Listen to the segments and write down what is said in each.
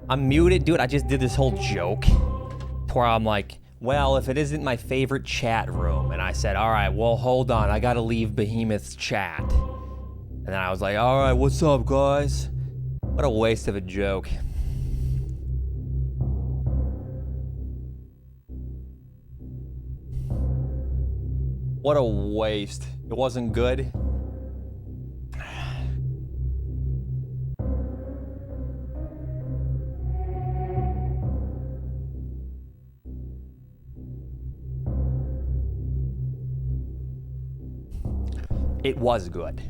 I'm muted, dude. I just did this whole joke where I'm like, well, if it isn't my favorite chat room, and I said, all right, well, hold on, I gotta leave Behemoth's chat. And then I was like, all right, what's up, guys? What a waste of a joke. What a waste. It wasn't good. It was good.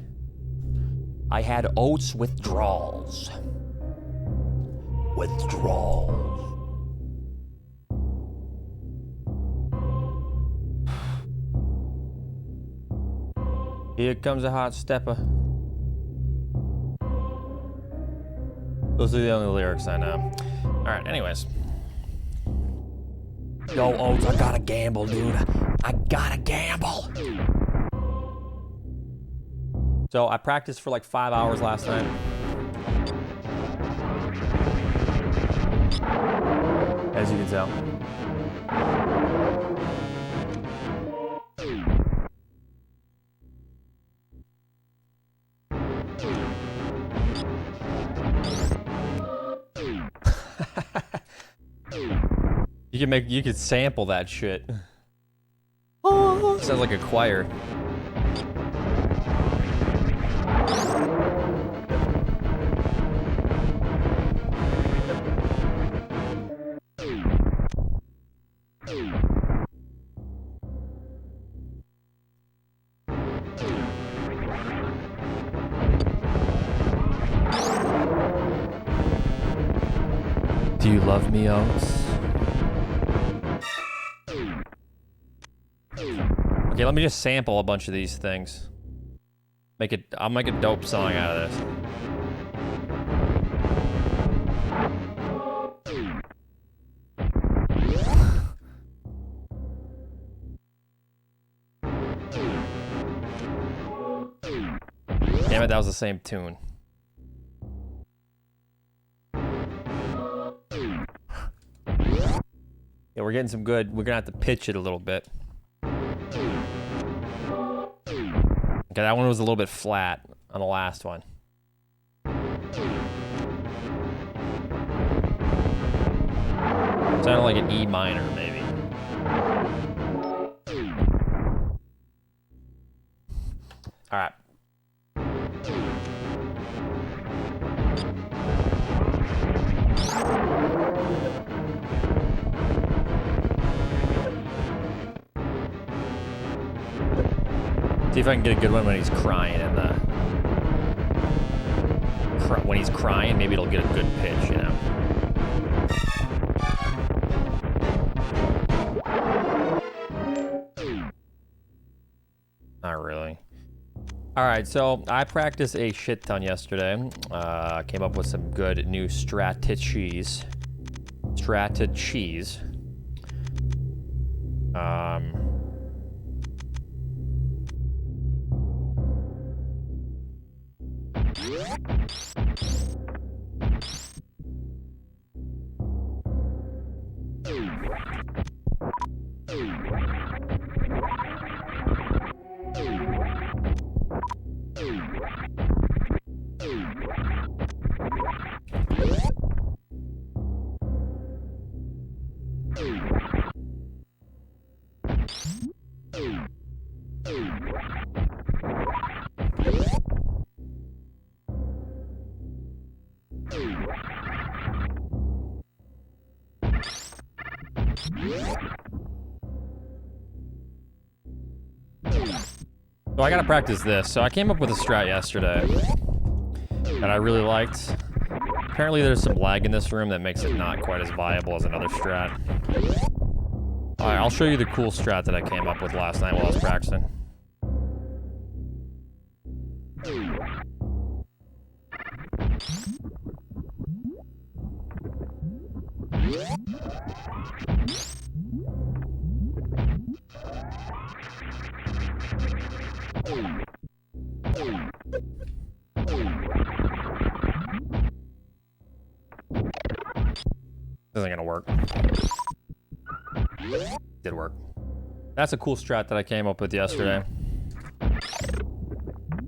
I had oats withdrawals. Withdrawals. Here comes a hot stepper. Those are the only lyrics I know. Alright, anyways. Yo, Oats, I gotta gamble, dude. I gotta gamble. So I practiced for like 5 hours last night. As you can tell. You could sample that shit. Oh, sounds like a choir. Do you love me, Oats? Okay, let me just sample a bunch of these things. I'll make a dope song out of this. Damn it, that was the same tune. Yeah, we're getting some good. We're gonna have to pitch it a little bit. Okay, that one was a little bit flat on the last one. Sounded like an E minor, maybe. All right. See if I can get a good one when he's crying and when he's crying, maybe it'll get a good pitch, you know. Not really. All right, so I practiced a shit ton yesterday. Came up with some good new strategies. So I gotta practice this. So I came up with a strat yesterday that I really liked. Apparently there's some lag in this room that makes it not quite as viable as another strat. Alright, I'll show you the cool strat that I came up with last night while I was practicing. This isn't gonna work. Did work. That's a cool strat that I came up with yesterday.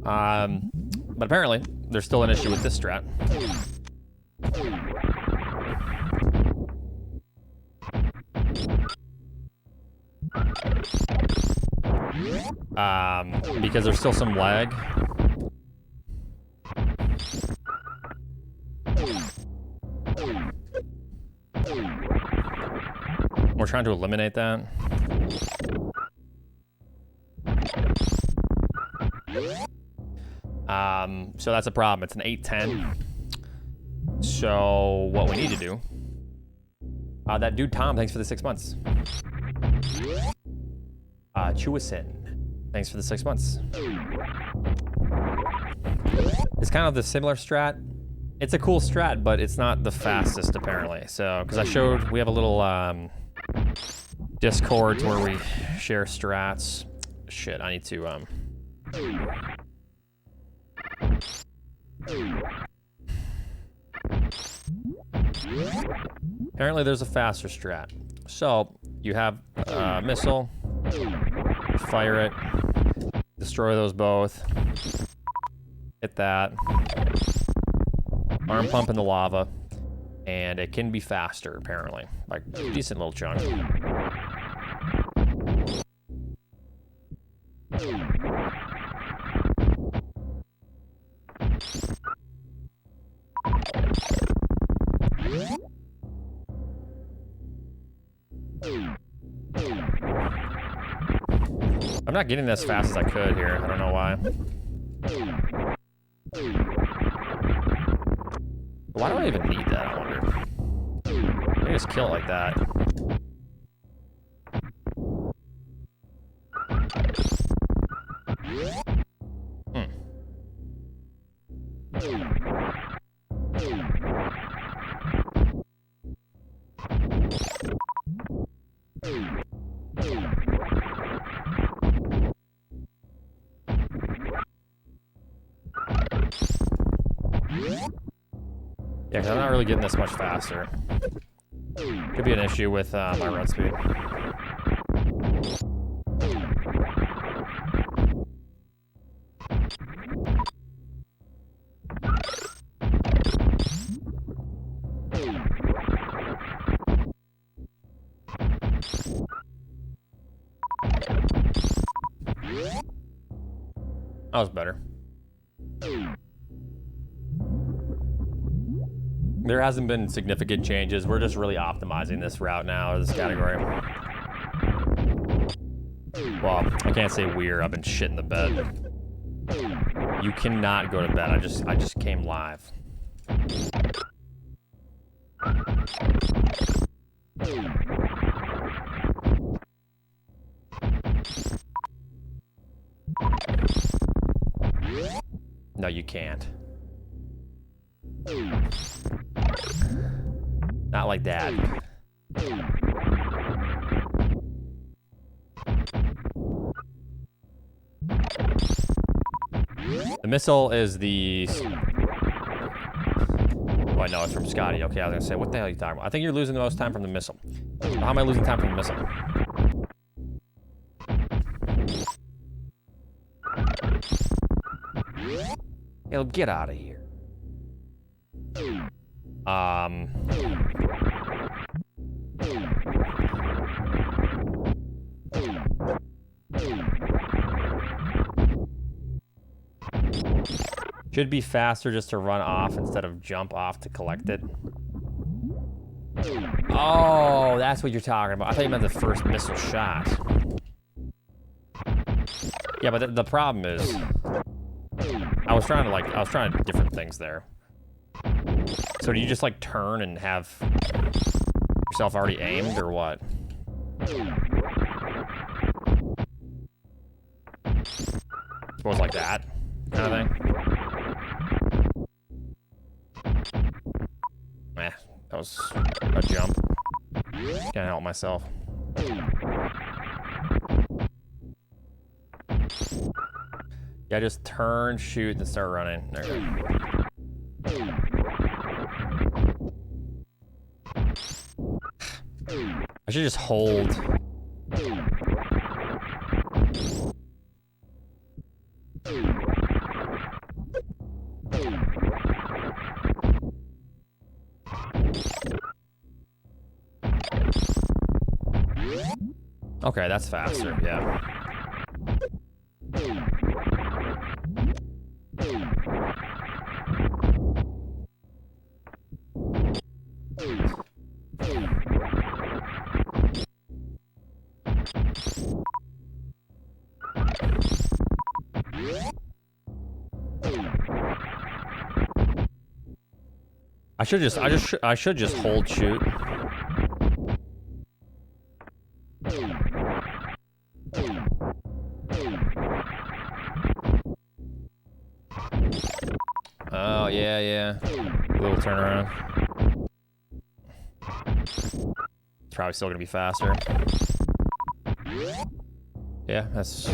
But apparently, there's still an issue with this strat. Because there's still some lag. We're trying to eliminate that. So that's a problem. It's an 810. So what we need to do... that dude Tom, thanks for the 6 months. Chewison, thanks for the 6 months. It's kind of the similar strat. It's a cool strat, but it's not the fastest apparently. So, because I showed, we have a little Discord where we share strats. Shit, I need to apparently there's a faster strat. So you have a missile, fire it, destroy those both, hit that, arm pump in the lava, and it can be faster apparently, like a decent little chunk. I'm not getting as fast as I could here. I don't know why. Why do I even need that, I wonder? I just kill it like that. Yeah, because I'm not really getting this much faster. Could be an issue with my run speed. That was better. There hasn't been significant changes. We're just really optimizing this route now, or this category. Well, I can't say we're. I've been shitting the bed. You cannot go to bed. I just came live. No, you can't. Not like that. The missile is the... Oh, I know it's from Scotty. Okay, I was gonna say, what the hell are you talking about? I think you're losing the most time from the missile. How am I losing time from the missile? It'll get out of here. Should be faster just to run off instead of jump off to collect it. Oh, that's what you're talking about. I thought you meant the first missile shot. Yeah, but the problem is, I was trying different things there. So do you just like turn and have yourself already aimed or what? Suppose like that kind of thing. Eh, that was a jump. Can't help myself. Yeah, just turn, shoot, and start running. There you go. I should just hold. Okay, that's faster, yeah. I should just hold shoot. Oh, yeah. Little turnaround. It's probably still gonna be faster. Yeah, that's...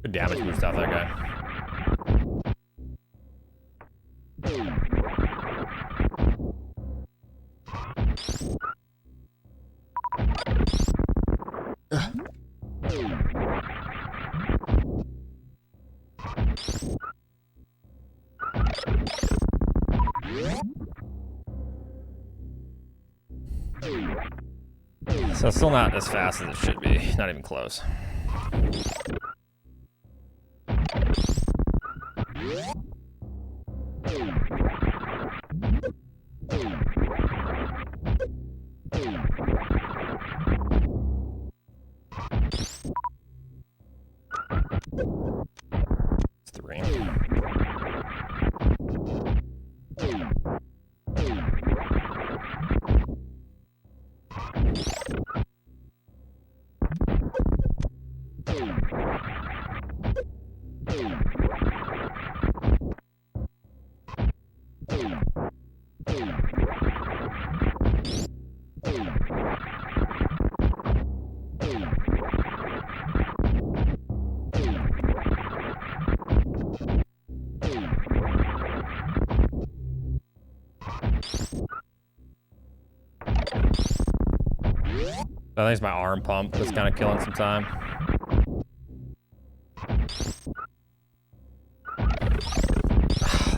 Good damage boost off that guy. So it's still not as fast as it should be. Not even close. It's 3. I think it's my arm pump that's kind of killing some time.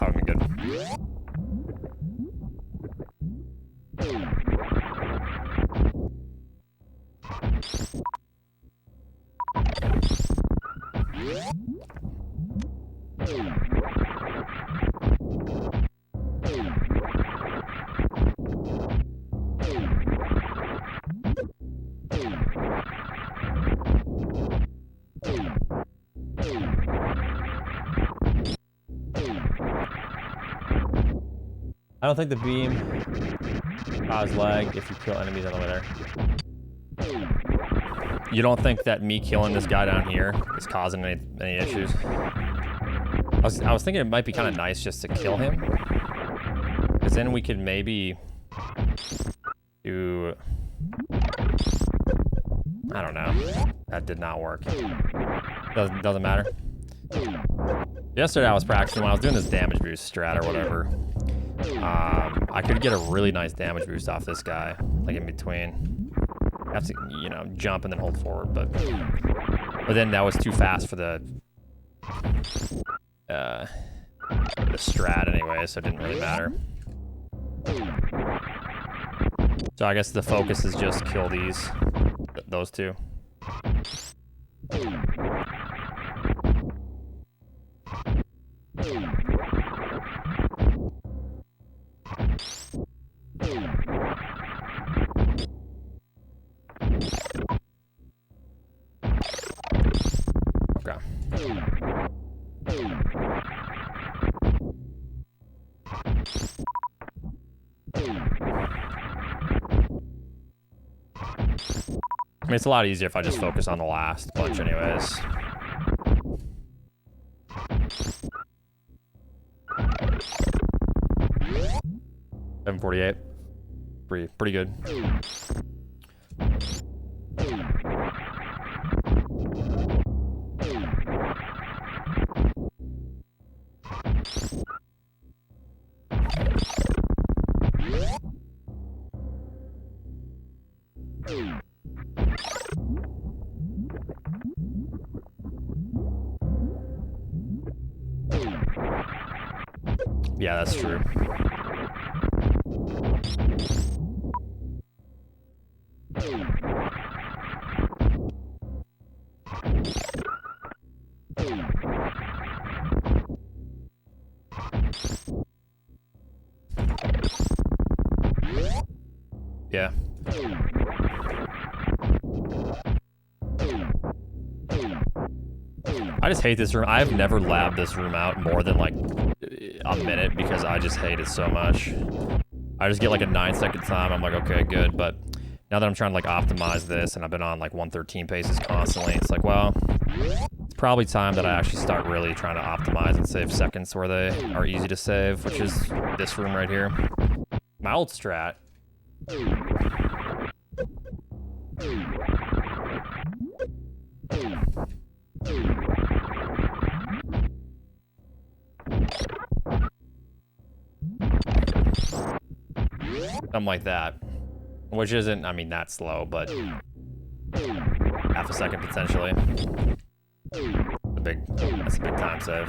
Okay, good. I don't think the beam causes lag if you kill enemies on the way there. You don't think that me killing this guy down here is causing any issues? I was thinking it might be kind of nice just to kill him, because then we could maybe do... I don't know. That did not work. Doesn't matter. Yesterday I was practicing when I was doing this damage boost strat or whatever. I could get a really nice damage boost off this guy, like in between. I have to, you know, jump and then hold forward, but then that was too fast for the strat anyway, so it didn't really matter. So I guess the focus is just kill those two. Okay. I mean, it's a lot easier if I just focus on the last bunch anyways. $748. Pretty good. Yeah, that's true. Yeah. I just hate this room. I've never labbed this room out more than like a minute because I just hate it so much. I just get like a 9-second time. I'm like, okay, good. But now that I'm trying to like optimize this and I've been on like 113 paces constantly, it's like, well, it's probably time that I actually start really trying to optimize and save seconds where they are easy to save, which is this room right here. My old strat. Something like that, which isn't, I mean, that slow, but half a second potentially. That's a big time save.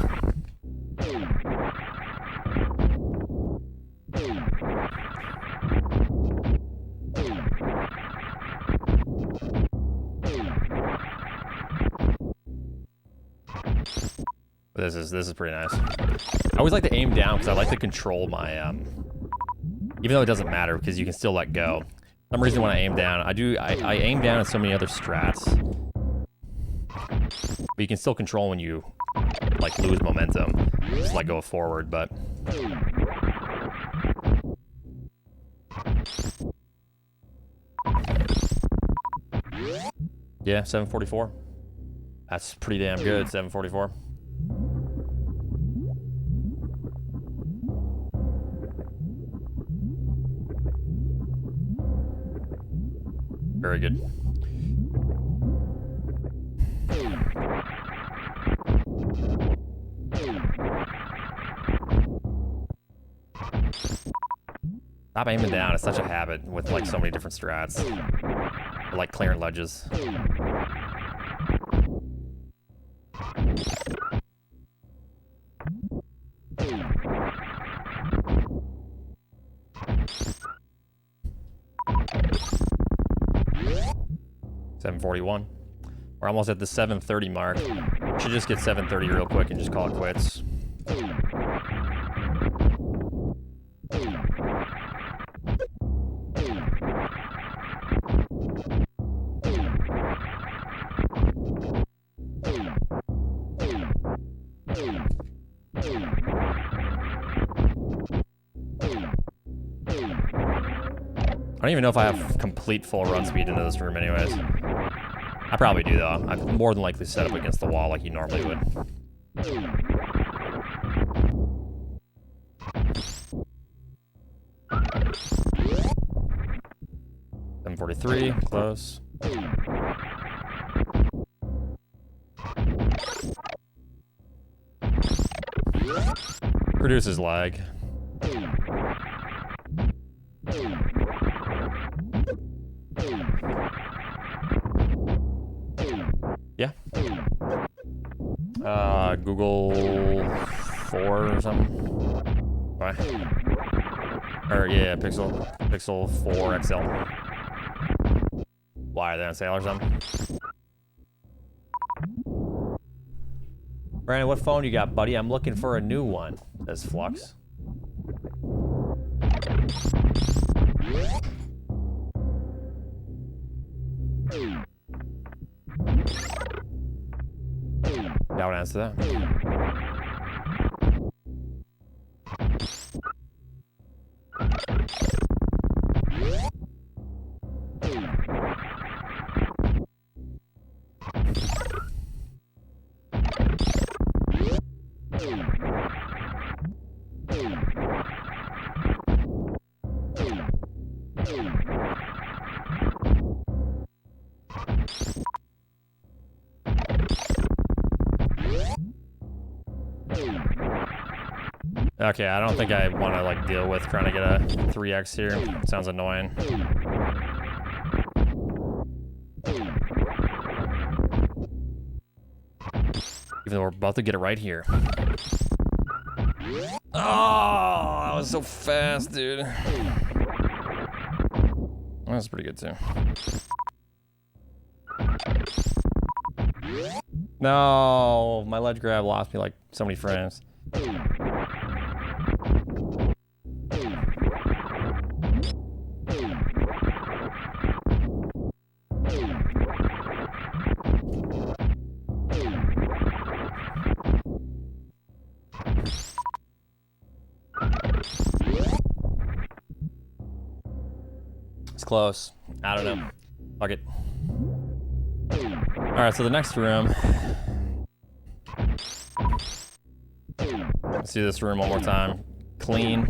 This is pretty nice. I always like to aim down because I like to control my even though it doesn't matter because you can still let go. For some reason when I aim down, I aim down in so many other strats. But you can still control when you like lose momentum. Just let go forward, but yeah, 744. That's pretty damn good, 744. Very good. Stop aiming down. It's such a habit with like so many different strats. Or, like clearing ledges. $741. We're almost at the 730 mark. Should just get 730 real quick and just call it quits. I don't even know if I have complete full run speed into this room anyways. I probably do though. I've more than likely set up against the wall like you normally would. $743, close. Produces lag. Yeah. Google 4 or something. Why? Or yeah, Pixel 4 XL. Why, are they on sale or something? Brandon, what phone you got, buddy? I'm looking for a new one, says Flux. That would answer that. Okay, I don't think I want to like deal with trying to get a 3x here. It sounds annoying. Even though we're about to get it right here. Oh, that was so fast, dude. That was pretty good too. No, my ledge grab lost me like so many frames. It's close. I don't know. Fuck it. Alright, so the next room. Let's see this room one more time. Clean.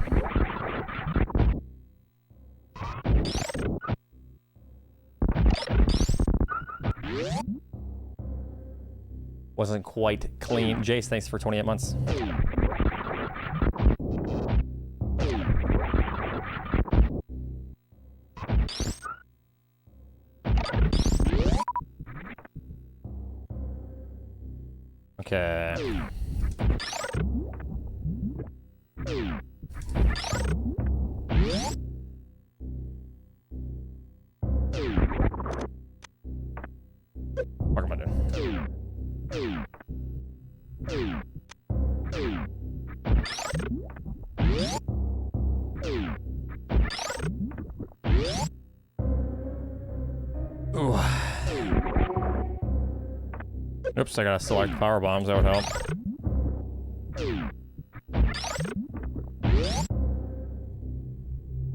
Wasn't quite clean. Jace, thanks for 28 months. Okay. What am I doing? Ooh. Oops, I gotta select power bombs, that would help.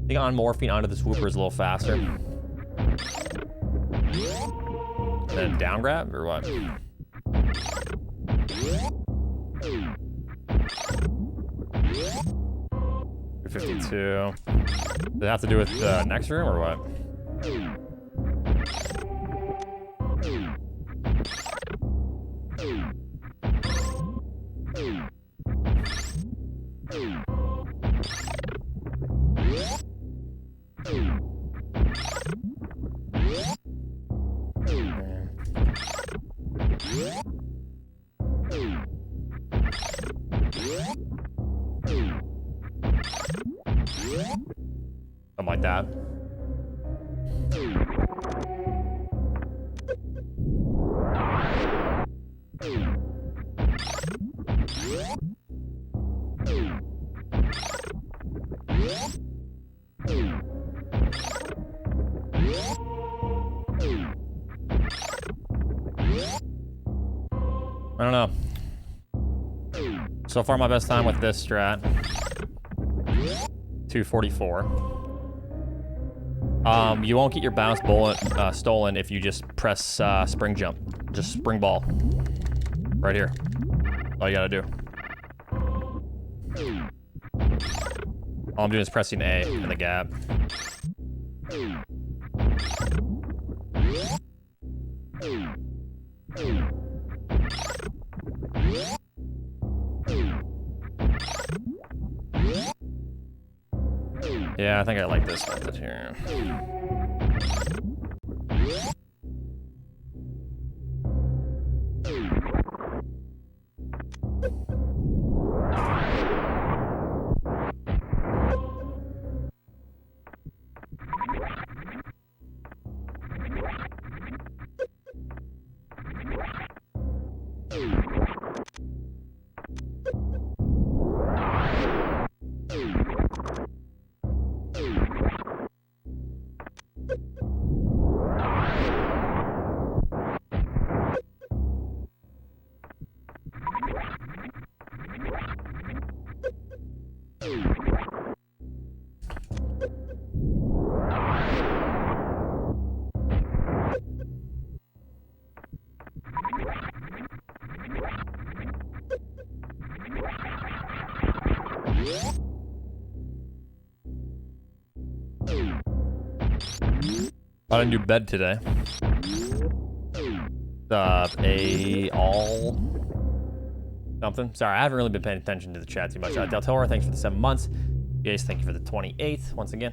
I think on morphine onto the swooper is a little faster. Then down grab or what? 52. Does it have to do with the next room or what? Something like that. I don't know. So far, my best time with this strat. 244. You won't get your bounce bullet stolen if you just press spring jump. Just spring ball. Right here. All you gotta do. All I'm doing is pressing A in the gap. Yeah, I think I like this method here. I didn't do bed today. A all. something. Sorry, I haven't really been paying attention to the chat too much. Del Toro, thanks for the 7 months. Guys, thank you for the 28th once again.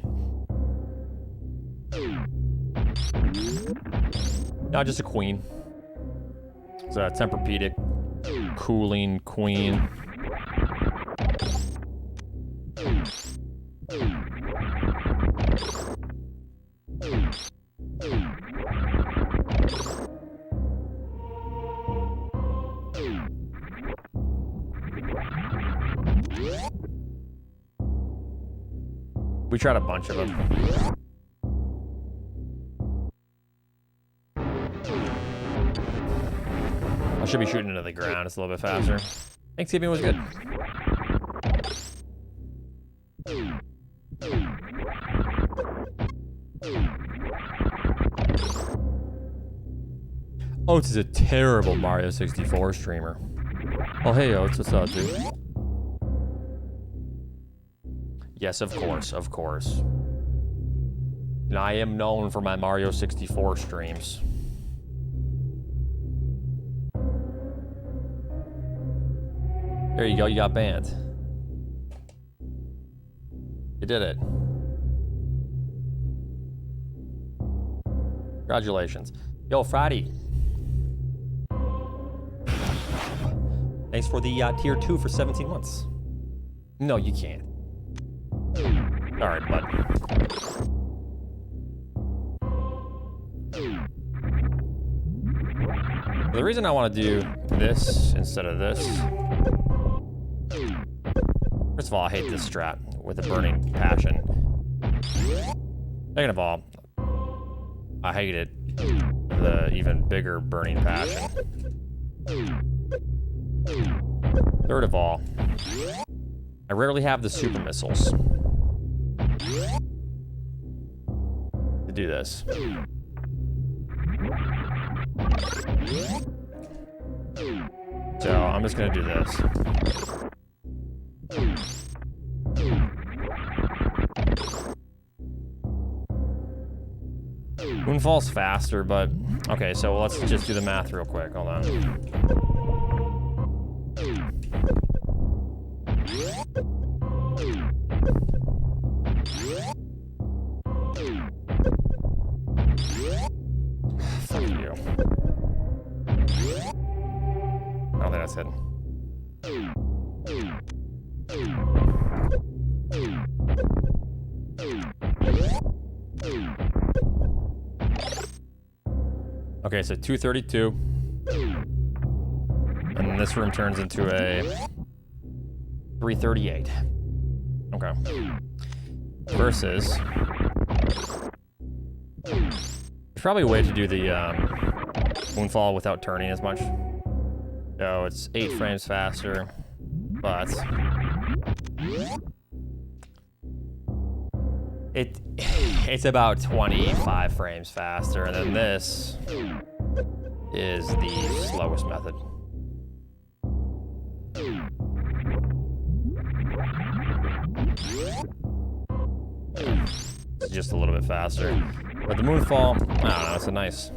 Not just a queen. It's a Tempur-Pedic cooling queen. We tried a bunch of them. I should be shooting into the ground. It's a little bit faster. Thanksgiving was good. Oats is a terrible Mario 64 streamer. Oh, hey, Oats, what's up, dude? Yes, of course, of course. And I am known for my Mario 64 streams. There you go, you got banned. You did it. Congratulations. Yo, Friday. Thanks for the tier 2 for 17 months. No, you can't. All right, bud. The reason I want to do this instead of this. First of all, I hate this strat with a burning passion. Second of all, I hate it with an even bigger burning passion. Third of all, I rarely have the super missiles to do this. So I'm just gonna do this. Moonfall's faster, but okay, so let's just do the math real quick. Hold on. Fuck you. I don't think that's it. Okay, so 232. And then this room turns into a 338. Okay. Versus. There's probably a way to do the Moonfall without turning as much. So it's 8 frames faster, but it's about 25 frames faster, and then this is the slowest method. Yeah, it's just a little bit faster. But the Moonfall, I don't know, it's a nice.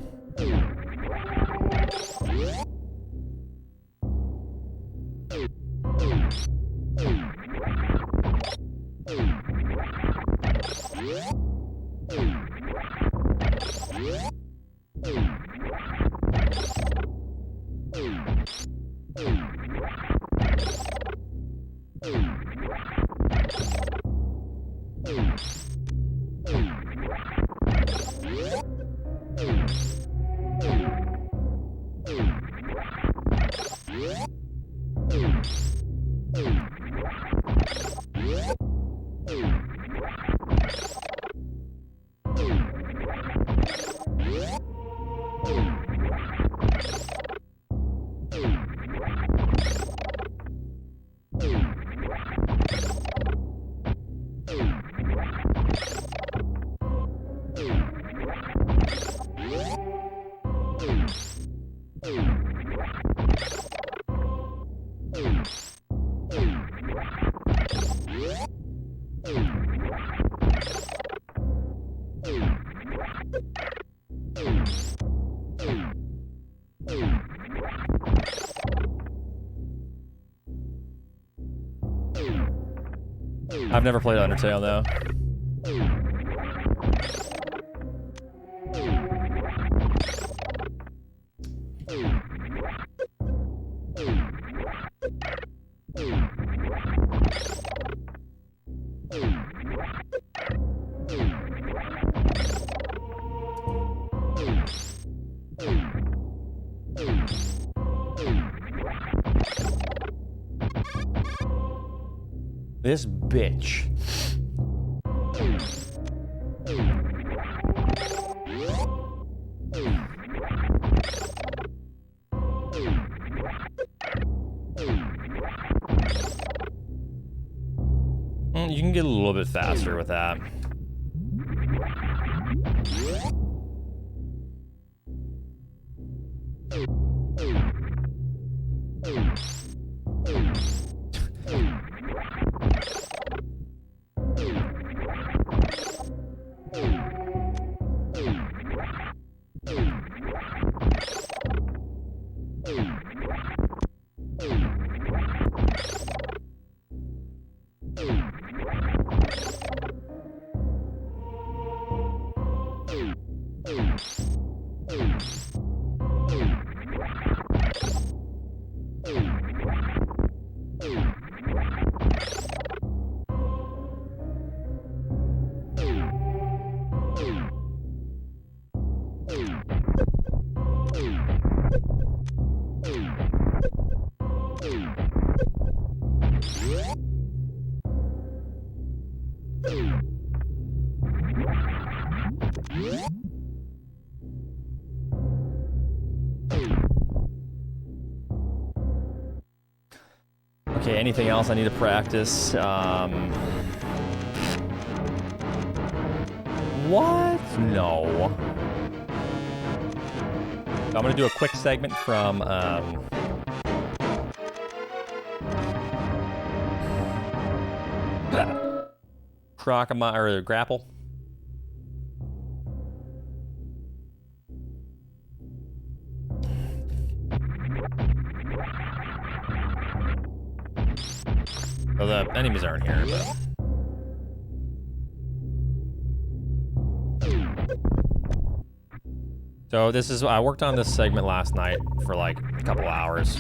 I've never played Undertale though. This bitch. You can get a little bit faster with that. Okay, anything else I need to practice? What? No. I'm gonna do a quick segment from Crocomile or Grapple. Well, the enemies aren't here, but... So this is, I worked on this segment last night for like a couple hours.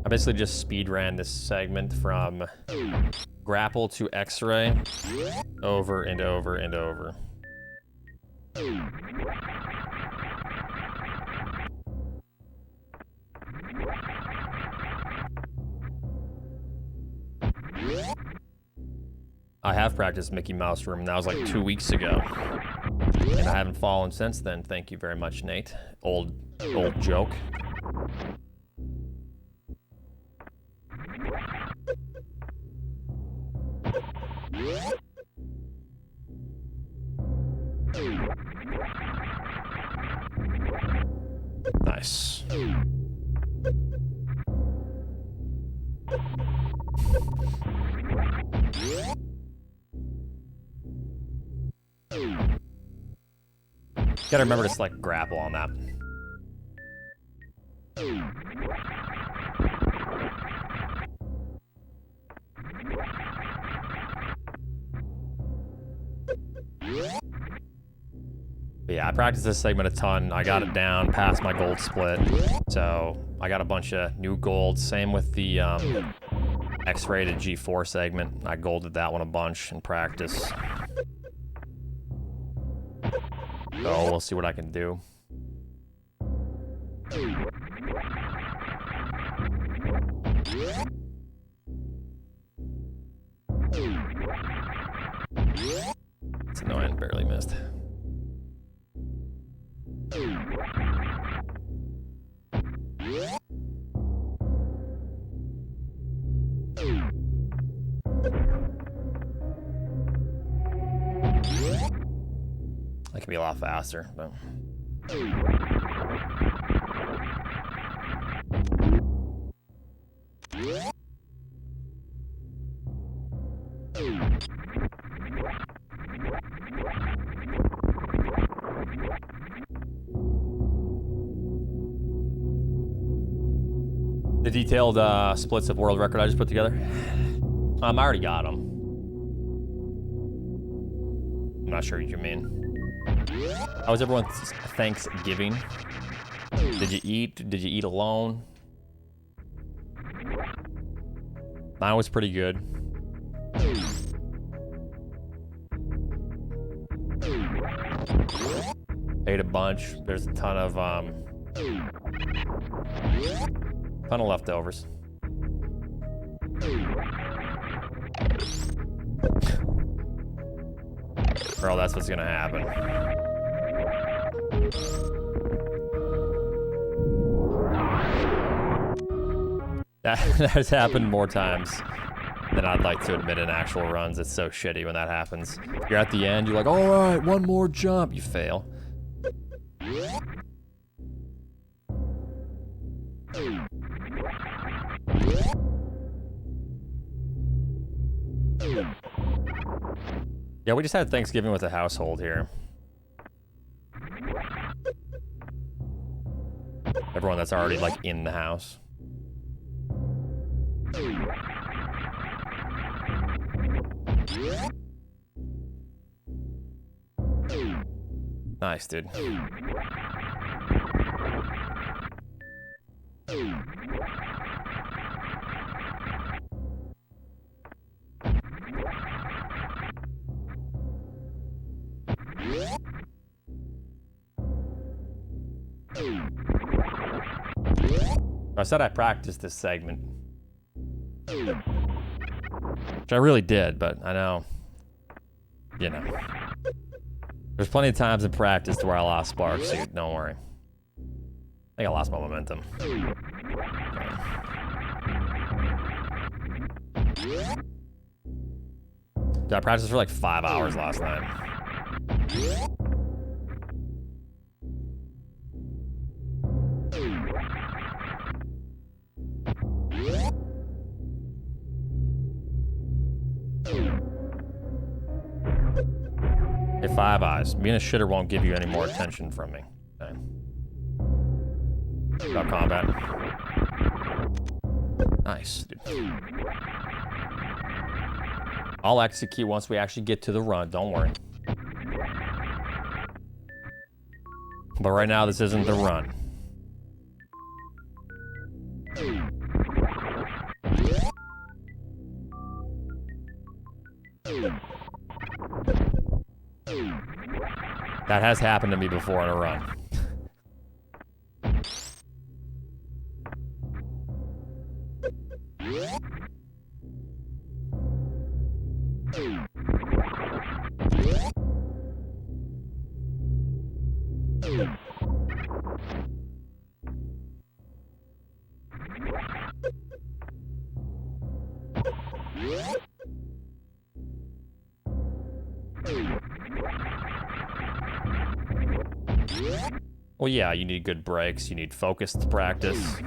I basically just speedran this segment from Grapple to X-Ray, over and over and over. I have practiced Mickey Mouse Room, and that was like 2 weeks ago. And I haven't fallen since then. Thank you very much, Nate. Old joke. Nice. Gotta remember to select grapple on that. But yeah, I practiced this segment a ton. I got it down past my gold split. So I got a bunch of new golds. Same with the X-rated G4 segment. I golded that one a bunch in practice. So we'll see what I can do. It's annoying, barely missed. That could be a lot faster, but... The detailed splits of world record I just put together. I already got them. I'm not sure what you mean. How was everyone's Thanksgiving? Did you eat? Did you eat alone? Mine was pretty good. Ate a bunch. There's a ton of leftovers. Bro, that's what's gonna happen. That has happened more times than I'd like to admit in actual runs. It's so shitty when that happens. You're at the end, you're like, all right, one more jump. You fail. Yeah, we just had Thanksgiving with the household here. Everyone that's already, like, in the house. Nice, dude. I said I practiced this segment. Which I really did, but I know, you know. There's plenty of times in practice to where I lost sparks, so don't worry. I think I lost my momentum. Dude, I practiced for like 5 hours last night. Hey, Five Eyes. Being a shitter won't give you any more attention from me. Okay. About combat. Nice, dude. I'll execute once we actually get to the run, don't worry. But right now, this isn't the run. That has happened to me before in a run. Well, yeah, you need good breaks. You need focused practice.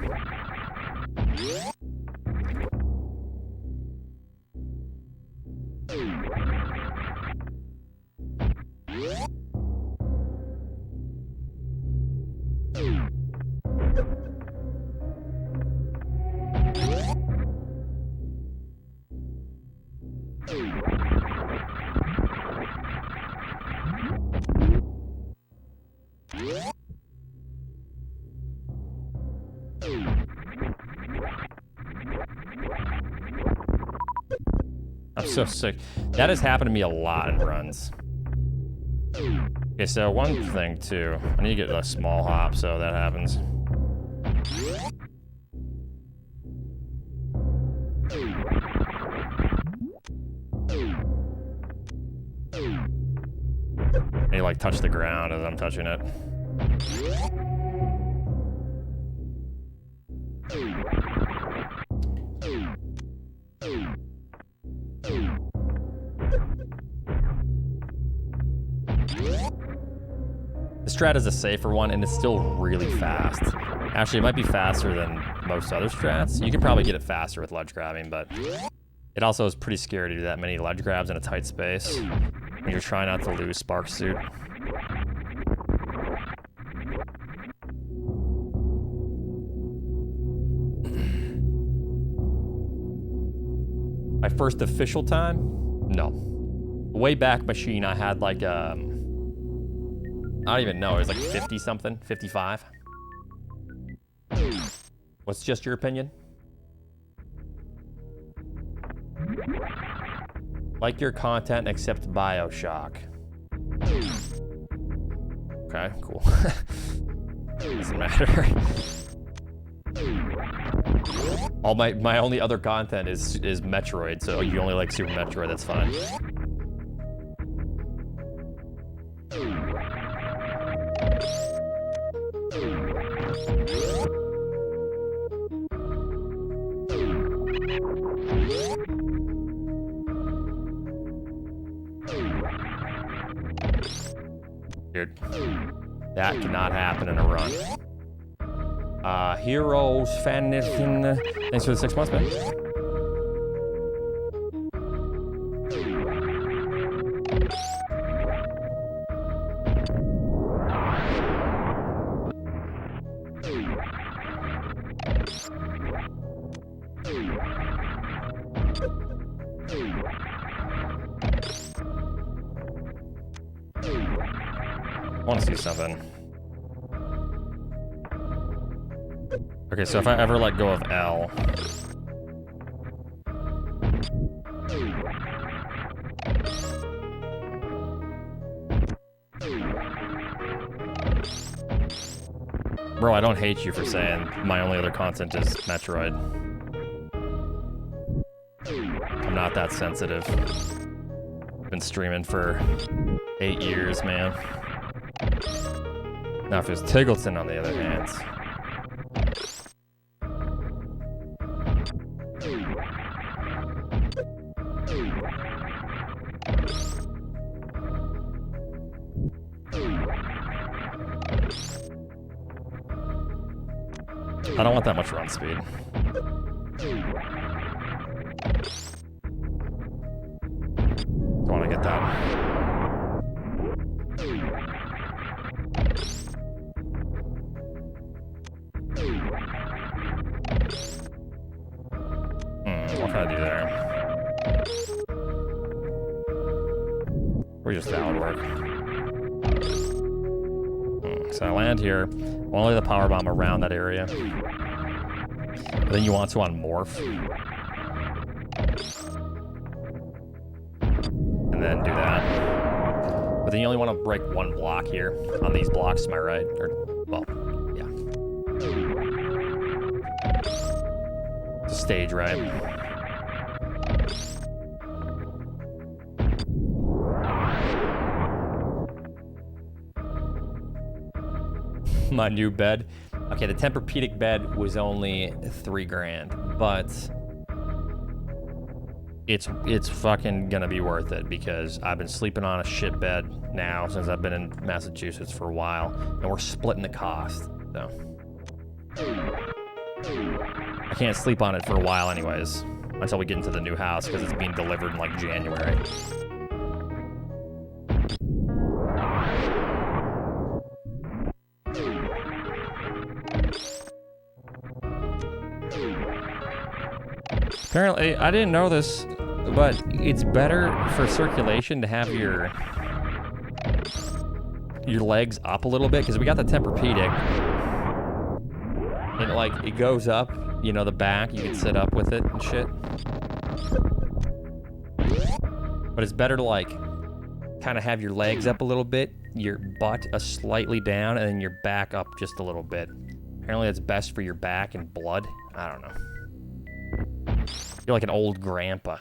I'm so sick. That has happened to me a lot in runs. Okay, so one thing too. I need to get a small hop so that happens. I need to like touch the ground as I'm touching it. This strat is a safer one, and it's still really fast. Actually, it might be faster than most other strats. You can probably get it faster with ledge grabbing, but it also is pretty scary to do that many ledge grabs in a tight space when you're trying not to lose spark suit. My first official time? No. way back machine, I had like, I don't even know, it was like 50 something, 55. What's just your opinion? Like your content except BioShock. Okay, cool. Doesn't matter. All my only other content is Metroid, so you only like Super Metroid, that's fine. Dude, that cannot happen in a run. Heroes, thanks for the 6 months, man. I want to see something. Okay, so if I ever let go of L. Bro, I don't hate you for saying my only other content is Metroid. I'm not that sensitive. Been streaming for 8 years, man. Now if it was Tiggleton on the other hand. I don't want that much run speed. Don't want to get that. What can I do there? Or just that would work. So I land here. I want to lay the power bomb around that area. But then you want to on morph. And then do that. But then you only want to break one block here on these blocks to my right. Or, well, yeah. It's a stage, right? My new bed. Okay, the Tempur-Pedic bed was only $3,000, but it's fucking gonna be worth it because I've been sleeping on a shit bed now since I've been in Massachusetts for a while, and we're splitting the cost. So I can't sleep on it for a while, anyways, until we get into the new house because it's being delivered in like January. Apparently, I didn't know this, but it's better for circulation to have your legs up a little bit because we got the Tempur-Pedic, and like it goes up, you know, the back. You can sit up with it and shit. But it's better to like kind of have your legs up a little bit, your butt slightly down, and then your back up just a little bit. Apparently, that's best for your back and blood. I don't know. You're like an old grandpa.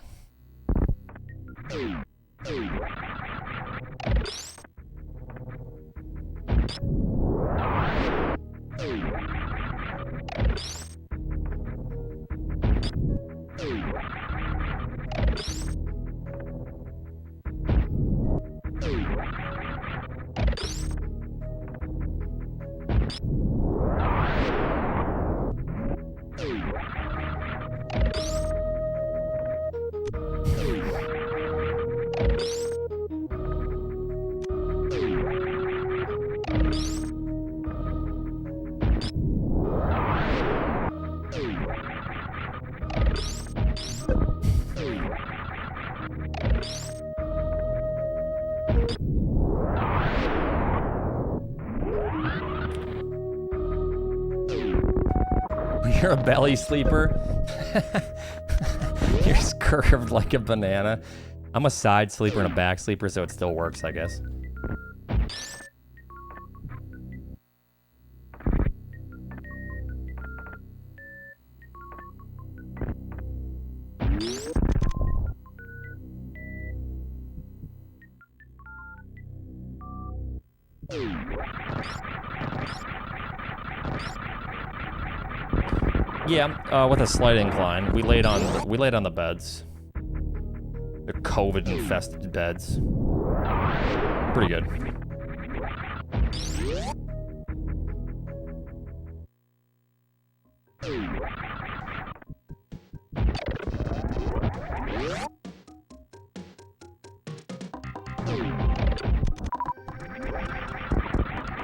You're a belly sleeper. You're curved like a banana. I'm a side sleeper and a back sleeper, so it still works, I guess. Yeah, with a slight incline. We laid on the beds. The COVID-infested beds. Pretty good.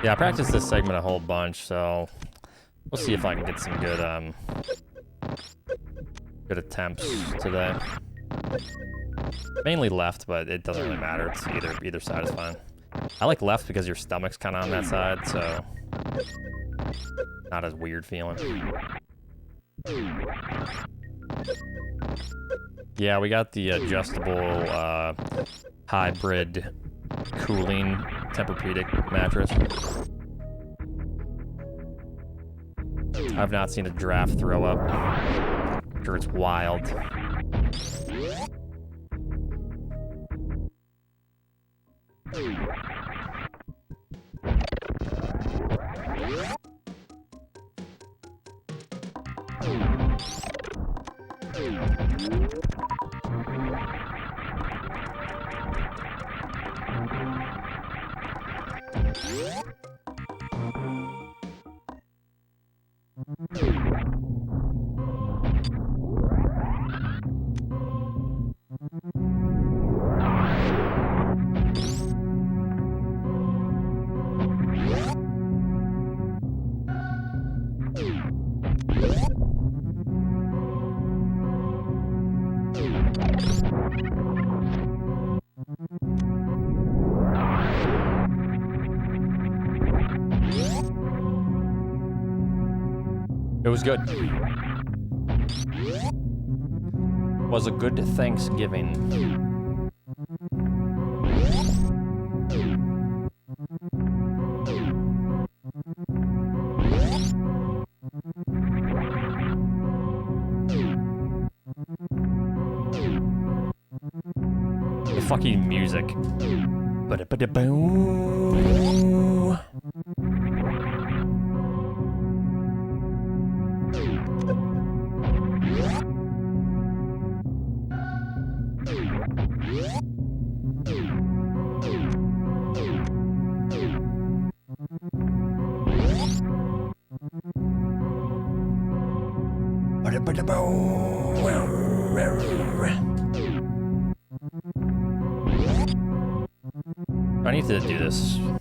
Yeah, I practiced this segment a whole bunch, so we'll see if I can get some good attempts today. Mainly left, but it doesn't really matter. It's either side is fine. I like left because your stomach's kind of on that side, so not as weird feeling. Yeah, we got the adjustable hybrid cooling Tempur-Pedic mattress. I've not seen a giraffe throw up. I'm sure it's wild. It was good. Was a good Thanksgiving. The fucking music. Ba-da-ba-da-boom. I need to do this a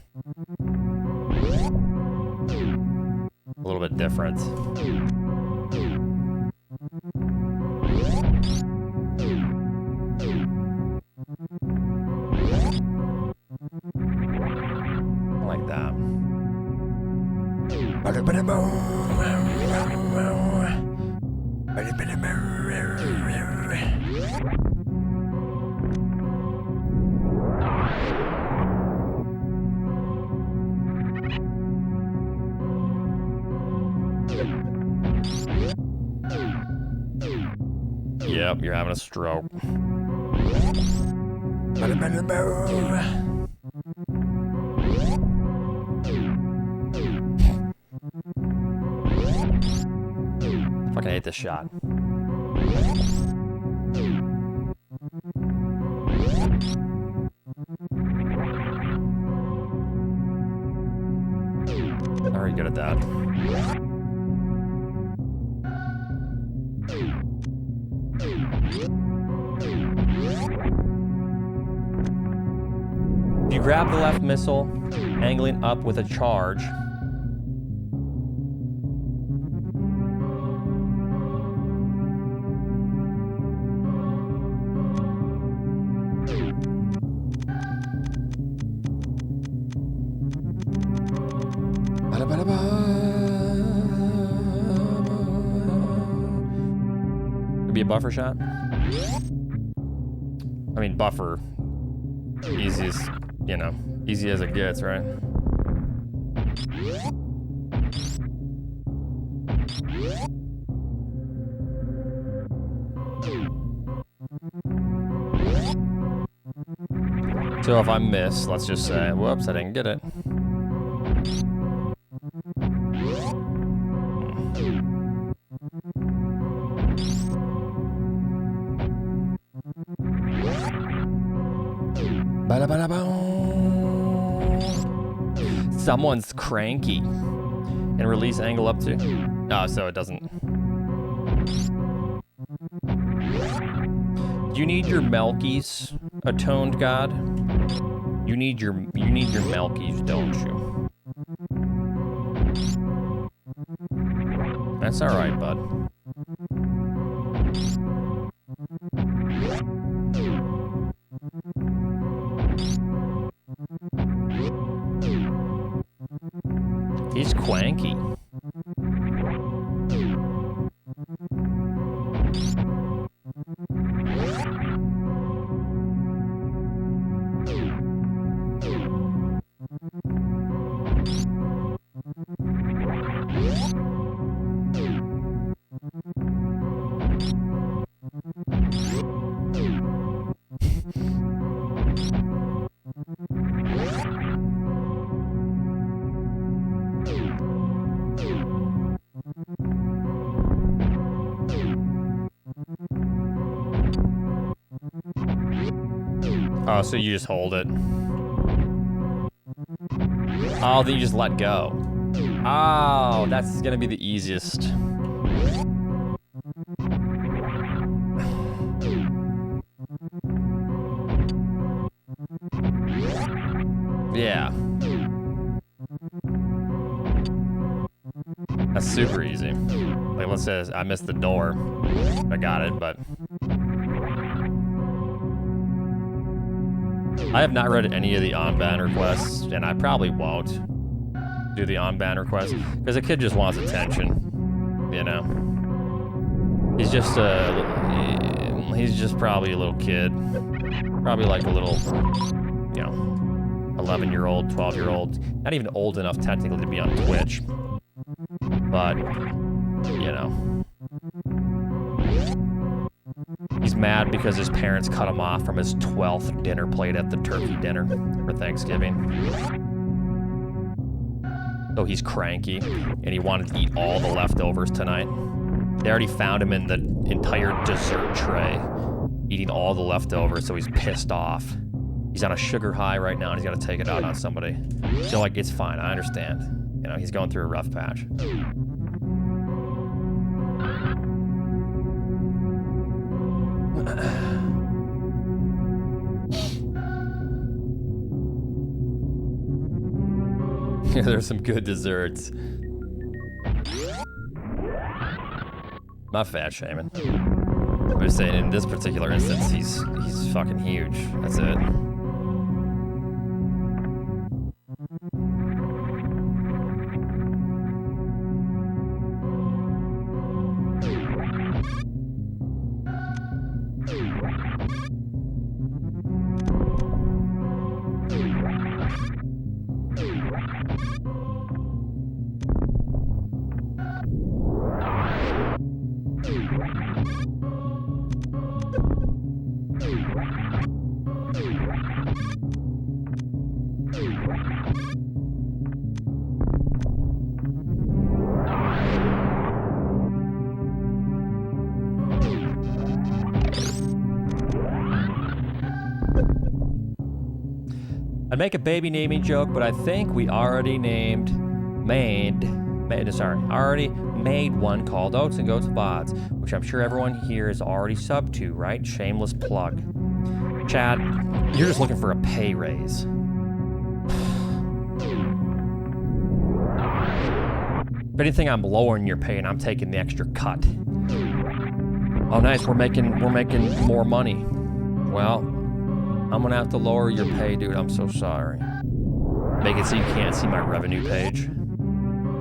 little bit different. Like that. Yep, you're having a stroke. Fucking hate this shot. Very good at that. If you grab the left missile, angling up with a charge, Could be a buffer shot. I mean, buffer. Easiest, you know, easy as it gets, right? So if I miss, let's just say, whoops, I didn't get it. Someone's cranky. And release angle up to. Oh, so it doesn't. You need your Melkies, atoned god. You need your Melkies, don't you? That's all right, bud. He's cranky. Oh, so you just hold it. Oh, then you just let go. Oh, that's gonna be the easiest. Yeah. That's super easy. Like, let's say I missed the door. I got it, but... I have not read any of the on-ban requests, and I probably won't do the on-ban request, because the kid just wants attention, you know? He's just probably a little kid. Probably like a little, you know, 11-year-old, 12-year-old. Not even old enough technically to be on Twitch. But, you know. He's mad because his parents cut him off from his 12th dinner plate at the turkey dinner for Thanksgiving. So he's cranky, and he wanted to eat all the leftovers tonight. They already found him in the entire dessert tray, eating all the leftovers, so he's pissed off. He's on a sugar high right now, and he's got to take it out on somebody. So, like, it's fine, I understand. You know, he's going through a rough patch. There's some good desserts. Not fat shaming. I'm just saying, in this particular instance, he's fucking huge. That's it. I'd make a baby naming joke, but I think we already made one called Oatsngoats VODs, which I'm sure everyone here is already subbed to, right? Shameless plug. Chad, you're just looking for a pay raise. If anything, I'm lowering your pay and I'm taking the extra cut. Oh, nice, we're making more money. Well, I'm gonna have to lower your pay, dude. I'm so sorry. Make it so you can't see my revenue page.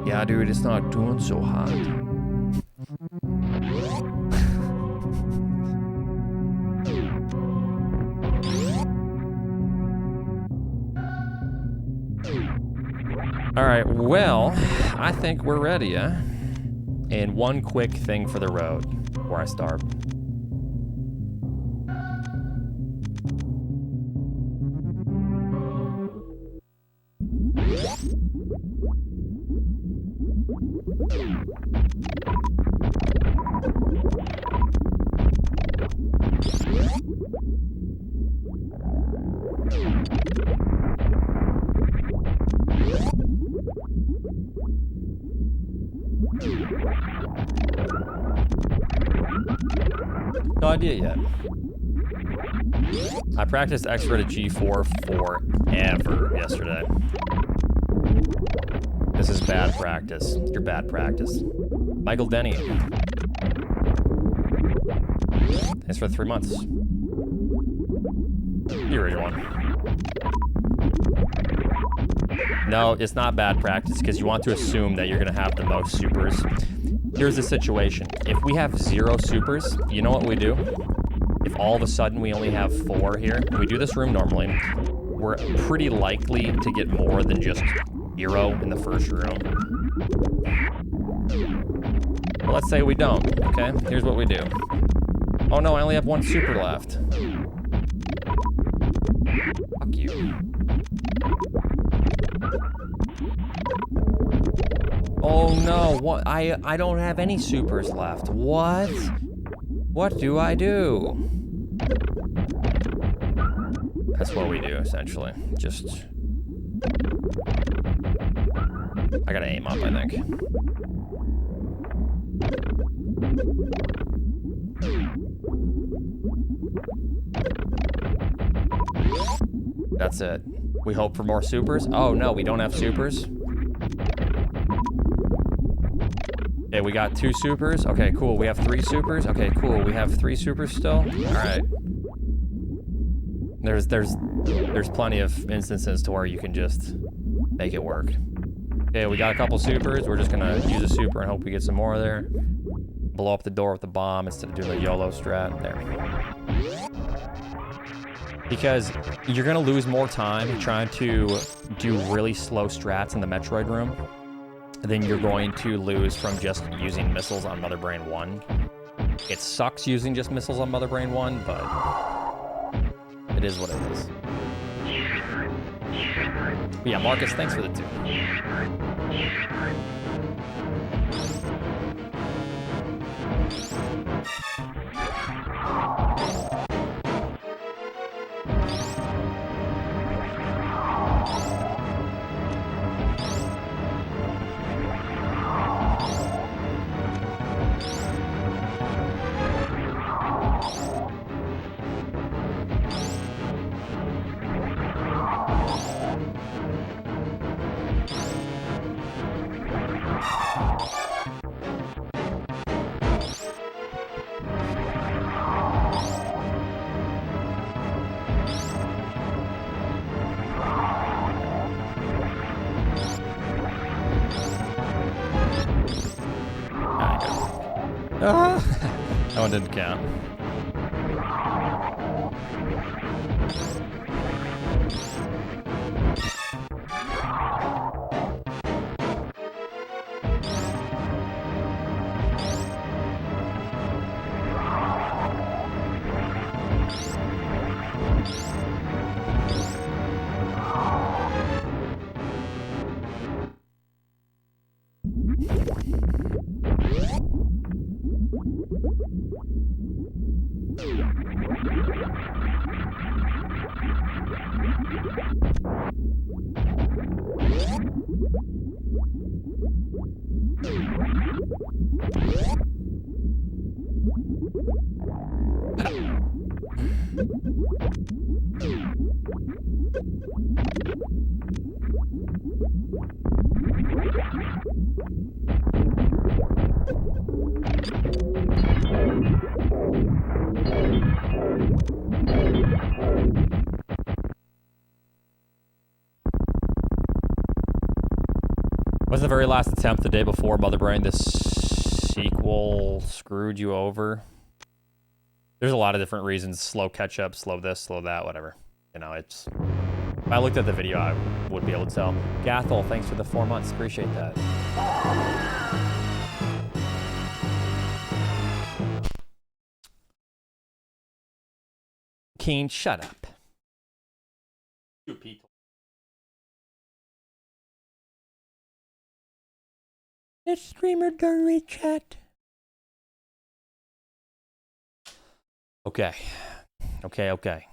Yeah, dude, it's not doing so hot. All right, well, I think we're ready, huh? And one quick thing for the road before I start. No idea yet. I practiced expert at G4 forever yesterday. This is bad practice. You're bad practice. Michael Denny. Thanks for the 3 months. The original one. No, it's not bad practice because you want to assume that you're going to have the most supers. Here's the situation. If we have 0 supers, you know what we do? If all of a sudden we only have 4 here, and we do this room normally, we're pretty likely to get more than just 0 in the first room. But let's say we don't, okay? Here's what we do. Oh no, I only have 1 super left. Fuck you. Oh no, what? I don't have any supers left. What? What do I do? That's what we do, essentially. Just... I gotta aim up, I think. That's it. We hope for more supers? Oh no, we don't have supers? Okay, we got 2 supers. Okay, cool. We have 3 supers. Okay, cool. We have 3 supers still. All right. There's plenty of instances to where you can just make it work. Okay, we got a couple supers. We're just gonna use a super and hope we get some more there. Blow up the door with the bomb instead of doing the YOLO strat. There. Because you're gonna lose more time trying to do really slow strats in the Metroid room than you're going to lose from just using missiles on Mother Brain 1. It sucks using just missiles on Mother Brain 1, but it is what it is. But yeah, Marcus, thanks for the 2. That one didn't count. Was the very last attempt the day before Mother Brain? This sequel screwed you over? There's a lot of different reasons. Slow catch up, slow this, slow that, whatever. You know, it's... If I looked at the video, I would be able to tell. Gathel, thanks for the 4 months. Appreciate that. Keen, shut up. It's streamer done chat. Okay. Okay.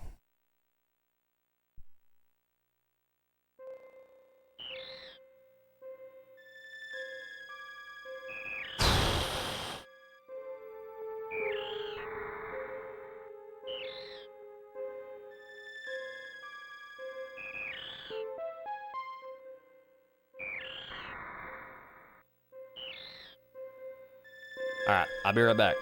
Alright, I'll be right back.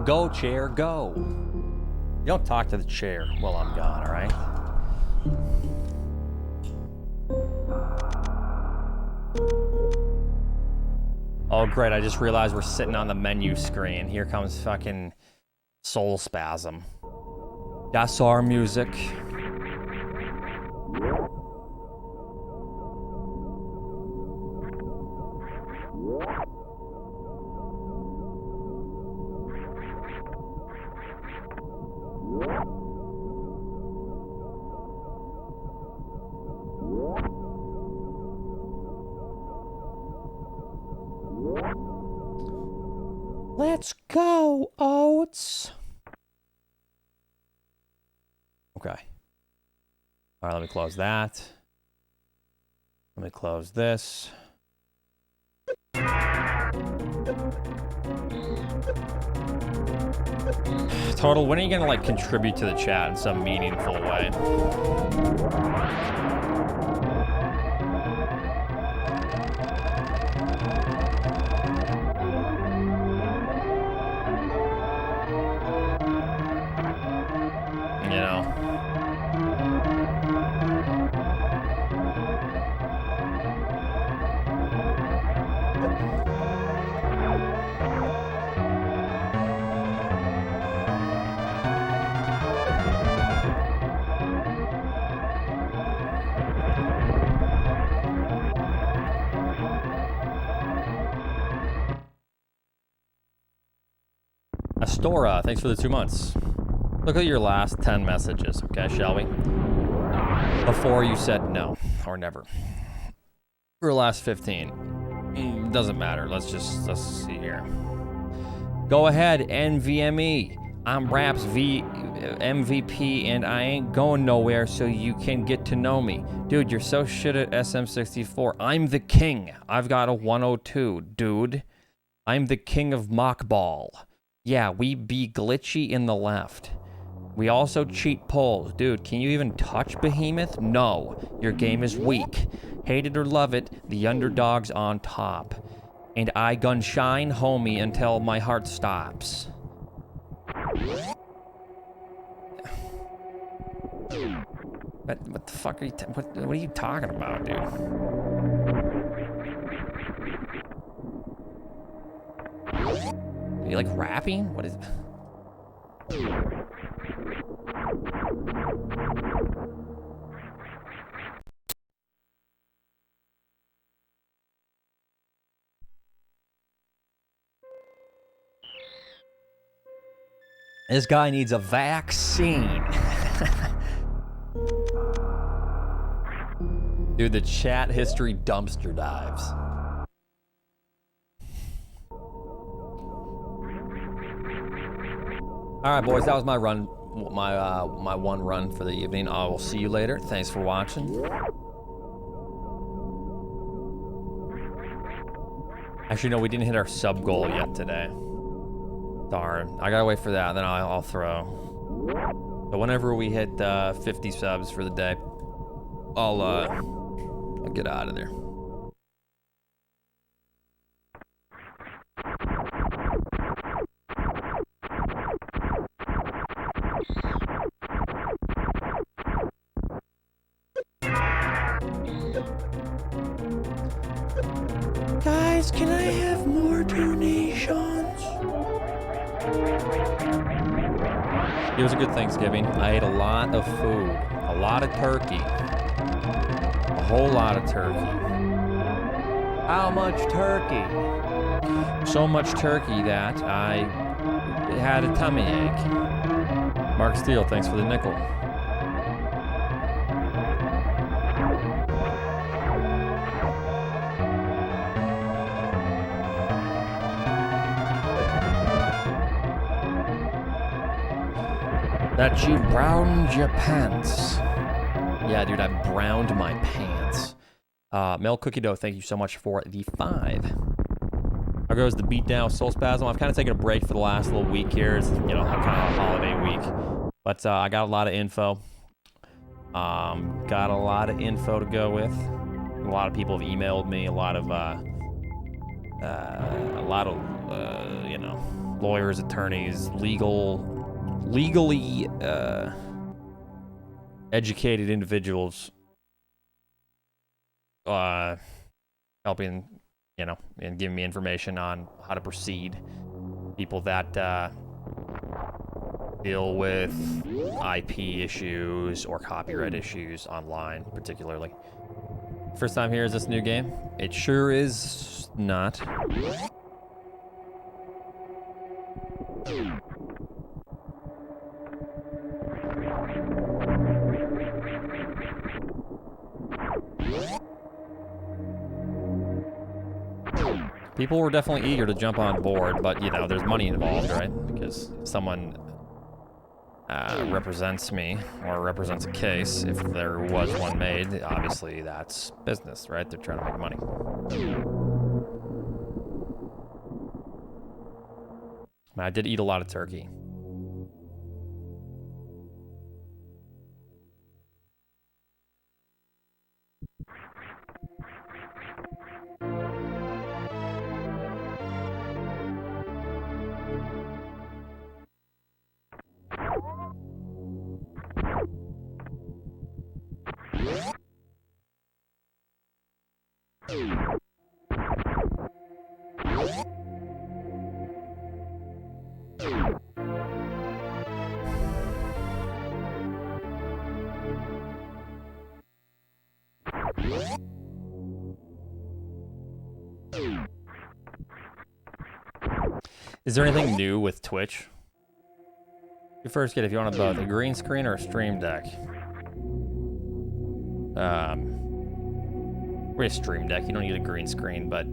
Go, chair, go. You don't talk to the chair while I'm gone, all right? Oh, great. I just realized we're sitting on the menu screen. Here comes fucking Soul Spasm. That's our music. Let's go, Oats. Okay. All right, let me close that. Let me close this. Total, when are you gonna like contribute to the chat in some meaningful way? You know. Astora, thanks for the 2 months. Look at your last 10 messages, okay, shall we? Before you said no, or never. Your last 15. Doesn't matter, let's see here. Go ahead, NVMe. I'm Raps MVP and I ain't going nowhere so you can get to know me. Dude, you're so shit at SM64. I'm the king. I've got a 102, dude. I'm the king of mockball. Yeah, we be glitchy in the left. We also cheat polls. Dude, can you even touch Behemoth? No, your game is weak. Hate it or love it, the underdog's on top. And I gun shine, homie, until my heart stops. What the fuck are you, what are you talking about, dude? Are you like rapping? What is... This guy needs a vaccine. Dude, the chat history dumpster dives. All right, boys, that was my run, my one run for the evening. I will see you later. Thanks for watching. Actually, no, we didn't hit our sub goal yet today. Darn, I gotta wait for that, then I'll throw. But whenever we hit 50 subs for the day, I'll get out of there. Guys, can I have more donations? It was a good Thanksgiving. I ate a lot of food, a lot of turkey, a whole lot of turkey. How much turkey? So much turkey that I had a tummy ache. Mark Steele, thanks for the nickel. That you browned your pants. Yeah, dude, I browned my pants. Mel Cookie Dough, thank you so much for the 5. How goes the beatdown Soul Spasm? I've kind of taken a break for the last little week here. It's, you know, kind of a holiday week. But I got a lot of info. Got a lot of info to go with. A lot of people have emailed me. A lot of you know, lawyers, attorneys, legally educated individuals helping, you know, and giving me information on how to proceed. People that deal with IP issues or copyright issues online, particularly. First time here, is this a new game? It sure is not. People were definitely eager to jump on board, but, you know, there's money involved, right? Because someone represents me or represents a case. If there was one made, obviously that's business, right? They're trying to make money. I did eat a lot of turkey. Is there anything new with Twitch? You first get if you want both a green screen or a stream deck. We're a stream deck. You don't need a green screen, but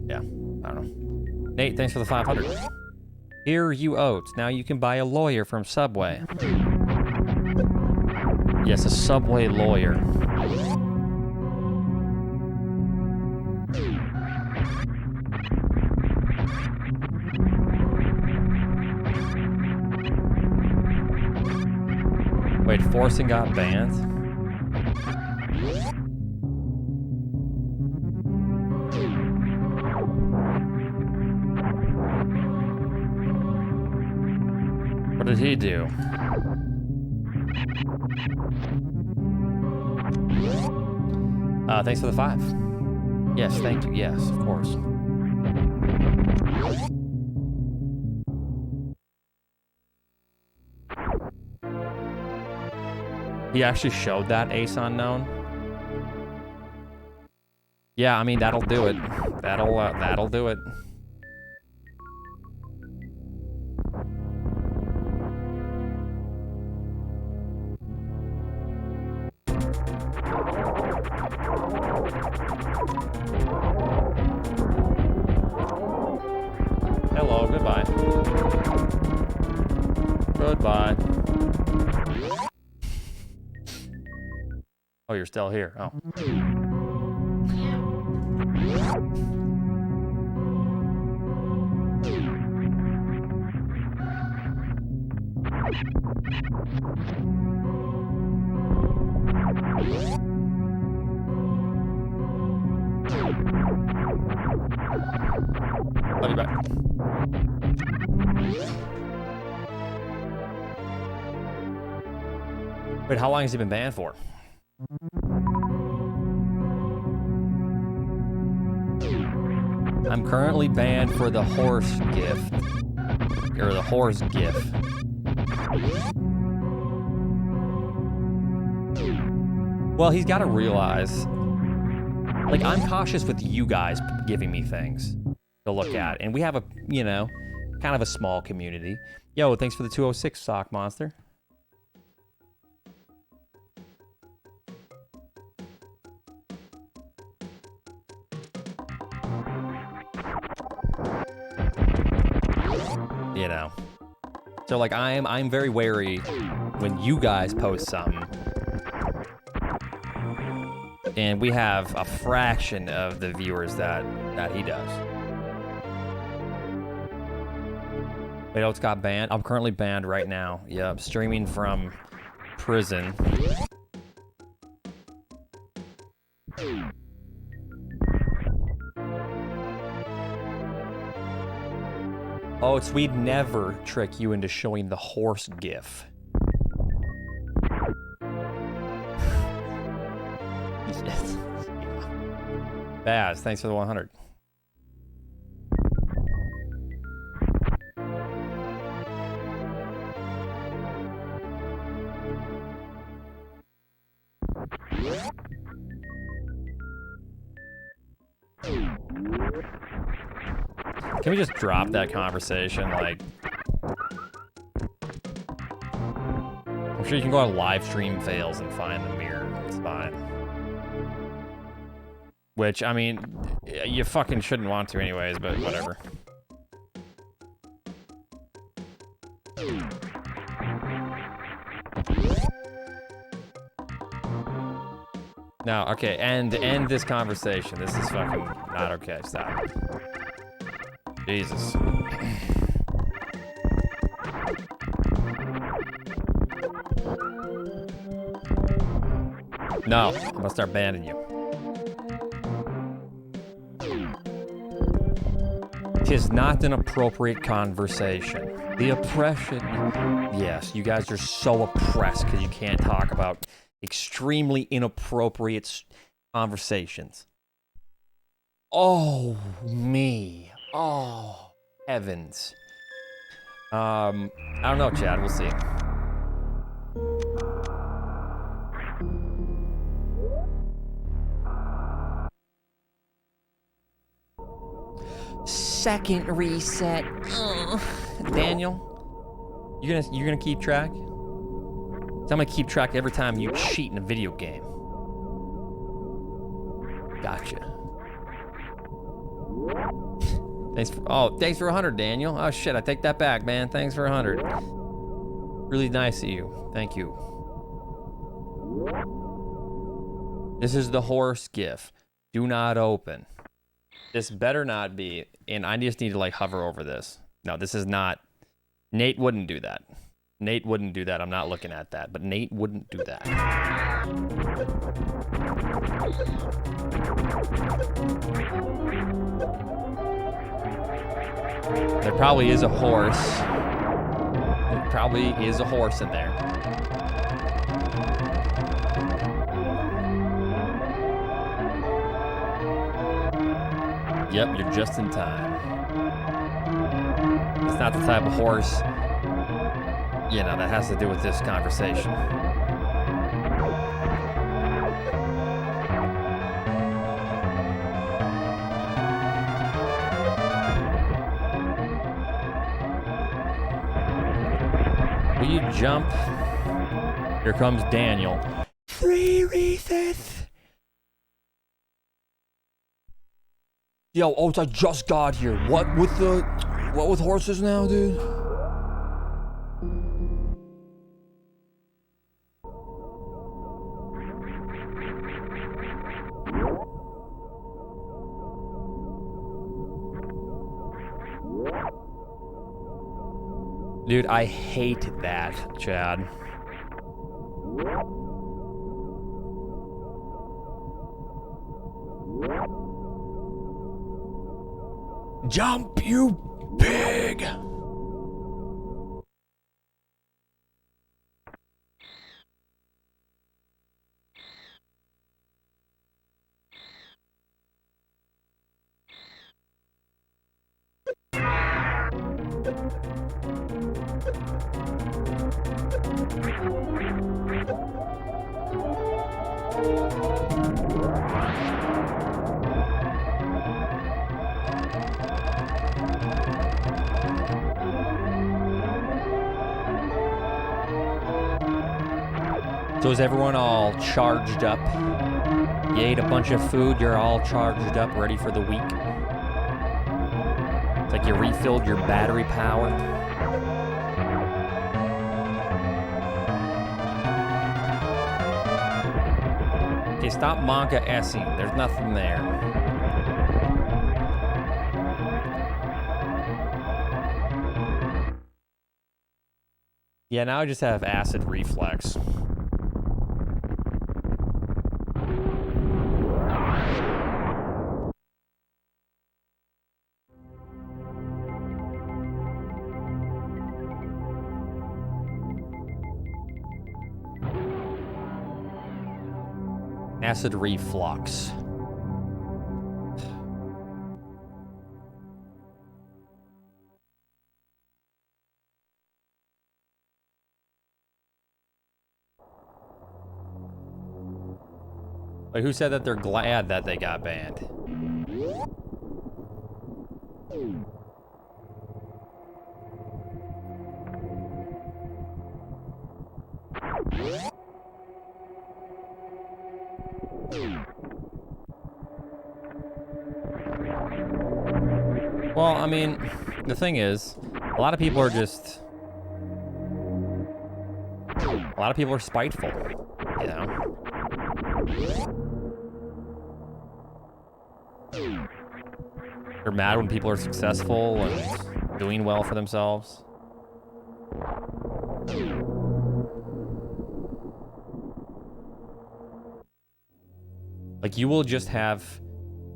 yeah, I don't know. Nate, thanks for the 500. Here you oats. Now you can buy a lawyer from Subway. Yes, a Subway lawyer. Wait, forcing got banned? What did he do? Thanks for the 5. Yes, thank you. Yes, of course. He actually showed that Ace Unknown. Yeah, I mean, that'll do it. That'll do it. Hello, goodbye. Goodbye. Oh, you're still here. Oh. I'll be back. Wait, how long has he been banned for? I'm currently banned for the horse gift. Or the horse gif. Well, he's got to realize, like, I'm cautious with you guys giving me things to look at. And we have a, you know, kind of a small community. Yo, thanks for the 206, Sock Monster. You know, so like I'm very wary when you guys post something And we have a fraction of the viewers that he does. Wait, oh, it's got banned? I'm currently banned right now. Yep, streaming from prison. Oh, it's we'd never trick you into showing the horse gif. Yes. Baz, thanks for the 100. Can we just drop that conversation? Like, I'm sure you can go on live stream fails and find the mirror. It's fine. Which, I mean, you fucking shouldn't want to anyways, but whatever. No, okay, end this conversation. This is fucking not okay. Stop. Jesus. No, I'm gonna start banning you. Tis not an appropriate conversation. The oppression. Yes, you guys are so oppressed because you can't talk about extremely inappropriate conversations. Oh, me. Oh, heavens. I don't know, Chad. We'll see. Second reset. Daniel, you're gonna keep track? So I'm gonna keep track every time you cheat in a video game. Gotcha. Thanks for 100, Daniel. Oh shit, I take that back, man. Thanks for 100. Really nice of you. Thank you. This is the horse gif. Do not open. This better not be, and I just need to like hover over this. No, this is not. Nate wouldn't do that. Nate wouldn't do that. I'm not looking at that, but Nate wouldn't do that. There probably is a horse. There probably is a horse in there. Yep, you're just in time. It's not the type of horse, you know, that has to do with this conversation. Will you jump? Here comes Daniel. 3 resets. Yo, Oats, I just got here. What with horses now, dude? Dude, I hate that, Chad. Jump, you pig! So is everyone all charged up? You ate a bunch of food, you're all charged up, ready for the week? It's like you refilled your battery power. Okay, stop manga S-ing. There's nothing there. Yeah, now I just have acid reflux. Acid reflux. Wait, who said that they're glad that they got banned? Well, I mean, the thing is, a lot of people are just... A lot of people are spiteful, you know? They're mad when people are successful and doing well for themselves. Like, you will just have...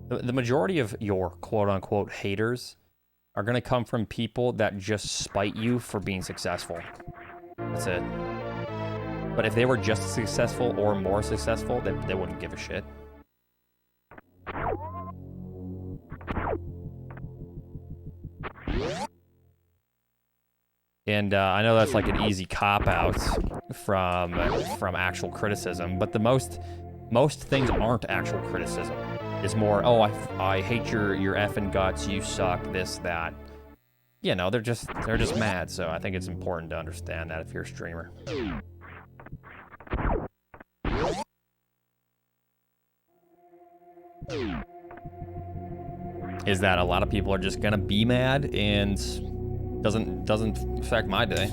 The majority of your quote-unquote haters are going to come from people that just spite you for being successful. That's it. But if they were just as successful or more successful, they wouldn't give a shit. And I know that's like an easy cop-out from actual criticism, but most things aren't actual criticism. It's more, oh, I hate your effing guts, you suck, this, that. You know, they're just mad, so I think it's important to understand that if you're a streamer. Is that a lot of people are just gonna be mad and doesn't affect my day.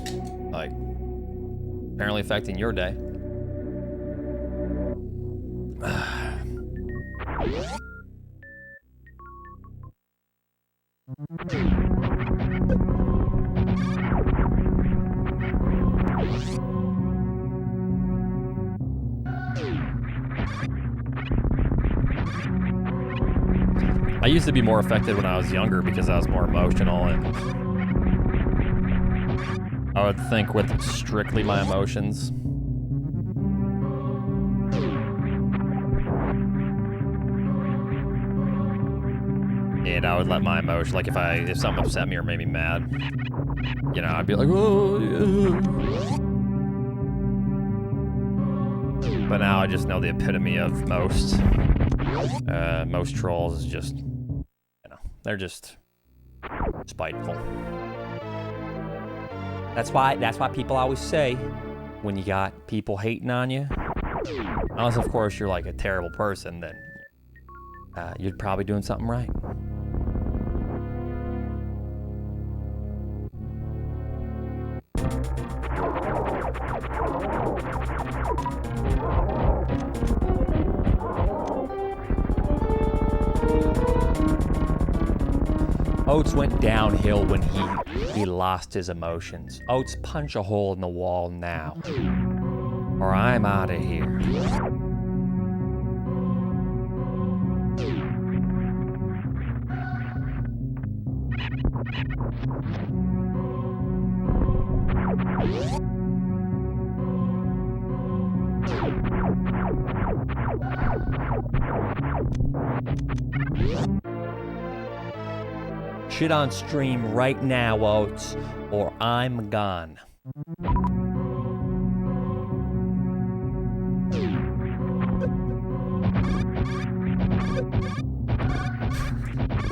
Like, apparently affecting your day. I used to be more affected when I was younger because I was more emotional, and I would think with strictly my emotions. And I would let my emotion, like if something upset me or made me mad, you know, I'd be like, oh, yeah. But now I just know the epitome of most trolls is just, you know, they're just spiteful. That's why people always say, when you got people hating on you, unless of course you're like a terrible person, then you're probably doing something right. Oats went downhill when he lost his emotions. Oats, punch a hole in the wall now, or I'm out of here. Shit on stream right now, Oats, or I'm gone.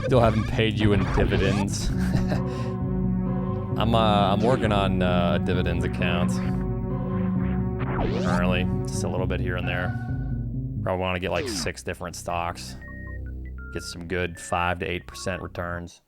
Still haven't paid you in dividends. I'm working on a dividends account currently, just a little bit here and there. Probably want to get like 6 different stocks, get some good 5 to 8% returns.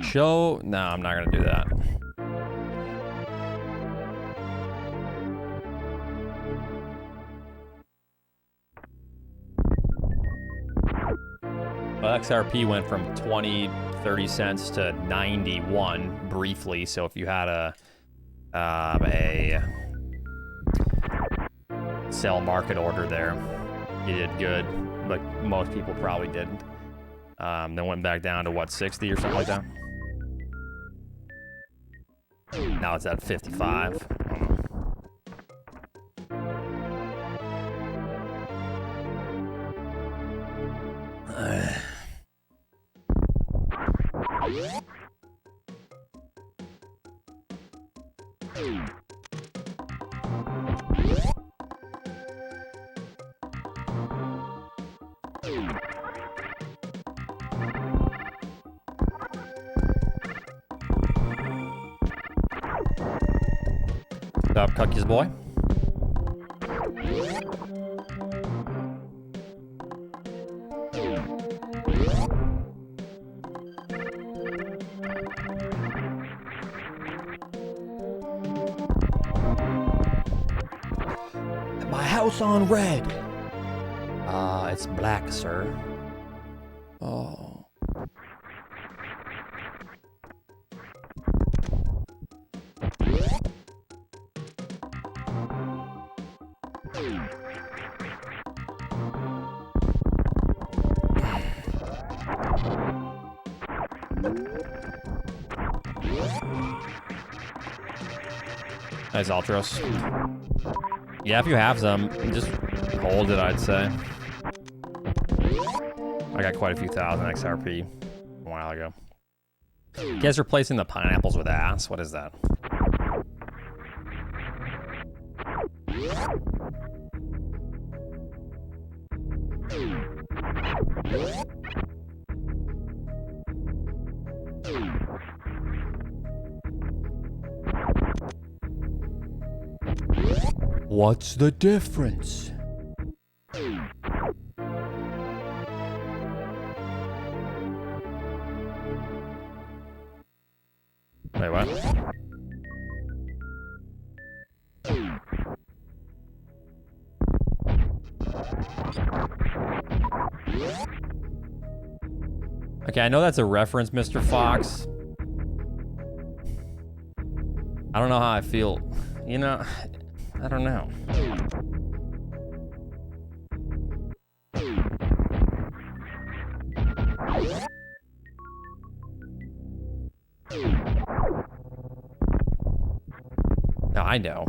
Show... No, I'm not gonna do that. Well, XRP went from 20, 30 cents to 91 briefly. So if you had a sell market order there, you did good, but most people probably didn't. Then went back down to what, 60 or something like that? Now it's at 55. What's up, Cookies boy? My house on red. It's black, sir. Oh. Nice Ultros. Yeah, if you have some, just hold it, I'd say. I got quite a few thousand XRP a while ago. You guys replacing the pineapples with ass? What is that? What's the difference? Wait, what? Okay, I know that's a reference, Mr. Fox. I don't know how I feel. You know, I don't know. No, I know.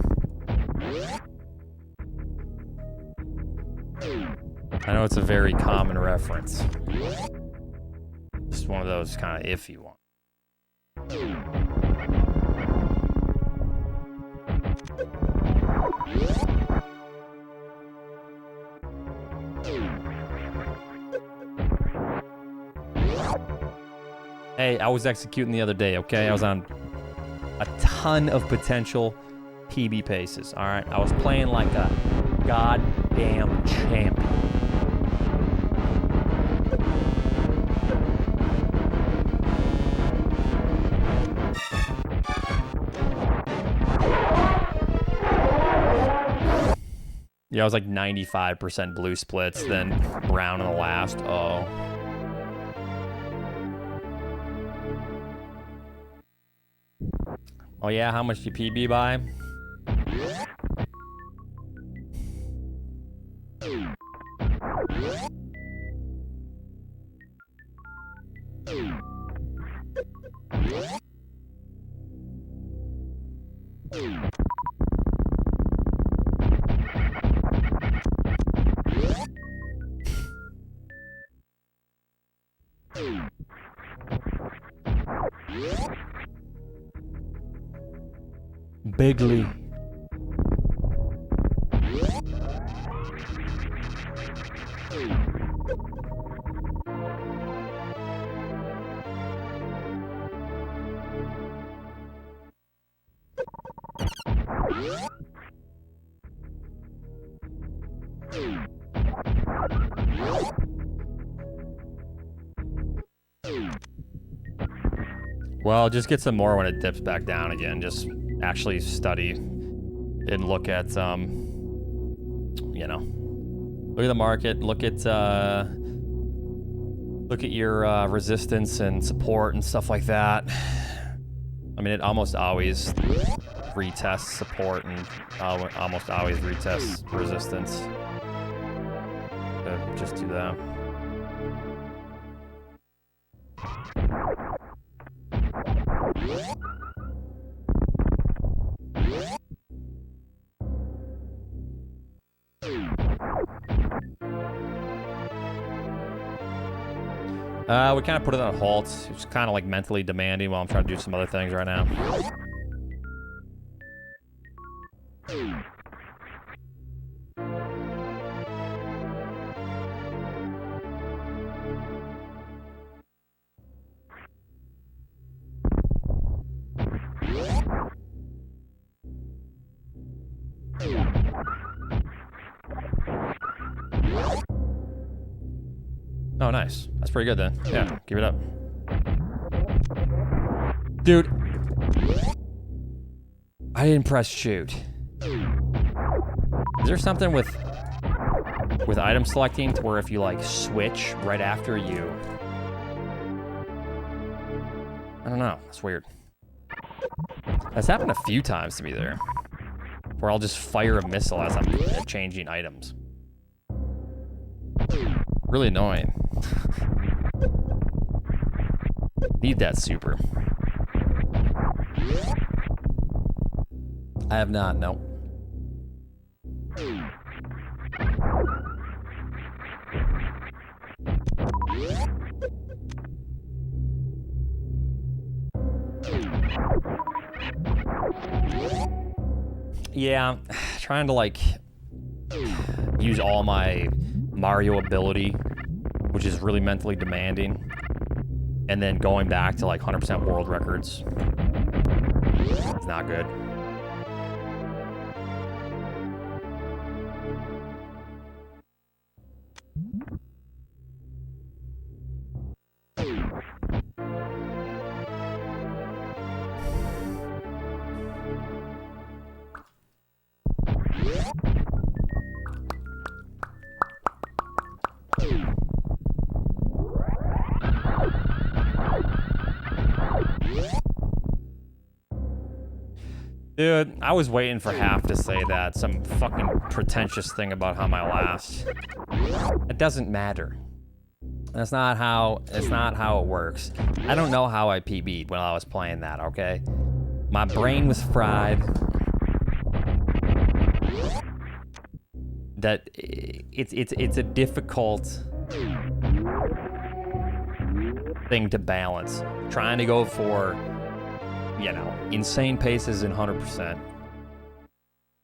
I know it's a very common reference. Just one of those kind of iffy ones. Hey, I was executing the other day, okay? I was on a ton of potential PB paces, all right? I was playing like a goddamn champion. Yeah, I was like 95% blue splits, then brown in the last. Oh. Oh yeah, how much do you PB by? Bigly. Well, just get some more when it dips back down again. Just actually study and look at, you know, look at the market, look at your resistance and support and stuff like that. I mean, it almost always retests support and almost always retests resistance. So just do that. We kind of put it on halt. It's kind of like mentally demanding while I'm trying to do some other things right now. Oh, nice. That's pretty good then. Yeah, give it up. Dude. I didn't press shoot. Is there something with item selecting to where if you like switch right after you... I don't know. It's weird. That's happened a few times to me there. Where I'll just fire a missile as I'm changing items. Really annoying. Need that super. I have not, no. Yeah, trying to like use all my Mario ability, which is really mentally demanding, and then going back to like 100% world records. It's not good. Dude, I was waiting for half to say that. Some fucking pretentious thing about how my last. It doesn't matter. That's not how it works. I don't know how I PB'd when I was playing that, okay? My brain was fried. That it's a difficult thing to balance. Trying to go for, you know, insane paces in 100%,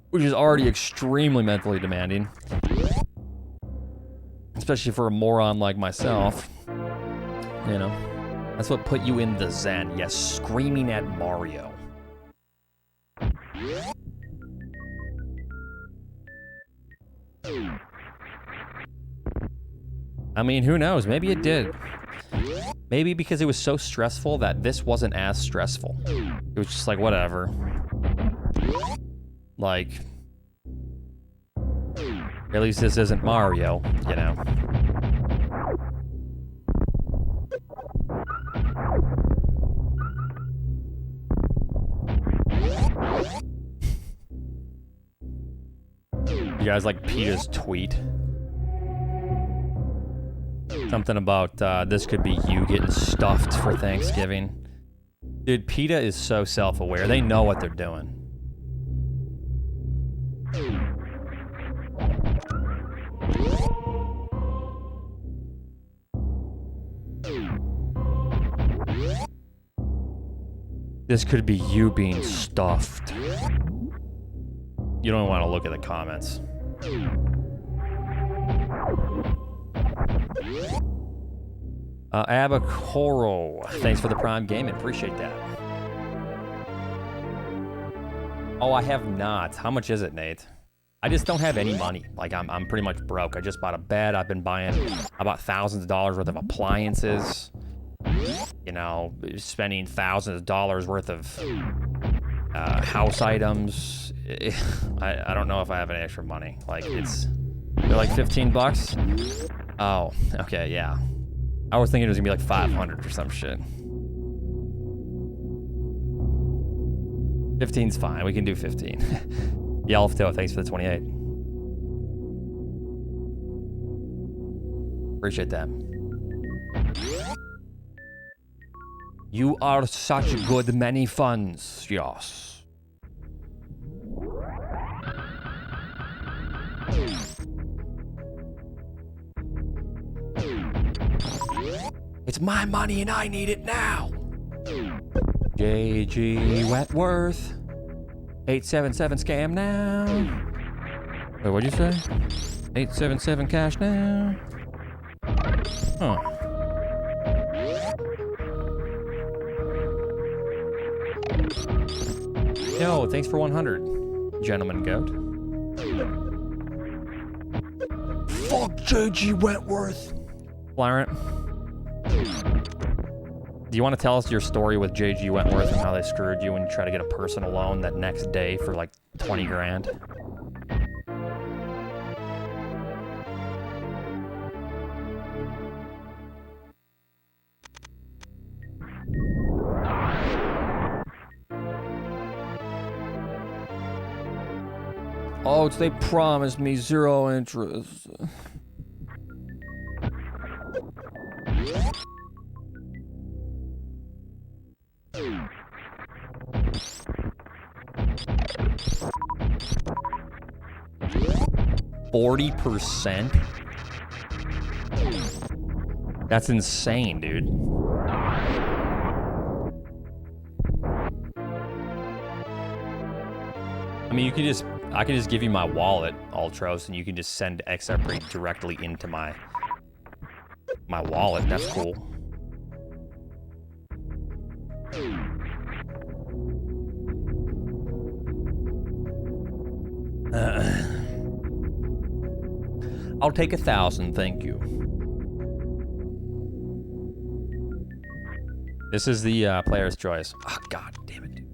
which is already extremely mentally demanding, especially for a moron like myself. You know, that's what put you in the zen. Yes, screaming at Mario. I mean, who knows? Maybe it did. Maybe because it was so stressful that this wasn't as stressful. It was just like, whatever. Like, at least this isn't Mario, you know? You guys like PETA's tweet? Something about this could be you getting stuffed for Thanksgiving. Dude, PETA is so self-aware. They know what they're doing. This could be you being stuffed. You don't want to look at the comments. Abacoro, thanks for the Prime Gaming. Appreciate that. Oh, I have not. How much is it, Nate? I just don't have any money. Like, I'm pretty much broke. I just bought a bed. I bought thousands of dollars worth of appliances. you know, spending thousands of dollars worth of house items. I don't know if I have any extra money. Like, they're like 15 bucks. Oh, okay, yeah. I was thinking it was gonna be like 500 or some shit. 15's fine. We can do 15. Yelfto, thanks for the 28. Appreciate that. You are such good many funds, yes. It's my money and I need it now. JG Wentworth. 877 scam now. Wait, what'd you say? 877 cash now. Huh. Yo, thanks for 100, gentleman goat. Fuck JG Wentworth. Clarence. Do you want to tell us your story with JG Wentworth and how they screwed you when you try to get a personal loan that next day for like 20 grand? Oh, they promised me 0 interest. 40%? That's insane, dude. I mean, I could just give you my wallet, Ultros, and you can just send XRP directly into my wallet. That's cool. I'll take 1,000, thank you. This is the player's choice. Oh, god damn it, dude.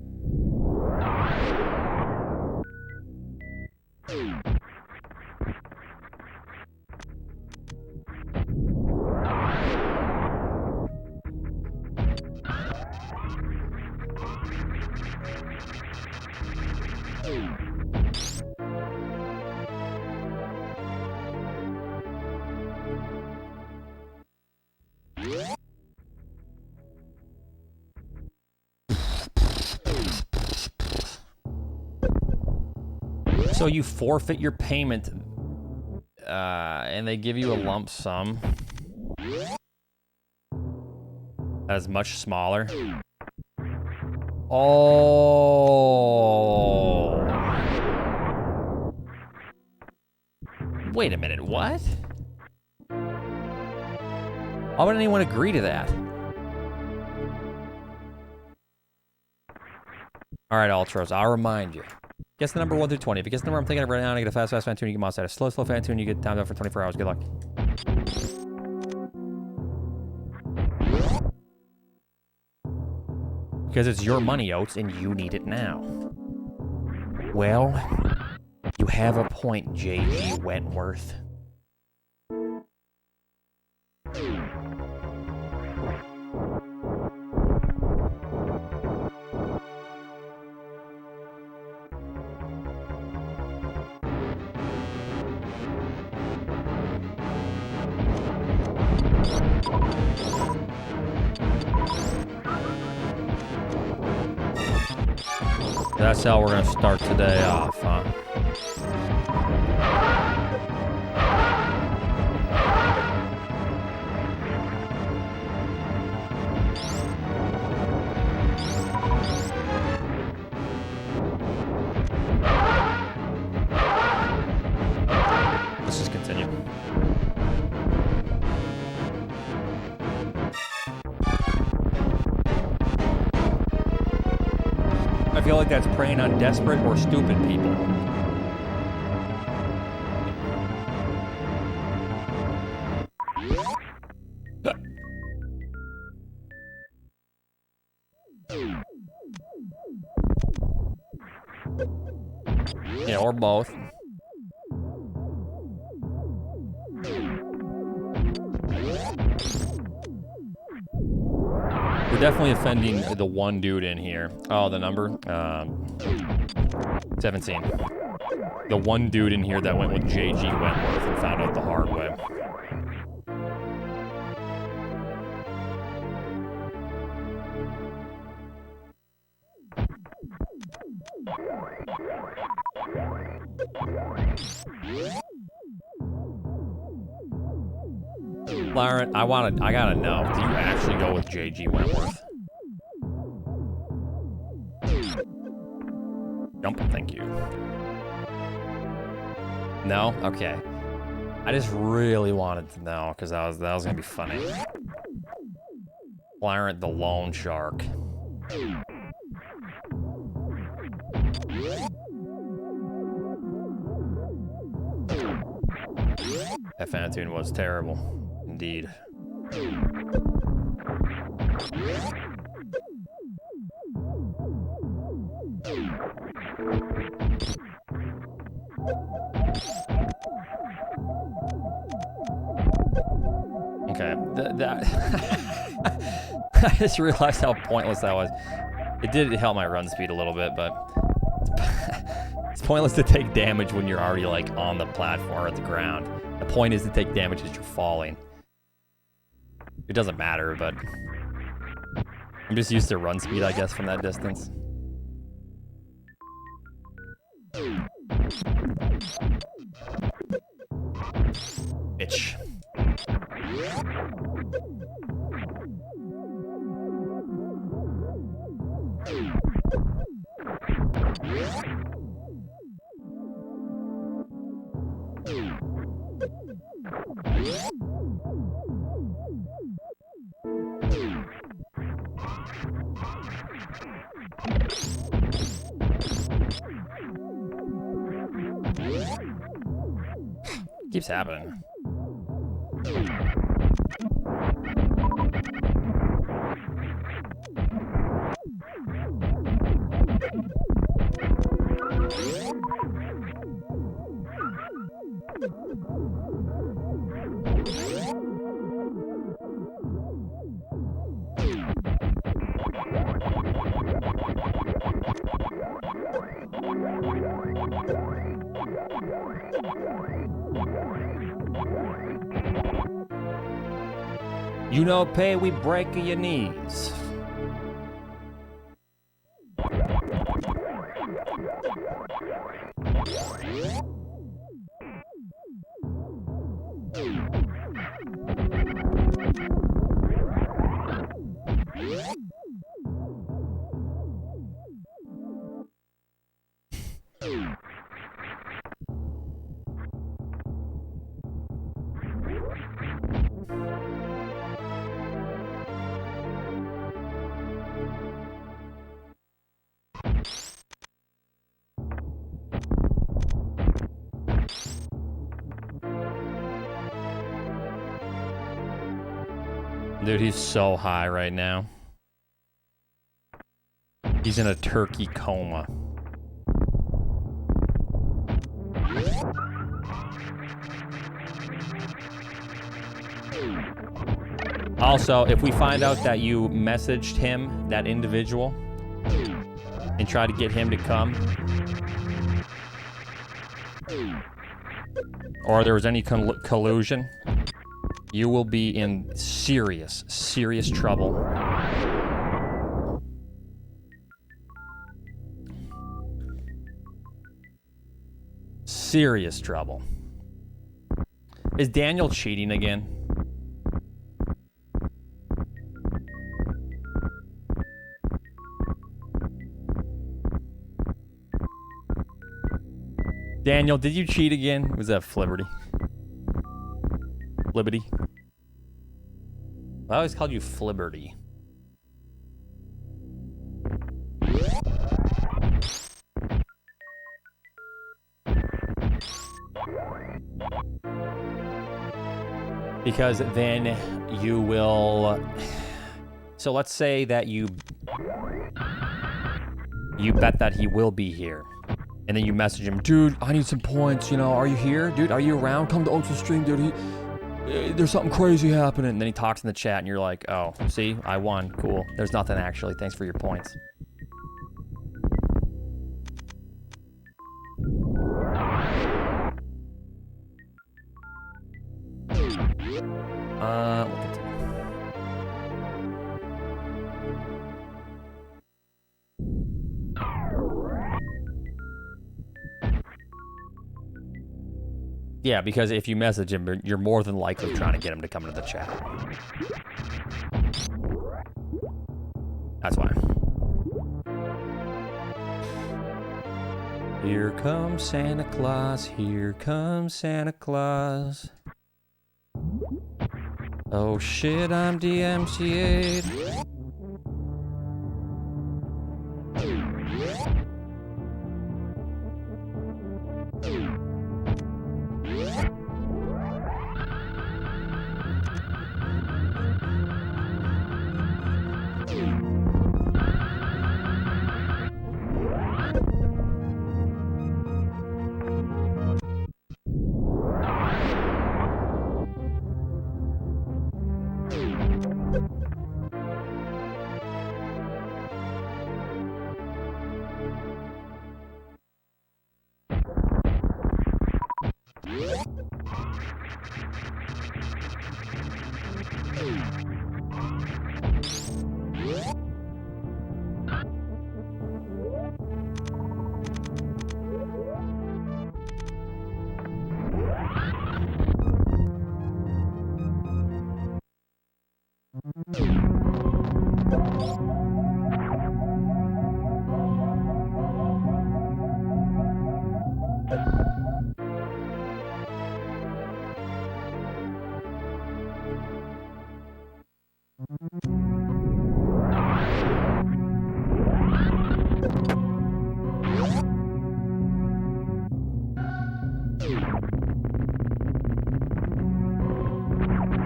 So you forfeit your payment, and they give you a lump sum that is much smaller. Oh. Wait a minute, what? Why would anyone agree to that? All right, Ultros, I'll remind you. Guess the number 1 through 20. If you guess the number I'm thinking of right now, and I get a fast fan tune, you get monster. A slow fan tune, you get timed out for 24 hours. Good luck. Because it's your money, Oats, and you need it now. Well, you have a point, JG Wentworth. That's how we're gonna start today off, huh? Let's just continue. I feel like that's preying on desperate or stupid people. Yeah, or both. We're definitely offending the one dude in here. Oh, the number? 17. The one dude in here that went with JG Wentworth and found out the hard way. Lauren, I gotta know. Did you actually go with JG Wentworth? Jump, thank you. No? Okay. I just really wanted to know, because that was gonna be funny. Clarent the Lone Shark. That Fantoon was terrible. Indeed. Okay, I just realized how pointless that was. It did help my run speed a little bit, but it's pointless to take damage when you're already like on the platform or at the ground. The point is to take damage as you're falling. It doesn't matter, but I'm just used to run speed, I guess, from that distance. Bitch. Keeps happening. You know, pay, we break your knees. Dude, he's so high right now. He's in a turkey coma. Also, if we find out that you messaged him, that individual, and try to get him to come, or there was any collusion, you will be in serious, serious trouble. Serious trouble. Is Daniel cheating again? Daniel, did you cheat again? Was that Flibberty? Flibberty? I always called you Flibberty. Because then you will... So let's say that you bet that he will be here. And then you message him, dude, I need some points, you know, are you here? Dude, are you around? Come to Oats' stream, dude. There's something crazy happening. And then he talks in the chat and you're like, oh, see, I won, cool. There's nothing actually, thanks for your points. We'll continue. Yeah, because if you message him, you're more than likely trying to get him to come into the chat. That's why. Here comes Santa Claus, here comes Santa Claus. Oh shit, I'm DMCA'd.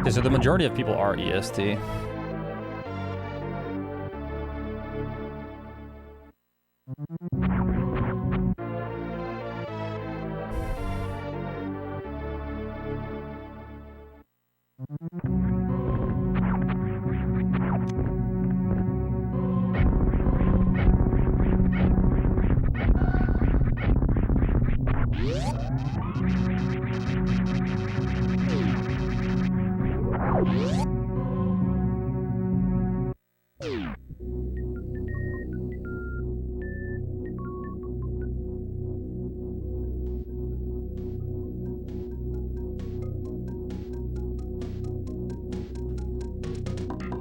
So the majority of people are EST.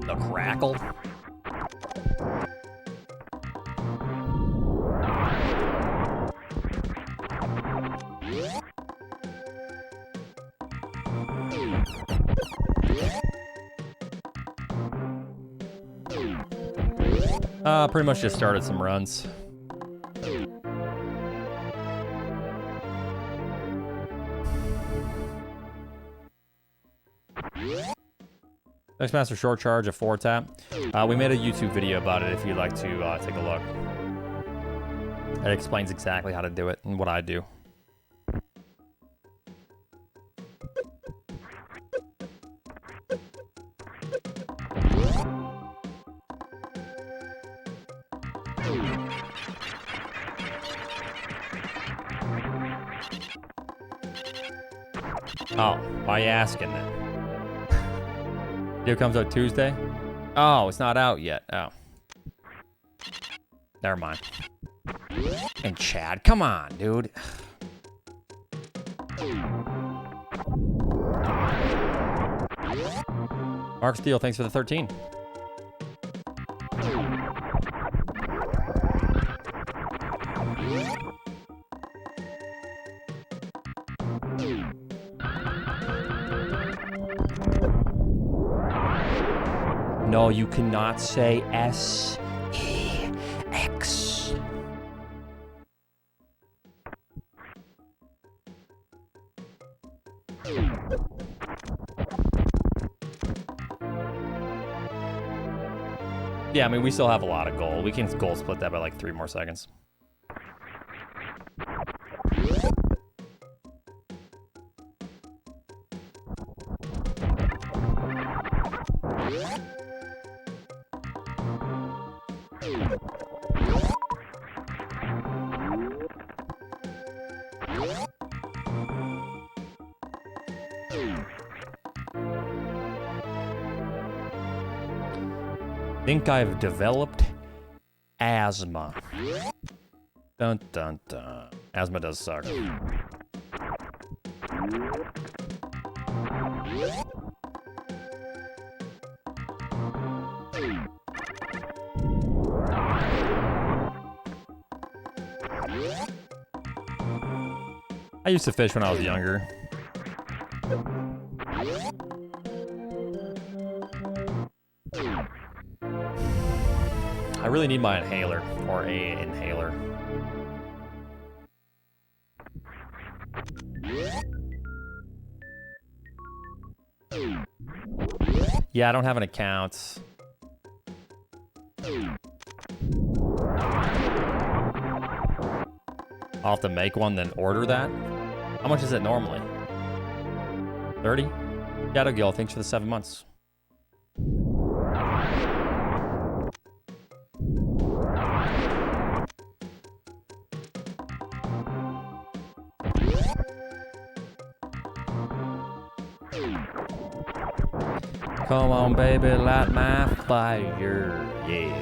The crackle. Pretty much just started some runs. X-Master short charge, a 4-tap. We made a YouTube video about it if you'd like to take a look. It explains exactly how to do it and what I do. Oh, why are you asking then? Video comes out Tuesday? Oh, it's not out yet. Oh. Never mind. And Chad, come on, dude. Mark Steele, thanks for the 13. No, you cannot say S-E-X. Yeah, I mean, we still have a lot of goal. We can goal split that by like 3 more seconds. Think I've developed asthma. Dun dun dun. Asthma does suck. I used to fish when I was younger. I really need my inhaler, or a inhaler. Yeah, I don't have an account. I'll have to make one, then order that. How much is it normally? 30? Shadow Gill, thanks for the 7 months. Come on, baby, light my fire, yeah.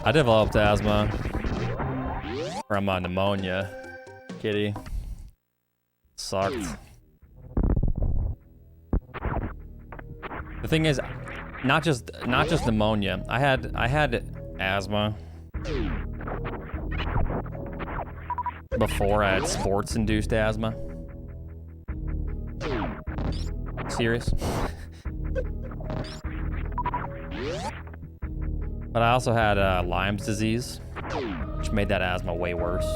I developed asthma from pneumonia, kitty. Sucked. The thing is, not just pneumonia. I had asthma before I had sports-induced asthma. Serious? But I also had Lyme's disease, which made that asthma way worse.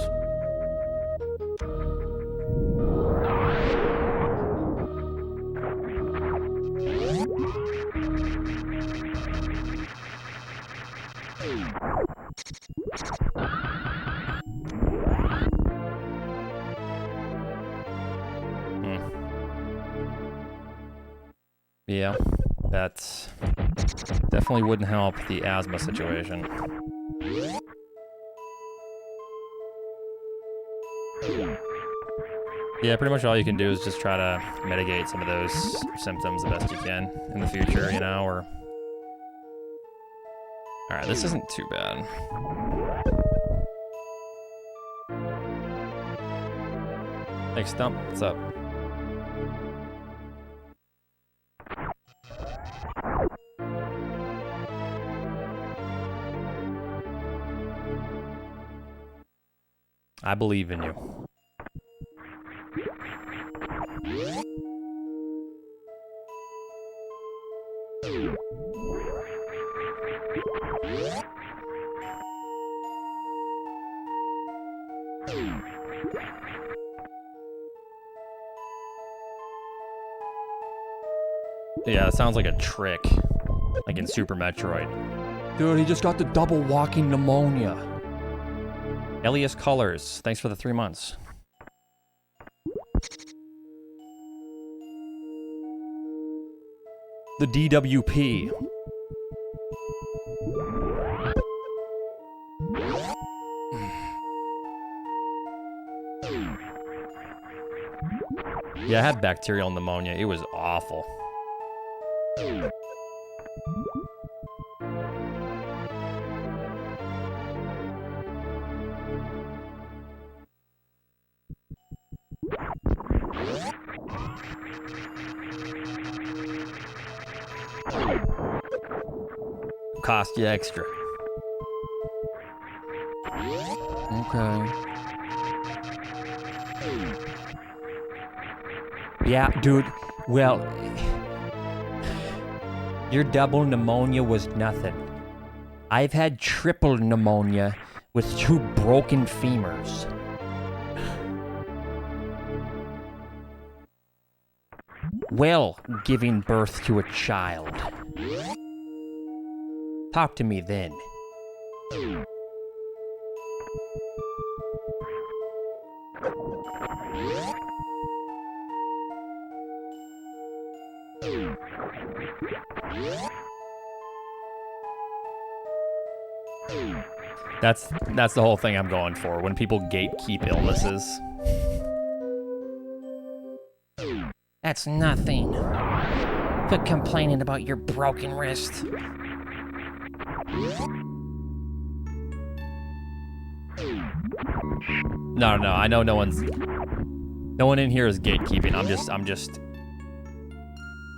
Yeah, that definitely wouldn't help the asthma situation. Yeah, pretty much all you can do is just try to mitigate some of those symptoms the best you can in the future, you know, or... Alright, this isn't too bad. Hey, Stump, what's up? I believe in you. Yeah, it sounds like a trick, like in Super Metroid. Dude, he just got the double walking pneumonia. Elias Colors, thanks for the 3 months. The DWP. Yeah, I had bacterial pneumonia. It was awful. cost you extra. Okay. Yeah, dude. Well, your double pneumonia was nothing. I've had triple pneumonia with 2 broken femurs. Well, giving birth to a child. Talk to me then. That's the whole thing I'm going for, when people gatekeep illnesses. That's nothing. Quit complaining about your broken wrist. No, I know no one in here is gatekeeping. I'm just,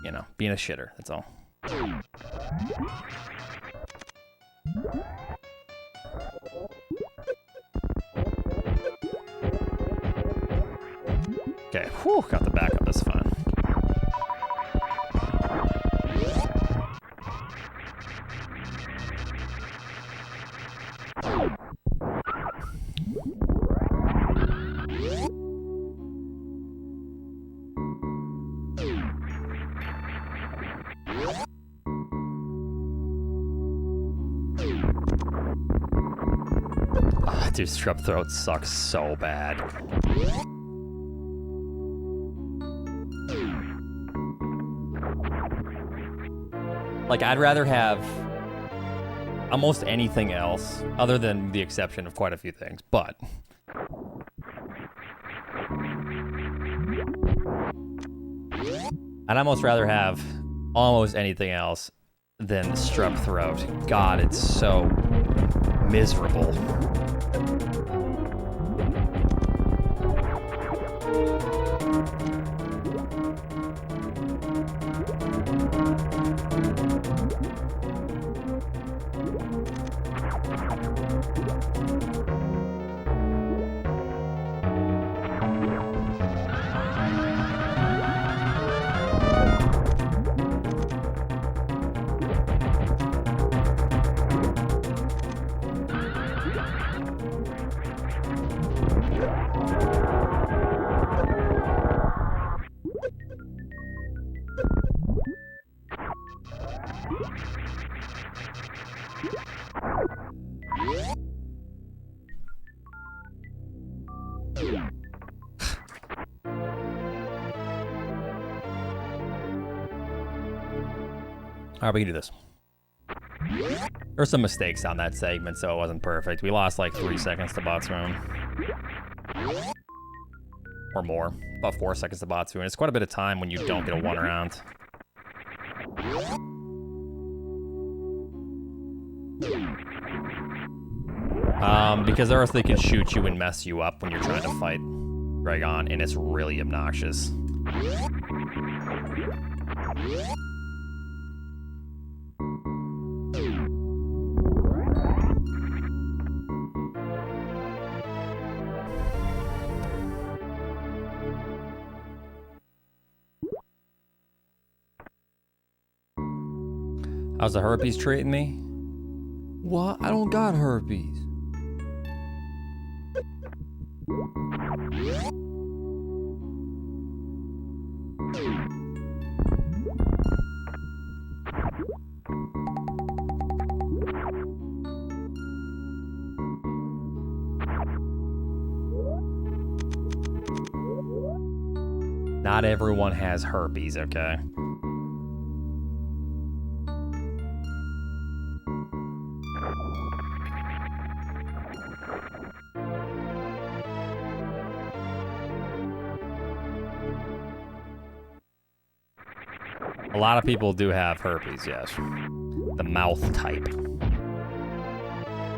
you know, being a shitter, that's all. Okay, whew, got the backup, that's fine. Dude, strep throat sucks so bad. Like, I'd rather have almost anything else, other than the exception of quite a few things, but... I'd almost rather have almost anything else than strep throat. God, it's so miserable. Alright, we can do this. There's some mistakes on that segment, so it wasn't perfect. We lost like 3 seconds to Botswoon. Or more. About 4 seconds to Botswoon. It's quite a bit of time when you don't get a 1 round. Because or else they can shoot you and mess you up when you're trying to fight Dragon, and it's really obnoxious. How's the herpes treating me? What? I don't got herpes. Not everyone has herpes, okay? A lot of people do have herpes, yes. The mouth type.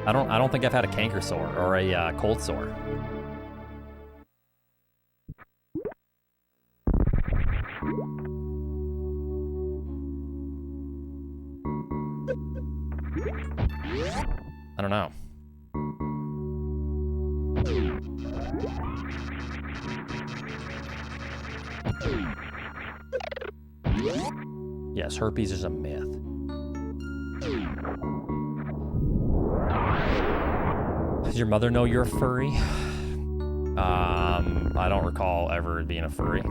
I don't think I've had a canker sore or a cold sore. I don't know. Yes, herpes is a myth. Does your mother know you're a furry? I don't recall ever being a furry.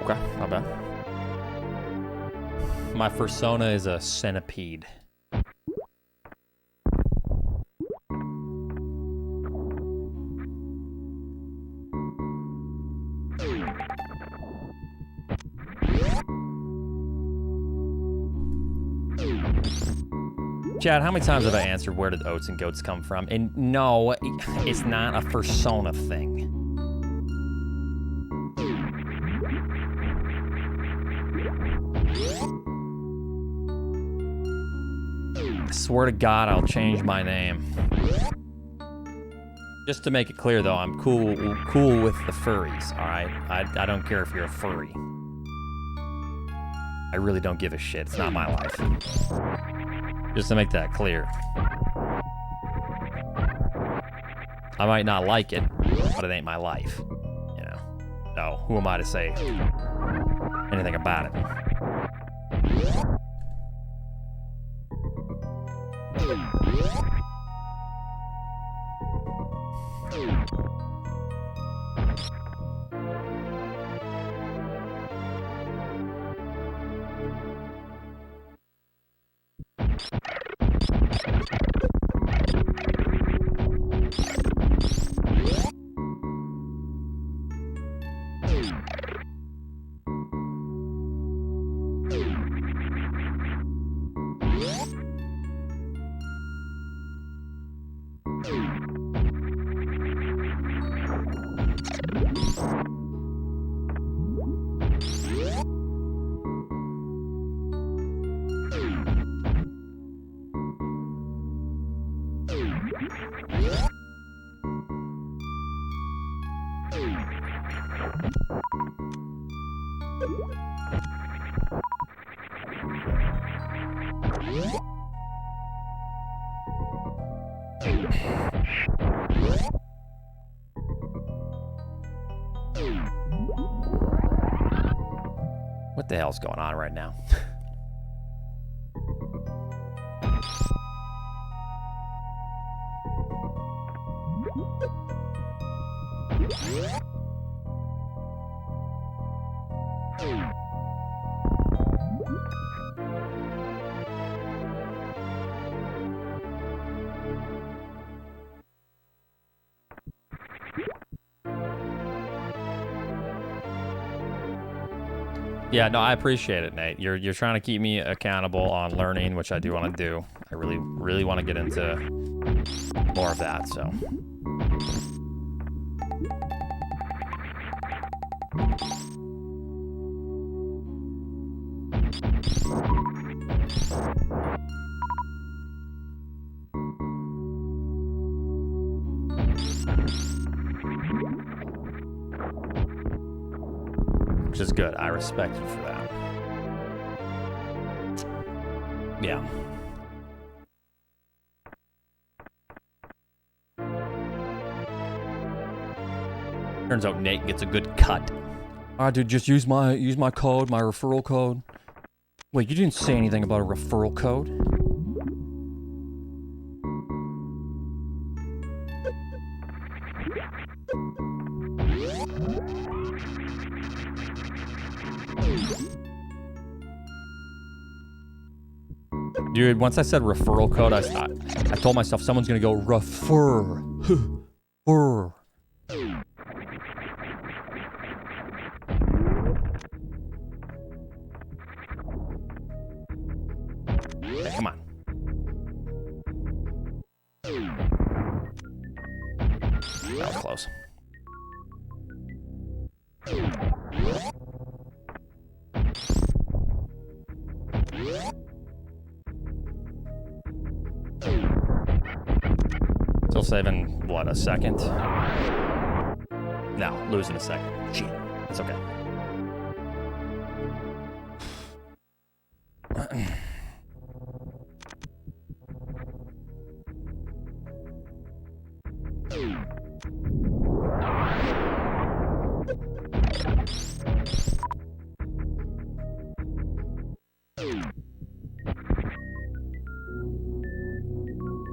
Okay, not bad. My persona is a centipede. Chad, how many times have I answered where did oats and goats come from? And no, it's not a persona thing. I swear to God, I'll change my name. Just to make it clear, though, I'm cool with the furries, all right? I don't care if you're a furry. I really don't give a shit. It's not my life. Just to make that clear. I might not like it, but it ain't my life, you know? So, who am I to say anything about it? What the hell's going on right now? Yeah, no, I appreciate it, Nate. You're trying to keep me accountable on learning, which I do want to do. I really want to get into more of that, so. Which is good. I respect you for that. Yeah. Turns out Nate gets a good cut. Alright, dude, just use my code, my referral code. Wait, you didn't say anything about a referral code? Dude, once I said referral code, I told myself someone's gonna go refer. Brr. Okay, come on. That was close. Still saving, what, a second? No, losing a second. Shit, that's okay.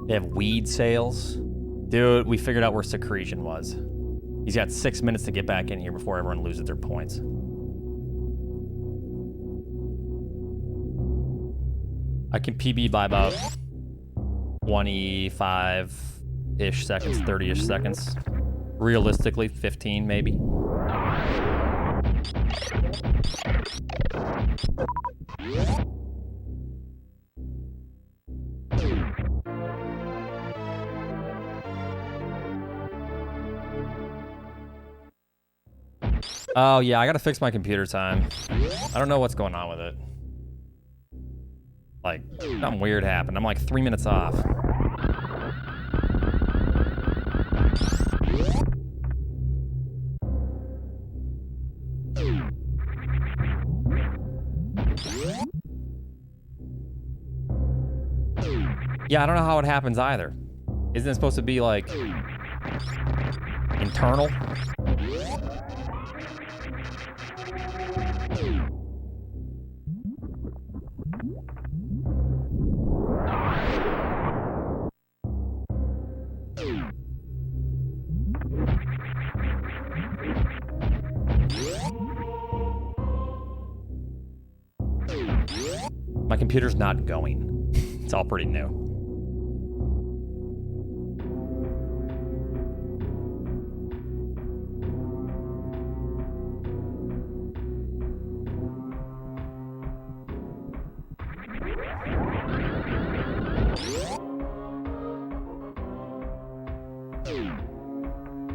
They have weed sales. Dude, we figured out where Secretion was. He's got 6 minutes to get back in here before everyone loses their points. I can PB by about 25-ish seconds, 30-ish seconds. Realistically, 15 maybe. Oh, yeah, I gotta fix my computer time. I don't know what's going on with it. Like, something weird happened. I'm like 3 minutes off. Yeah, I don't know how it happens either. Isn't it supposed to be, like, internal? My computer's not going. It's all pretty new.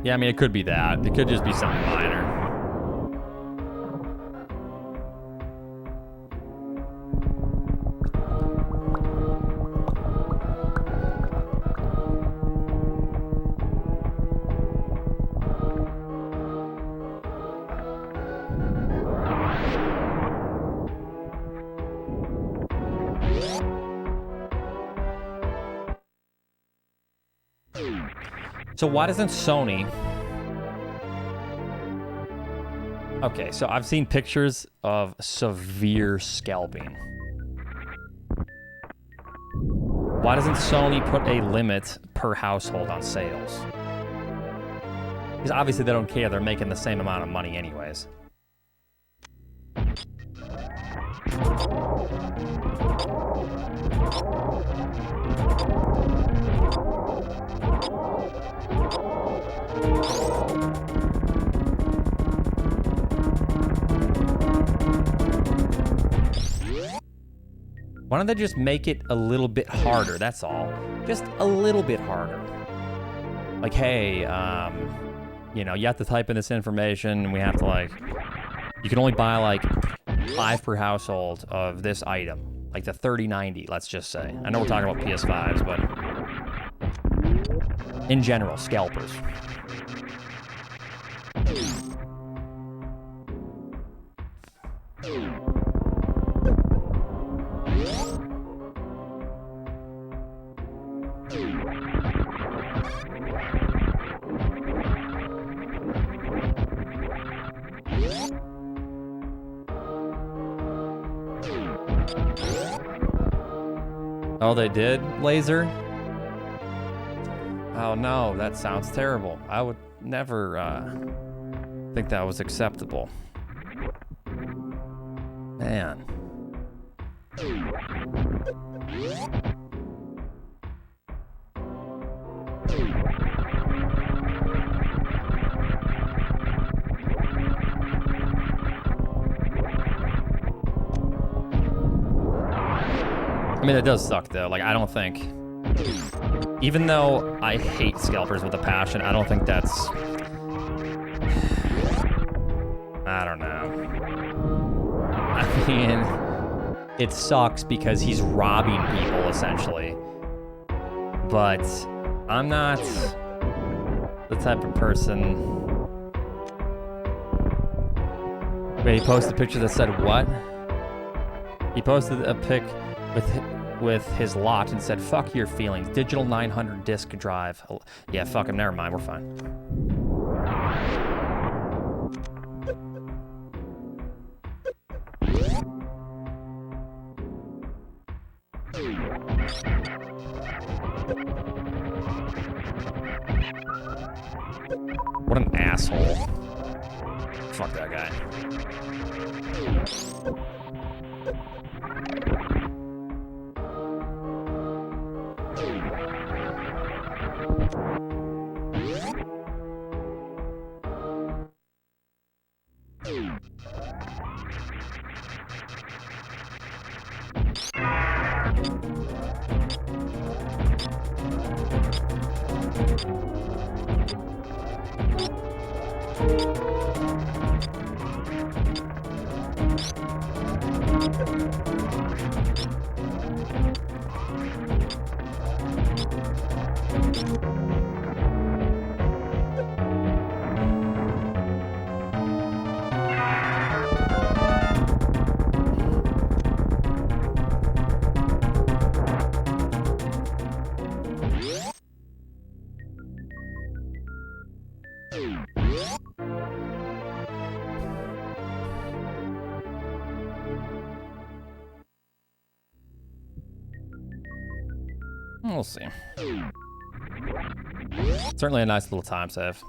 Yeah, I mean, it could be that. It could just be something minor. So why doesn't Sony... Okay, so I've seen pictures of severe scalping. Why doesn't Sony put a limit per household on sales? Because obviously they don't care, they're making the same amount of money anyways. Why don't they just make it a little bit harder, that's all. Just a little bit harder. Like, hey, you know, you have to type in this information, and we have to, like, you can only buy, like, 5 per household of this item. Like the 3090, let's just say. I know we're talking about PS5s, but in general, scalpers. Oh, they did? Laser? Oh no, that sounds terrible. I would never think that was acceptable. Man. I mean, it does suck, though. Like, I don't think... Even though I hate scalpers with a passion, I don't think that's... I don't know. I mean, it sucks because he's robbing people, essentially. But I'm not the type of person... Wait, he posted a picture that said what? He posted a pic with his lot and said, "Fuck your feelings. Digital 900 disk drive." Yeah, fuck him. Never mind. We're fine. What an asshole. Fuck that guy. We'll see. Certainly a nice little time save.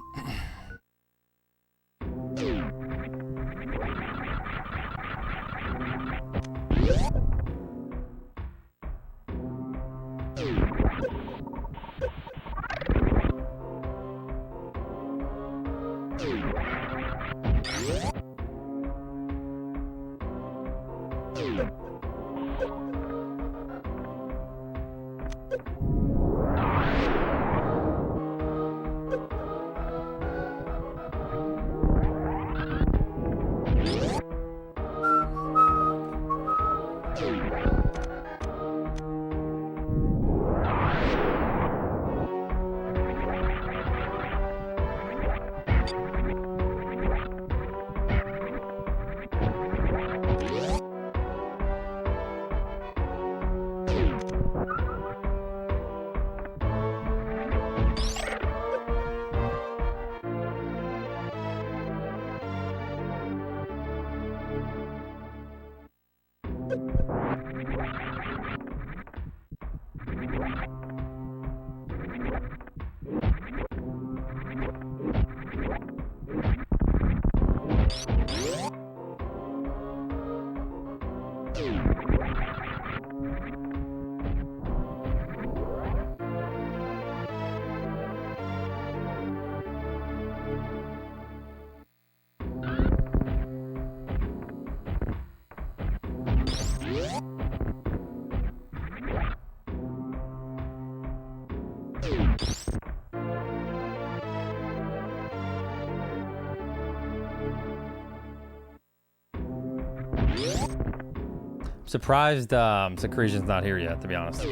Surprised Secretion's not here yet, to be honest.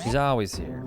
He's always here.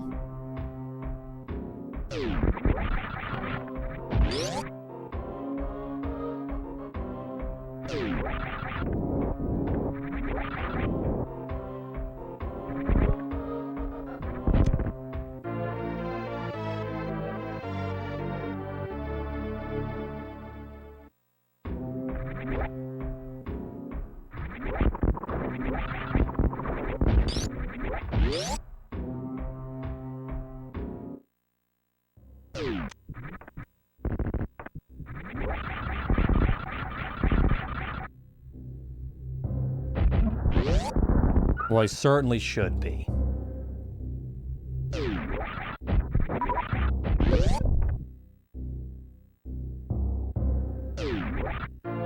Well, he certainly should be.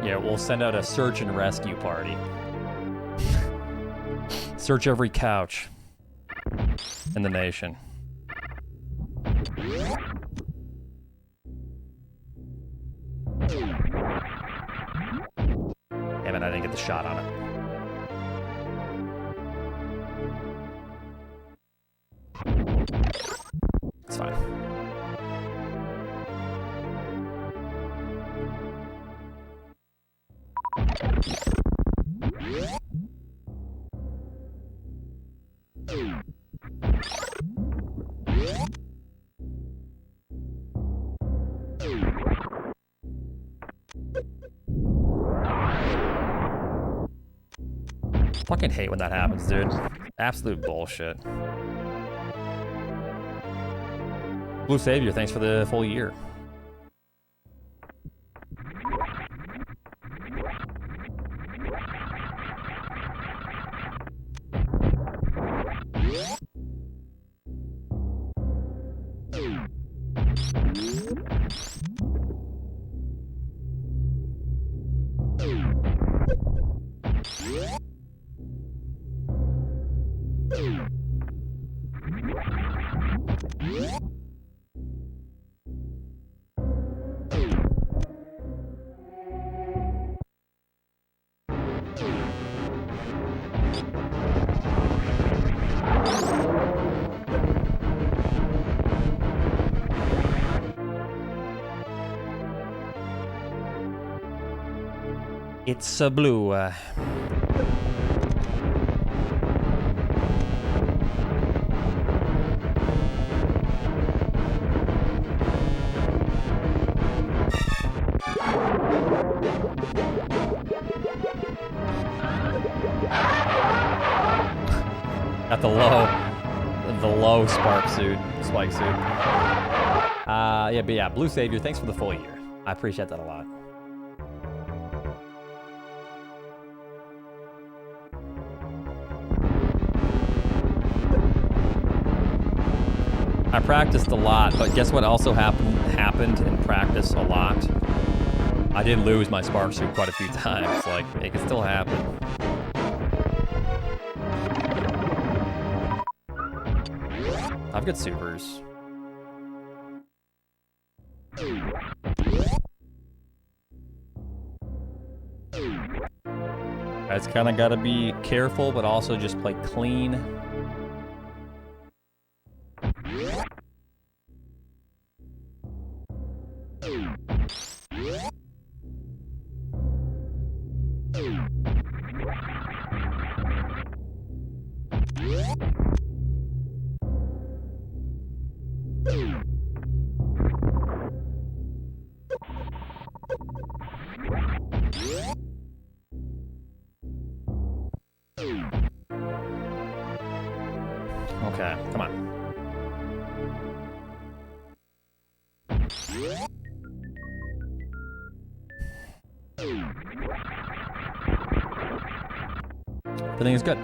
Yeah, we'll send out a search and rescue party. Search every couch in the nation. Damn it, I didn't get the shot on it. It's fine. Fucking hate when that happens, dude. Absolute bullshit. Blue Savior, thanks for the full year. It's a blue. Got the low spike suit. Yeah, but yeah, Blue Savior, thanks for the full year. I appreciate that a lot. I practiced a lot, but guess what also happened in practice a lot? I did lose my spark suit quite a few times. Like, it can still happen. I've got supers. I just kind of got to be careful, but also just play clean. Okay, come on. Everything is good.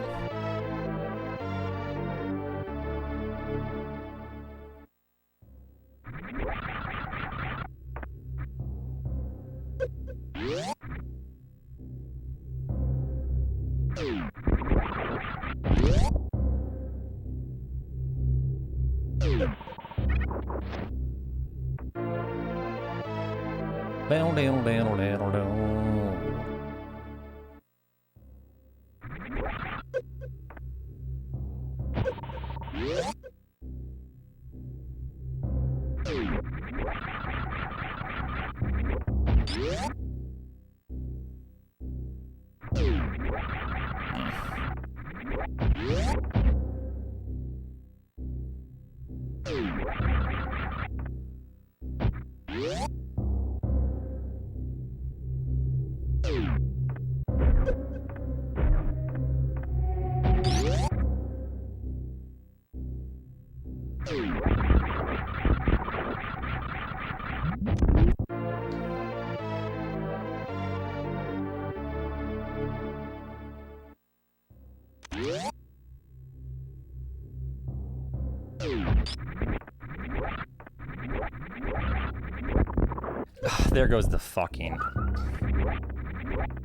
There goes the fucking...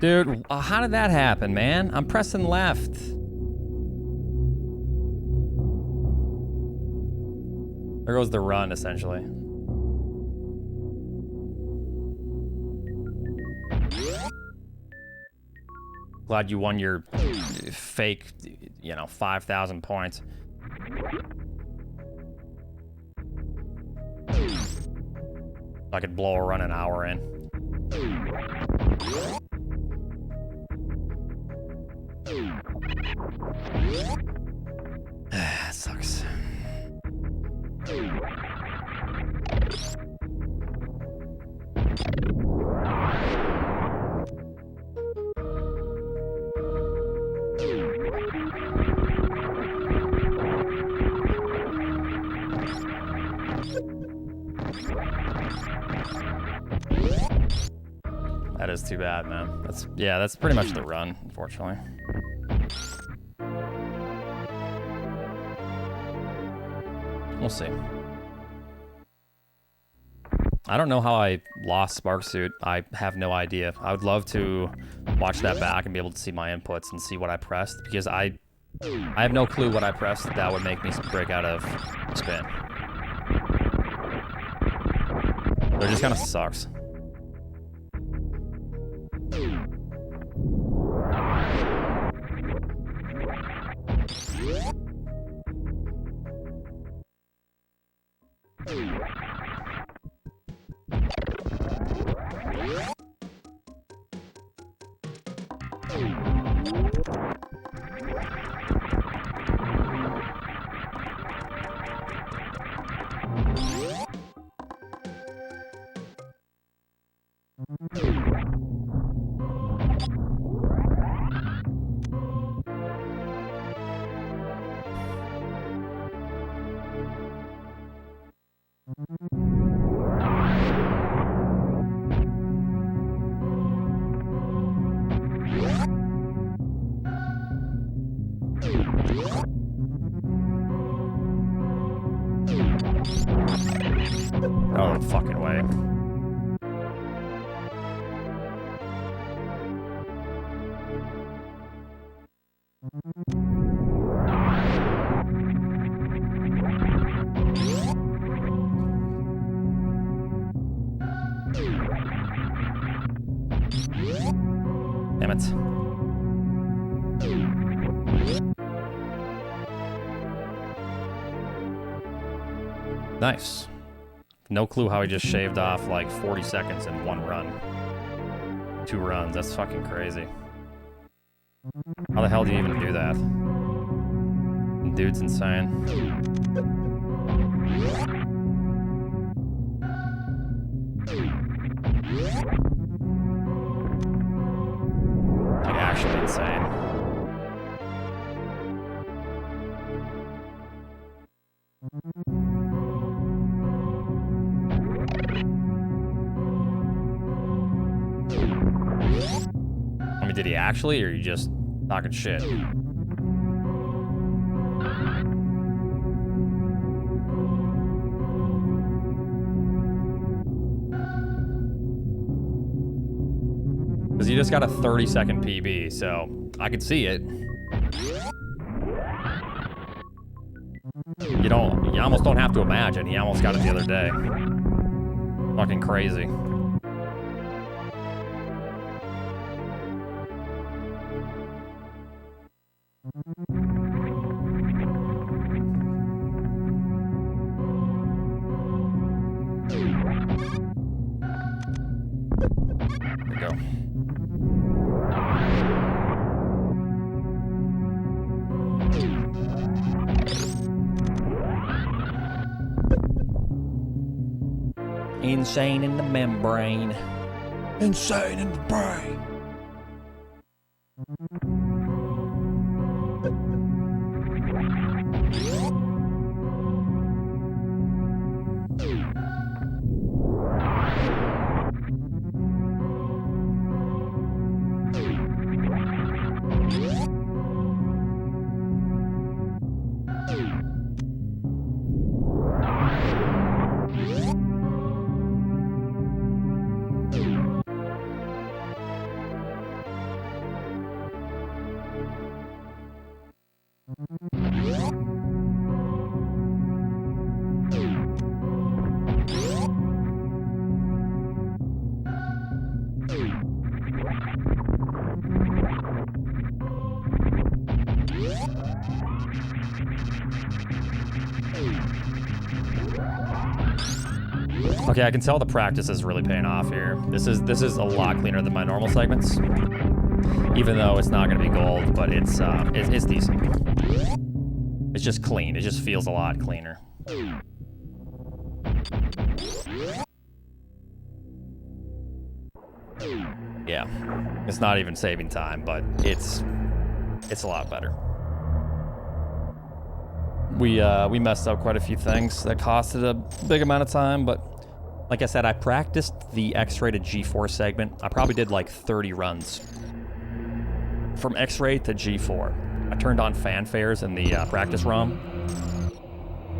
Dude, how did that happen, man? I'm pressing left. There goes the run, essentially. Glad you won your fake, 5,000 points. I could blow a run an hour in. That sucks. That is too bad, man. That's pretty much the run, unfortunately. We'll see. I don't know how I lost Sparksuit. I have no idea. I would love to watch that back and be able to see my inputs and see what I pressed, because I have no clue what I pressed that would make me break out of spin. It just kind of sucks. Oh, fucking way. Damn it. Nice. No clue how he just shaved off like 40 seconds in one run. 2 runs, that's fucking crazy. How the hell do you even do that? Dude's insane. Like, actually insane. I mean, did he actually, or are you just talking shit? Because you just got a 30-second PB, so I could see it. You almost don't have to imagine. He almost got it the other day. Fucking crazy. Insane in the membrane. Insane in the brain. Okay, I can tell the practice is really paying off here. This is a lot cleaner than my normal segments. Even though it's not gonna be gold, but it's decent. It's just clean. It just feels a lot cleaner. Yeah, it's not even saving time, but it's a lot better. We messed up quite a few things that costed a big amount of time, but like I said, I practiced the X-rated G4 segment. I probably did like 30 runs from X-ray to G4. I turned on fanfares in the practice ROM,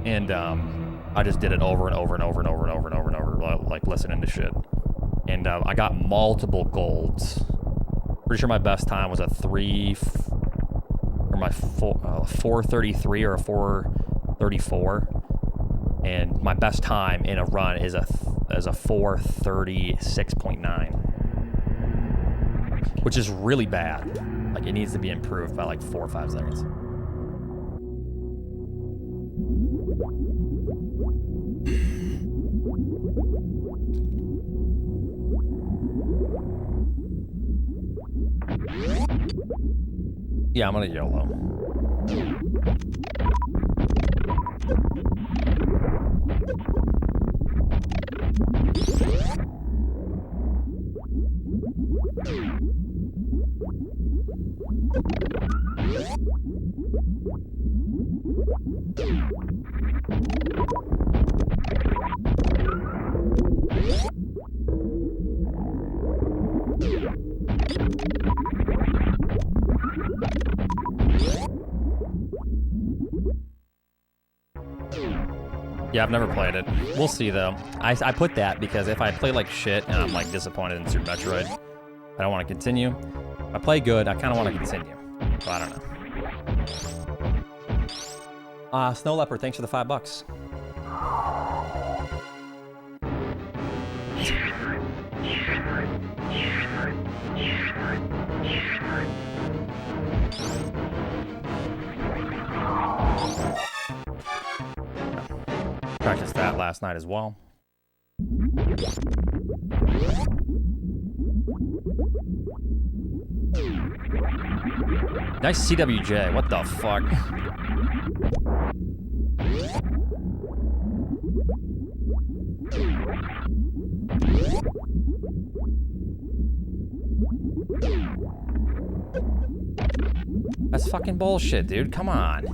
and I just did it over and over and over and over and over and over and over, like listening to shit. And I got multiple golds. Pretty sure my best time was a 4:33 or a 4:34, and my best time in a run is a 4:36.9, which is really bad. Like, it needs to be improved by like 4 or 5 seconds. Yeah, I'm gonna YOLO. Yeah, I've never played it. We'll see, though. I put that because if I play like shit and I'm like disappointed in Super Metroid, I don't want to continue. If I play good, I kind of want to continue. But I don't know. Snow Leopard, thanks for the $5. Practiced that last night as well. Nice CWJ, what the fuck? That's fucking bullshit, dude, come on.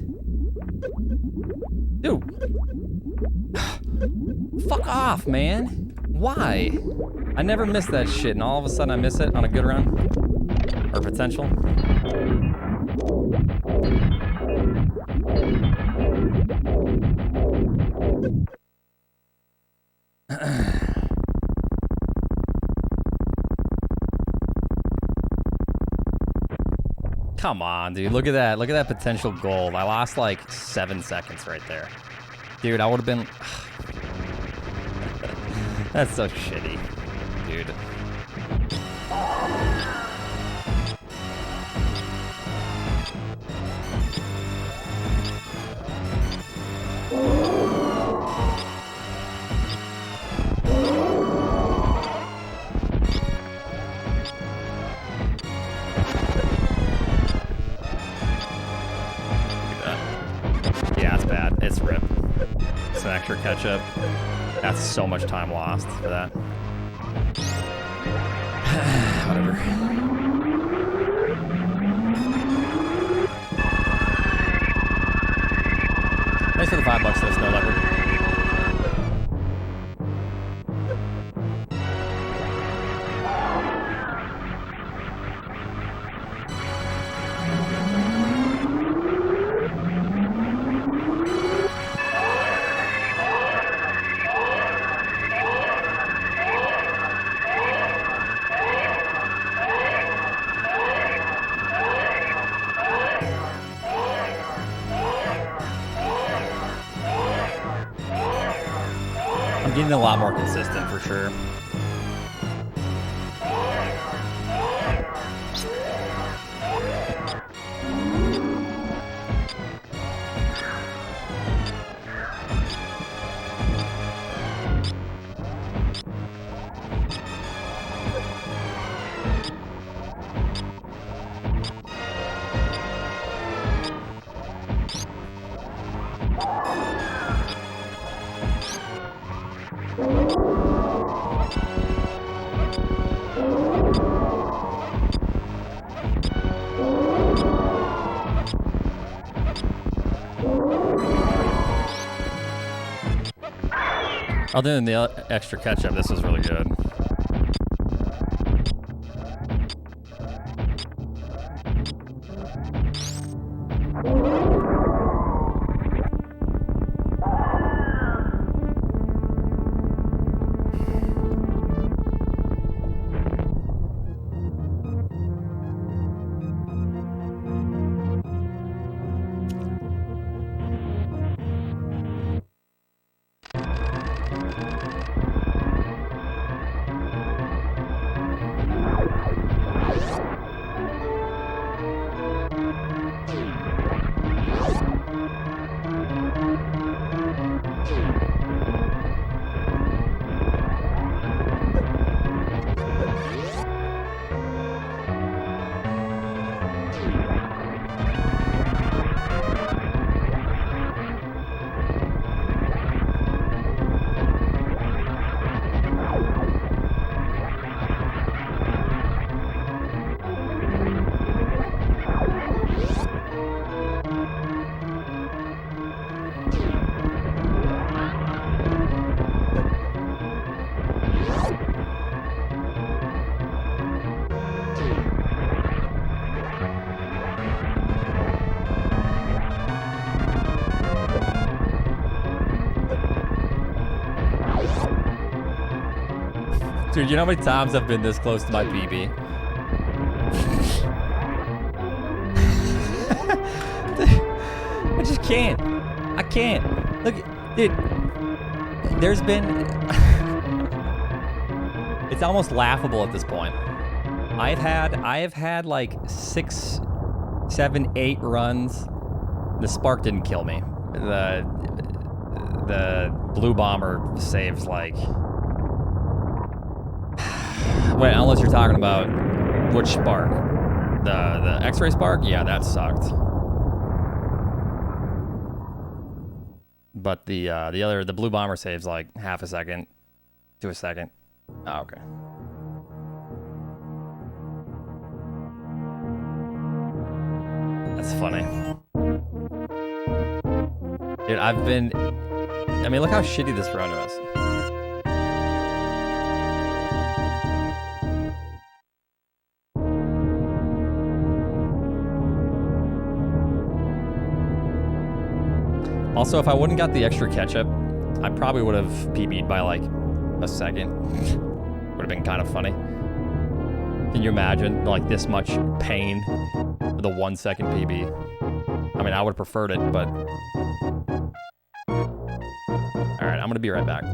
Dude. Fuck off, man. Why? I never miss that shit, and all of a sudden I miss it on a good run. Or potential. Come on, dude. Look at that. Look at that potential gold. I lost like 7 seconds right there. Dude, I would have been... That's so shitty, dude. Yeah, it's bad. It's ripped. It's an extra catch-up. That's so much time lost for that. Whatever. Thanks for the $5 though, Snow Leopard. I'm getting a lot more consistent for sure. Other than the extra ketchup, this is really good. Dude, you know how many times I've been this close to my PB? I just can't. I can't. Look, dude. There's been... It's almost laughable at this point. I have had like 6, 7, 8 runs. The spark didn't kill me. The blue bomber saves like... Wait, unless you're talking about which spark? The X-ray spark? Yeah, that sucked. But the blue bomber saves like half a second to a second. Oh, okay. That's funny. Dude, I mean, look how shitty this run was. Also, if I wouldn't got the extra ketchup, I probably would have PB'd by like a second. Would have been kind of funny. Can you imagine like this much pain for the 1 second PB? I mean, I would have preferred it, but... Alright, I'm gonna be right back.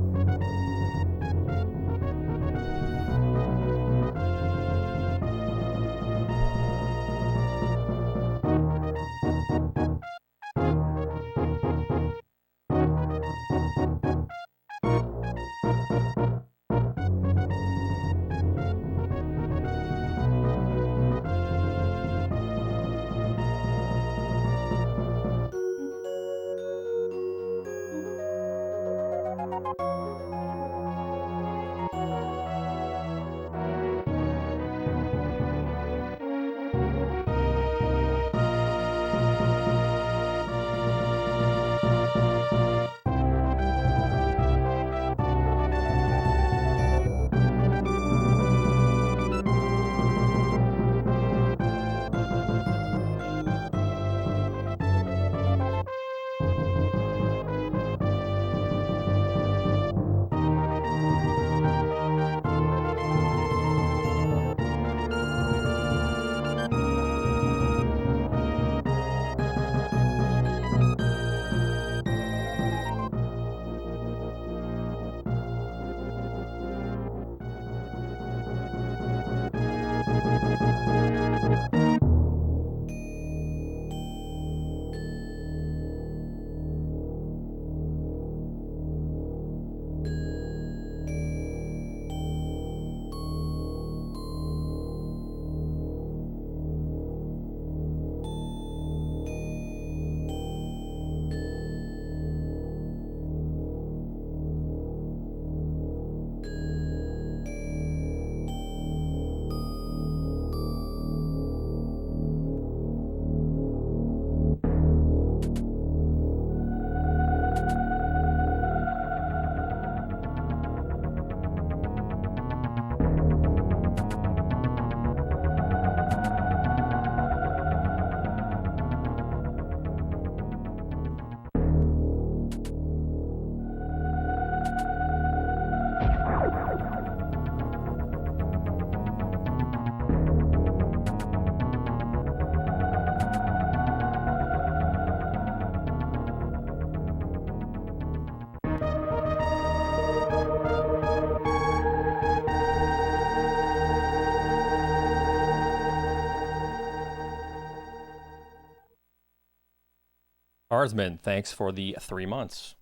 Carsman, thanks for the 3 months.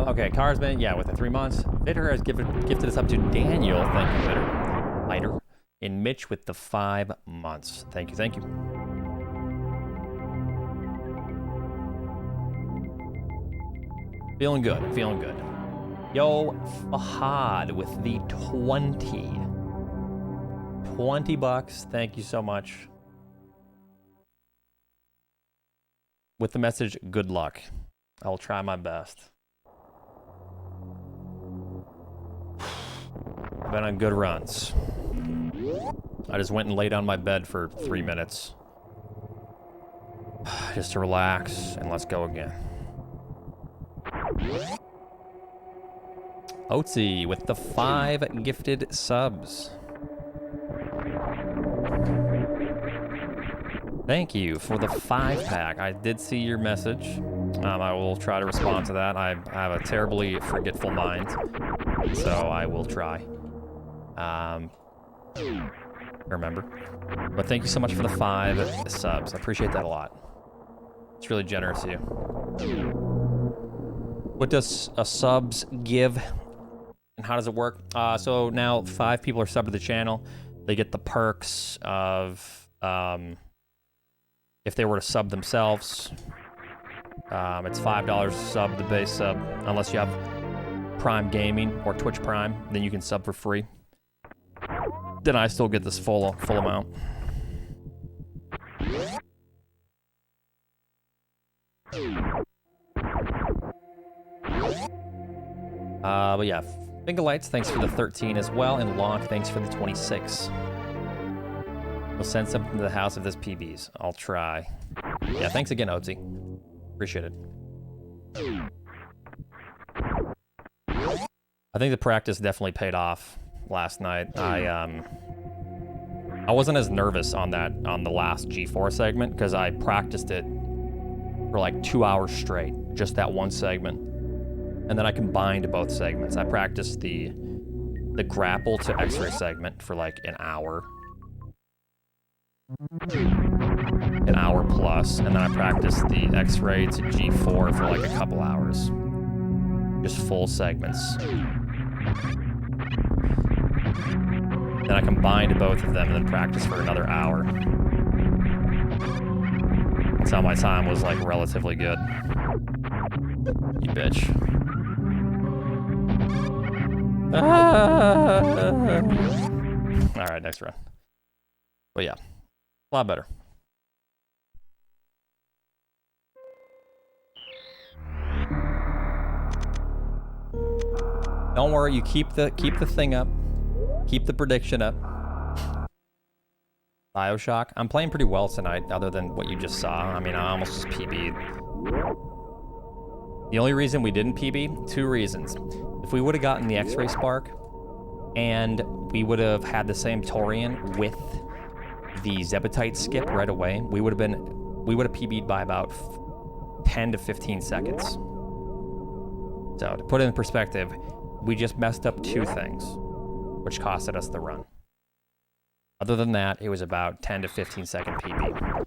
Okay, Carsman, yeah, with the 3 months. Vitter has gifted us up to Daniel. Thank you, Vitter. Lighter. And Mitch with the 5 months. Thank you, thank you. Feeling good, feeling good. Yo, Fahad with the 20. 20 bucks. Thank you so much. With the message, good luck. I will try my best. I've been on good runs. I just went and laid on my bed for 3 minutes. Just to relax, and let's go again. Oatsy with the 5 gifted subs. Thank you for the 5-pack. I did see your message. I will try to respond to that. I have a terribly forgetful mind, so I will try. Remember. But thank you so much for the 5 subs. I appreciate that a lot. It's really generous of you. What does a subs give, and how does it work? So now 5 people are subbed to the channel. They get the perks of if they were to sub themselves. It's $5 to sub, the base sub, unless you have Prime Gaming or Twitch Prime, then you can sub for free. Then I still get this full amount. But yeah, Finger Lights, thanks for the 13 as well, and Lonk, thanks for the 26. We'll send something to the house of this PBs. I'll try. Yeah, thanks again, Oatsy. Appreciate it. I think the practice definitely paid off last night. I wasn't as nervous on the last G4 segment because I practiced it for like 2 hours straight, just that one segment. And then I combined both segments. I practiced the grapple to X-ray segment for like an hour plus, and then I practiced the X-ray to G4 for like a couple hours. Just full segments. Then I combined both of them and then practiced for another hour. That's how my time was like relatively good. You bitch. Alright, next round. But yeah, a lot better. Don't worry, you keep the thing up. Keep the prediction up. BioShock. I'm playing pretty well tonight, other than what you just saw. I mean, I almost just PB'd. The only reason we didn't PB, 2 reasons. If we would have gotten the X-ray spark, and we would have had the same Torian with the Zebutite skip right away, we would have PB'd by about 10 to 15 seconds. So to put it in perspective, we just messed up 2 things, which costed us the run. Other than that, it was about 10 to 15 second PB.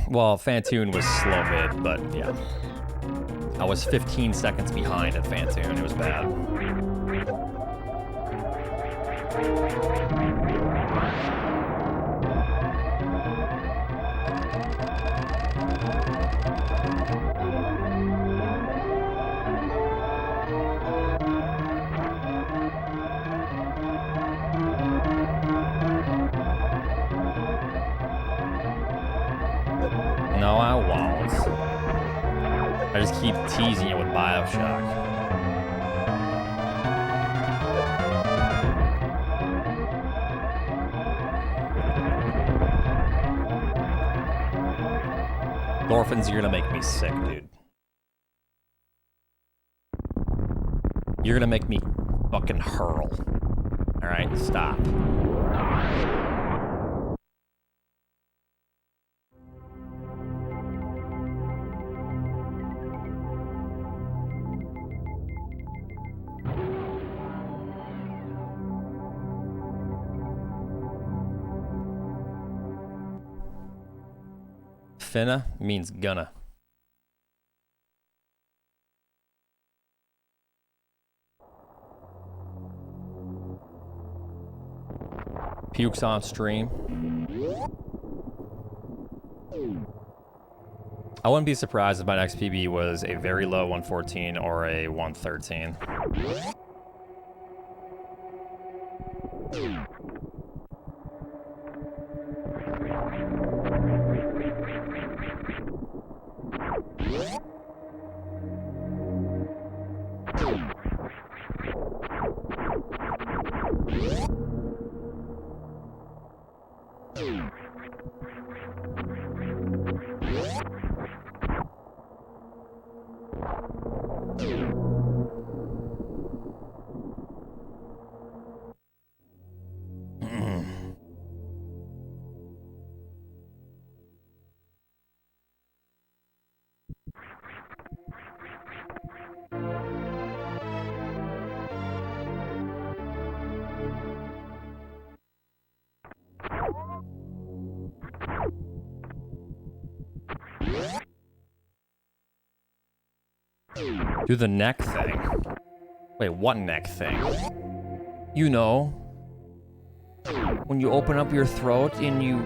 Well, Fantoon was slow mid, but yeah. I was 15 seconds behind at Fantoon. It was bad. No, I won't. I just keep teasing you with Bioshock. Endorphins are gonna make me sick, dude. You're gonna make me fucking hurl. Alright, stop. Finna means gonna. Pukes on stream. I wouldn't be surprised if my next PB was a very low 114 or a 113. Do the neck thing. Wait, what neck thing? You know, when you open up your throat and you...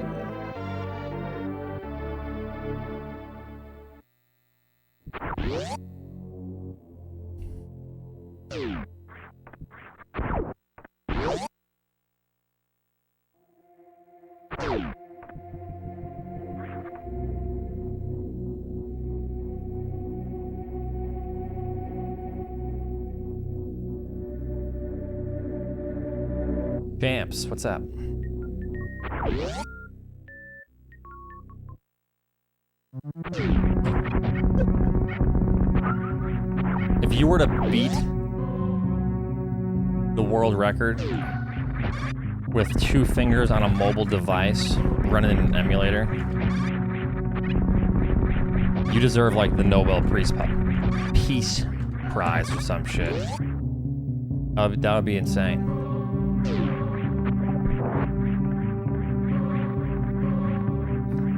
Champs, what's up? If you were to beat the world record with 2 fingers on a mobile device running an emulator, you deserve like the Nobel Peace Prize or some shit. That would be insane.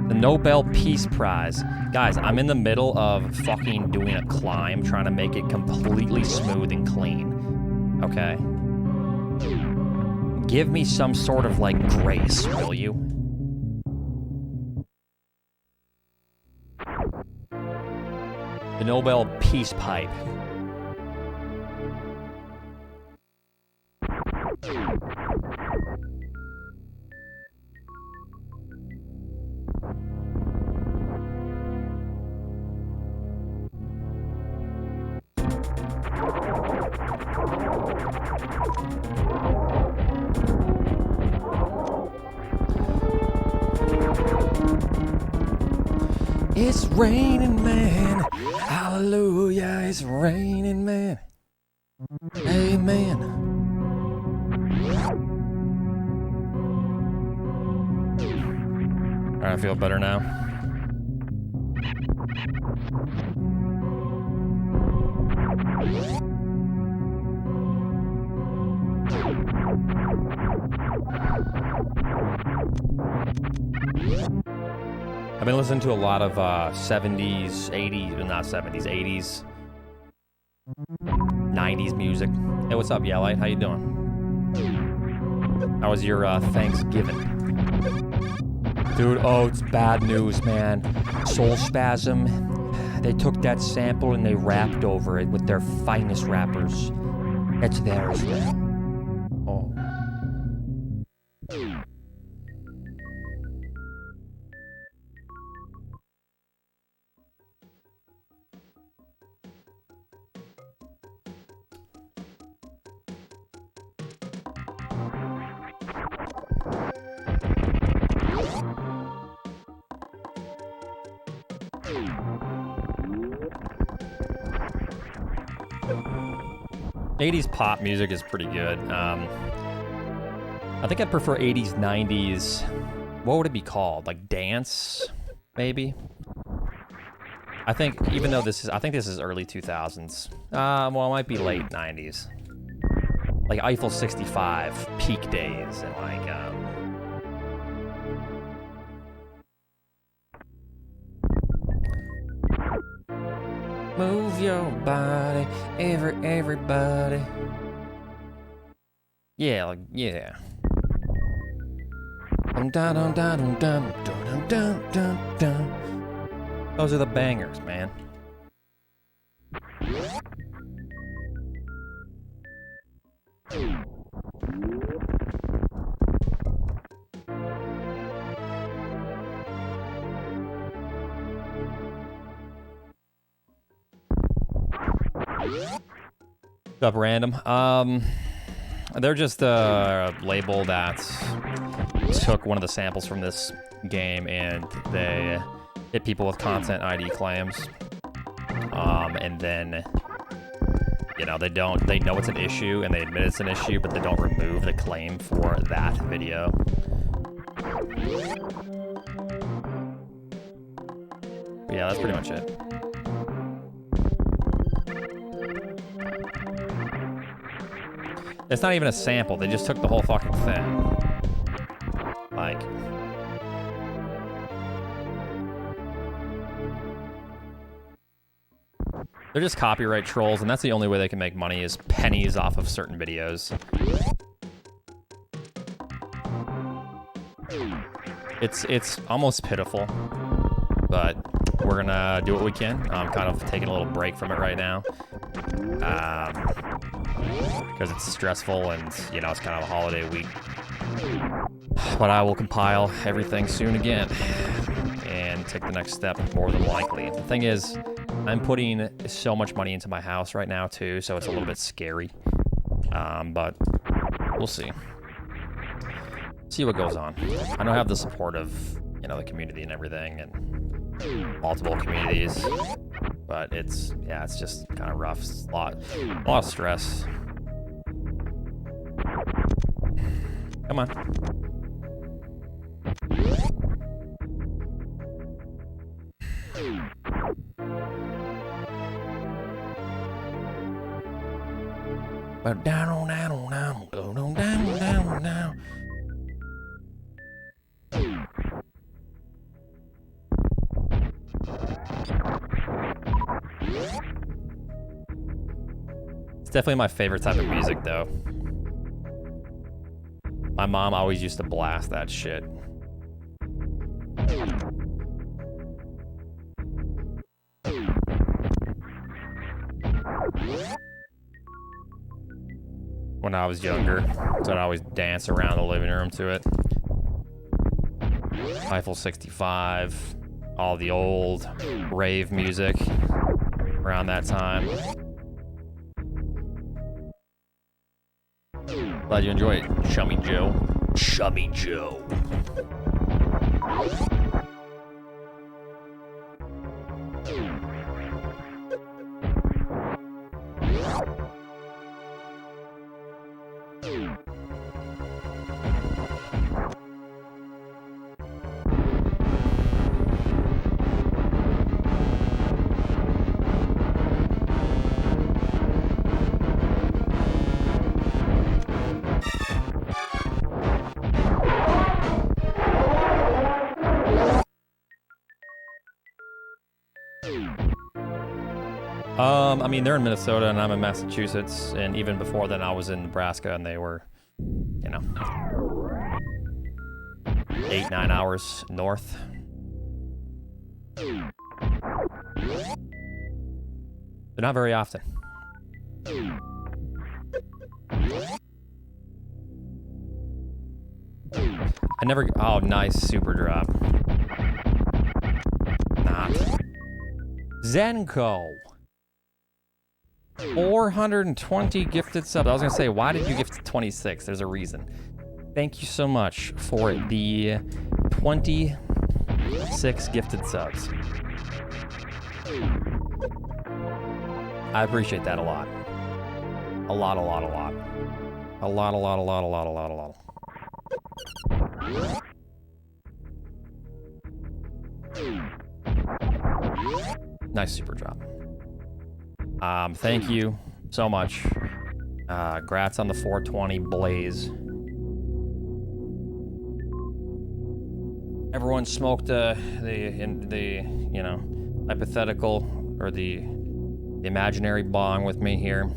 The Nobel Peace Prize. Guys, I'm in the middle of fucking doing a climb, trying to make it completely smooth and clean. Okay? Give me some sort of, like, grace, will you? The Nobel Peace Pipe. It's raining, man. Hallelujah, it's raining, man. Amen. Alright, I feel better now. I've been listening to a lot of 70s, 80s, not 70s, 80s, 90s music. Hey, what's up, Yellite? How you doing? How was your Thanksgiving? Dude, oh, it's bad news, man. Soul Spasm, they took that sample and they rapped over it with their finest rappers. It's theirs now. Oh. 80s pop music is pretty good. I think I'd prefer 80s, 90s. What would it be called? Like dance, maybe? I think, even though this is, I think this is early 2000s. Well, it might be late 90s. Like Eiffel 65, peak days, and like, move your body, everybody. Yeah, like, yeah. Those are the bangers, man. What's up, Random? They're just a label that took one of the samples from this game and they hit people with content ID claims. And then, you know, they know it's an issue and they admit it's an issue, but they don't remove the claim for that video. But yeah, that's pretty much it. It's not even a sample, they just took the whole fucking thing. Like... they're just copyright trolls, and that's the only way they can make money is pennies off of certain videos. It's almost pitiful, but we're gonna do what we can. I'm kind of taking a little break from it right now. Because it's stressful and, you know, it's kind of a holiday week. But I will compile everything soon again and take the next step more than likely. The thing is, I'm putting so much money into my house right now too, so it's a little bit scary. But we'll see. See what goes on. I don't have the support of, you know, the community and everything and multiple communities. But it's, yeah, it's just kind of rough. It's a lot of stress. Come on. Down. It's definitely my favorite type of music, though. My mom always used to blast that shit. When I was younger, so I'd always dance around the living room to it. Eiffel 65, all the old rave music around that time. Glad you enjoy it, Chummy Joe. Chummy Joe. I mean, they're in Minnesota and I'm in Massachusetts, and even before then I was in Nebraska and they were, you know, 8-9 hours north. They're not very often. I never, oh, nice super drop. Not. Zenko. 420 gifted subs. I was gonna say, why did you gift 26? There's a reason. Thank you so much for the 26 gifted subs. I appreciate that a lot. A lot. A lot. Nice super drop. Thank you so much. Grats on the 420 blaze. Everyone smoked the you know, hypothetical or the imaginary bong with me here.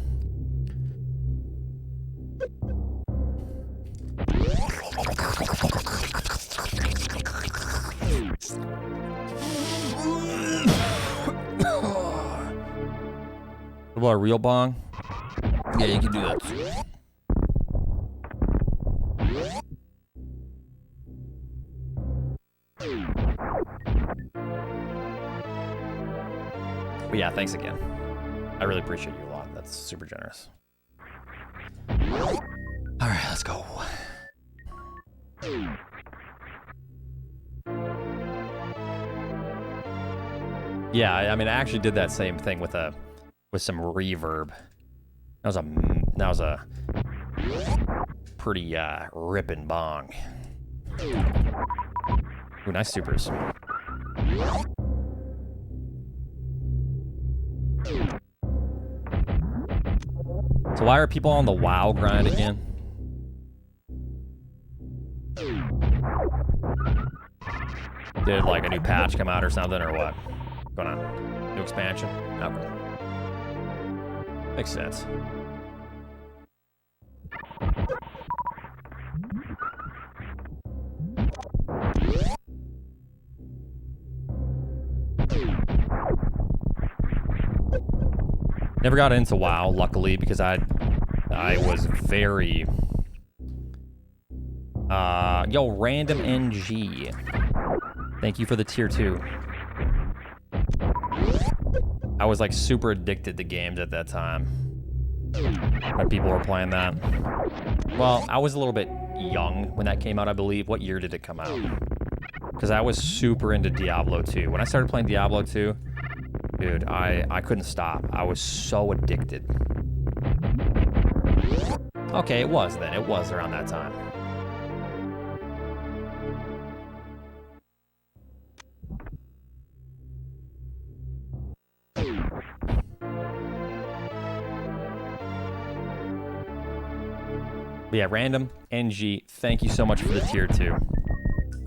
What about a real bong? Yeah, you can do that too. But yeah, thanks again. I really appreciate you a lot. That's super generous. All right, let's go. Yeah, I mean, I actually did that same thing with some reverb. That was a pretty ripping bong. Ooh, nice supers. So why are people on the WoW grind again? Did like a new patch come out or something, or what? What's going on? New expansion? Okay. Makes sense. Never got into WoW, luckily, because I was very... yo, Random NG. Thank you for the tier 2. I was like super addicted to games at that time when people were playing that. Well, I was a little bit young when that came out, I believe. What year did it come out? Because I was super into Diablo 2. When I started playing Diablo 2, dude, I couldn't stop. I was so addicted. Okay, it was then. It was around that time. But yeah, Random NG, thank you so much for the tier 2.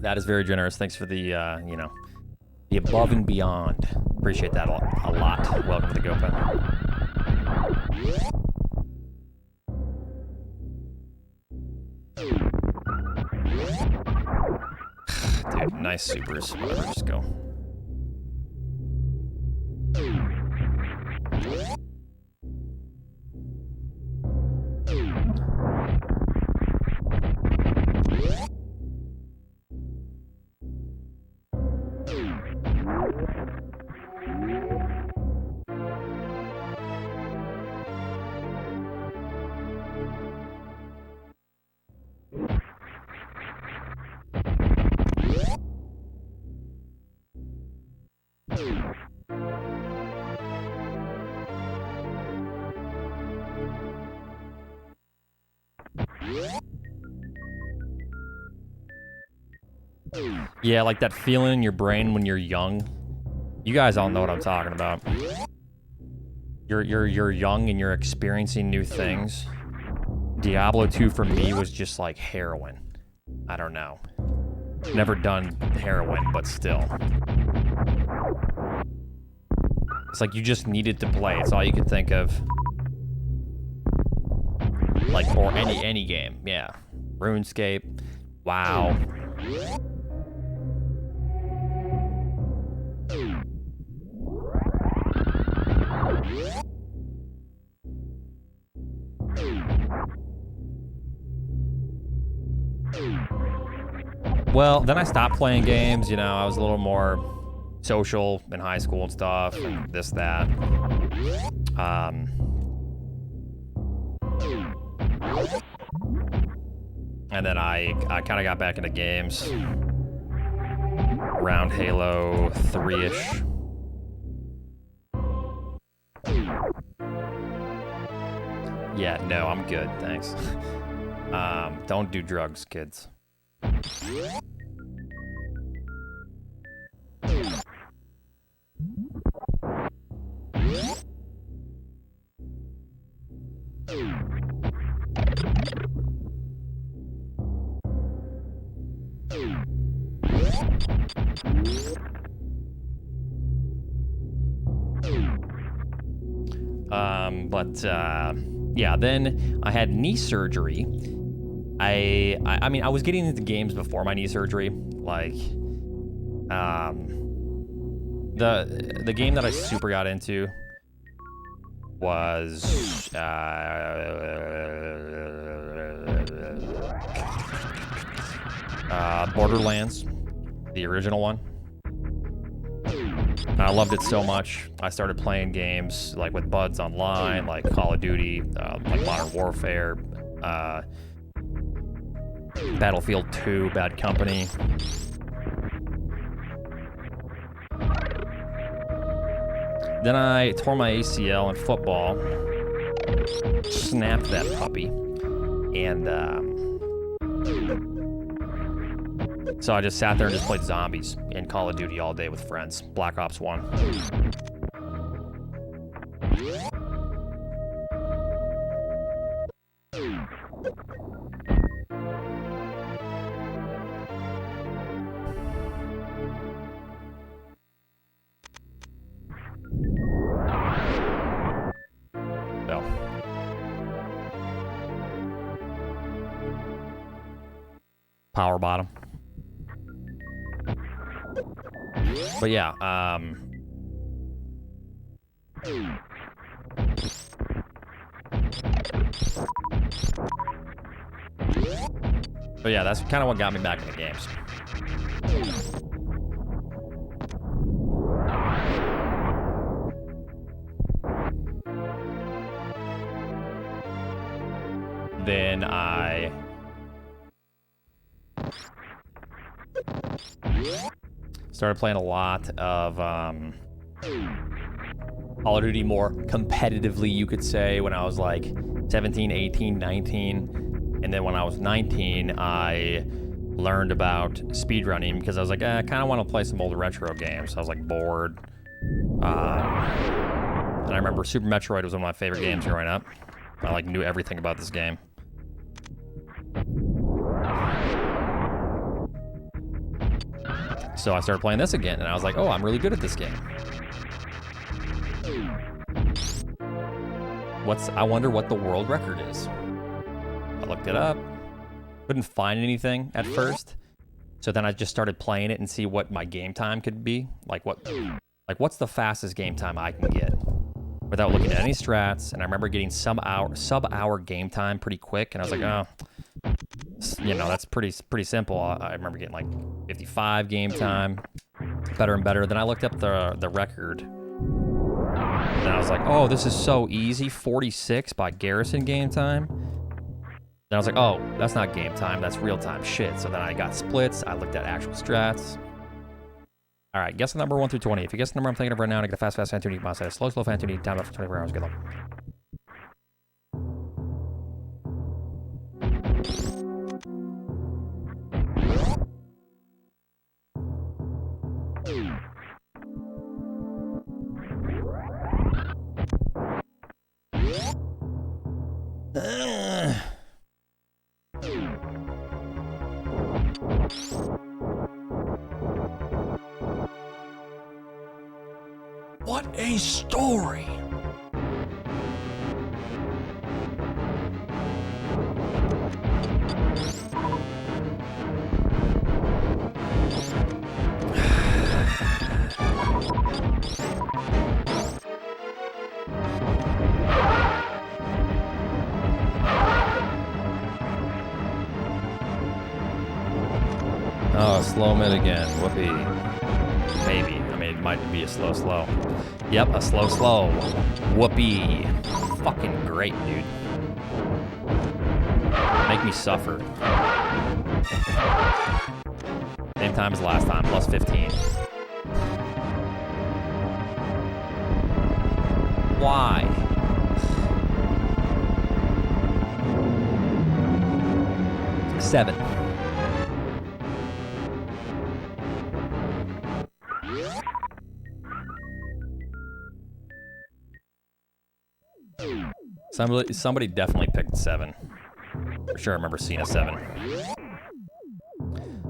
That is very generous. Thanks for the, you know, the above and beyond. Appreciate that a lot. Welcome to the GoPen. Dude, nice supers. Whatever, just go. Yeah, like that feeling in your brain when you're young. You guys all know what I'm talking about. You're young and you're experiencing new things. Diablo 2 for me was just like heroin. I don't know. Never done heroin, but still. It's like you just needed to play. It's all you could think of. Like, or any game, yeah. RuneScape, WoW. Well, then I stopped playing games, you know, I was a little more social in high school and stuff, and this, that. And then I kind of got back into games around Halo 3-ish. Yeah, no, I'm good, thanks. Don't do drugs, kids. Yeah, then I had knee surgery. I mean, I was getting into games before my knee surgery. Like, the game that I super got into was Borderlands, the original one. I loved it so much. I started playing games like with buds online, like Call of Duty, like Modern Warfare, Battlefield 2, Bad Company. Then I tore my ACL in football, snapped that puppy, and so I just sat there and just played zombies in Call of Duty all day with friends. Black Ops 1. So. Power bottom. But yeah, that's kind of what got me back into games. Then I started playing a lot of Call of Duty more competitively, you could say, when I was like 17, 18, 19. And then when I was 19, I learned about speedrunning because I was like, I kind of want to play some old retro games. I was like bored. And I remember Super Metroid was one of my favorite games growing up. I like knew everything about this game. So I started playing this again, and I was like, oh, I'm really good at this game. I wonder what the world record is. I looked it up. Couldn't find anything at first. So then I just started playing it and see what my game time could be. What's the fastest game time I can get without looking at any strats. And I remember getting sub-hour game time pretty quick. And I was like, oh, you know, that's pretty simple. I remember getting like 55 game time, better and better. Then I looked up the record, and I was like, oh, this is so easy. 46 by Garrison game time. Then I was like, oh, that's not game time, that's real time. Shit. So then I got splits. I looked at actual strats. All right, guess the number 1 through 20. If you guess the number I'm thinking of right now, I get a fast fan tuning. I say a slow fan tuning. Time up for 24 hours. Good luck. What a story. Oh, slow mid again. Whoopee. Maybe. I mean, it might be a slow. Yep, a slow. Whoopee. Fucking great, dude. Make me suffer. Same time as last time, plus 15. Why? Seven. Somebody definitely picked 7. For sure, I remember seeing a 7.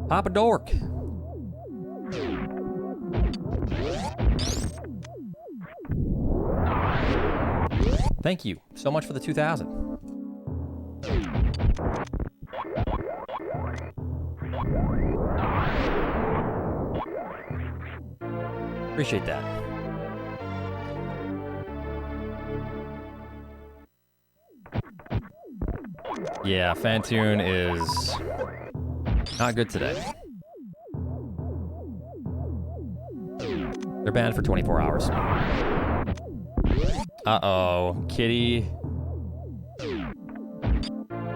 Papa Dork. Thank you so much for the 2,000. Appreciate that. Yeah, Fantoon is not good today. They're banned for 24 hours. Uh-oh. Kitty.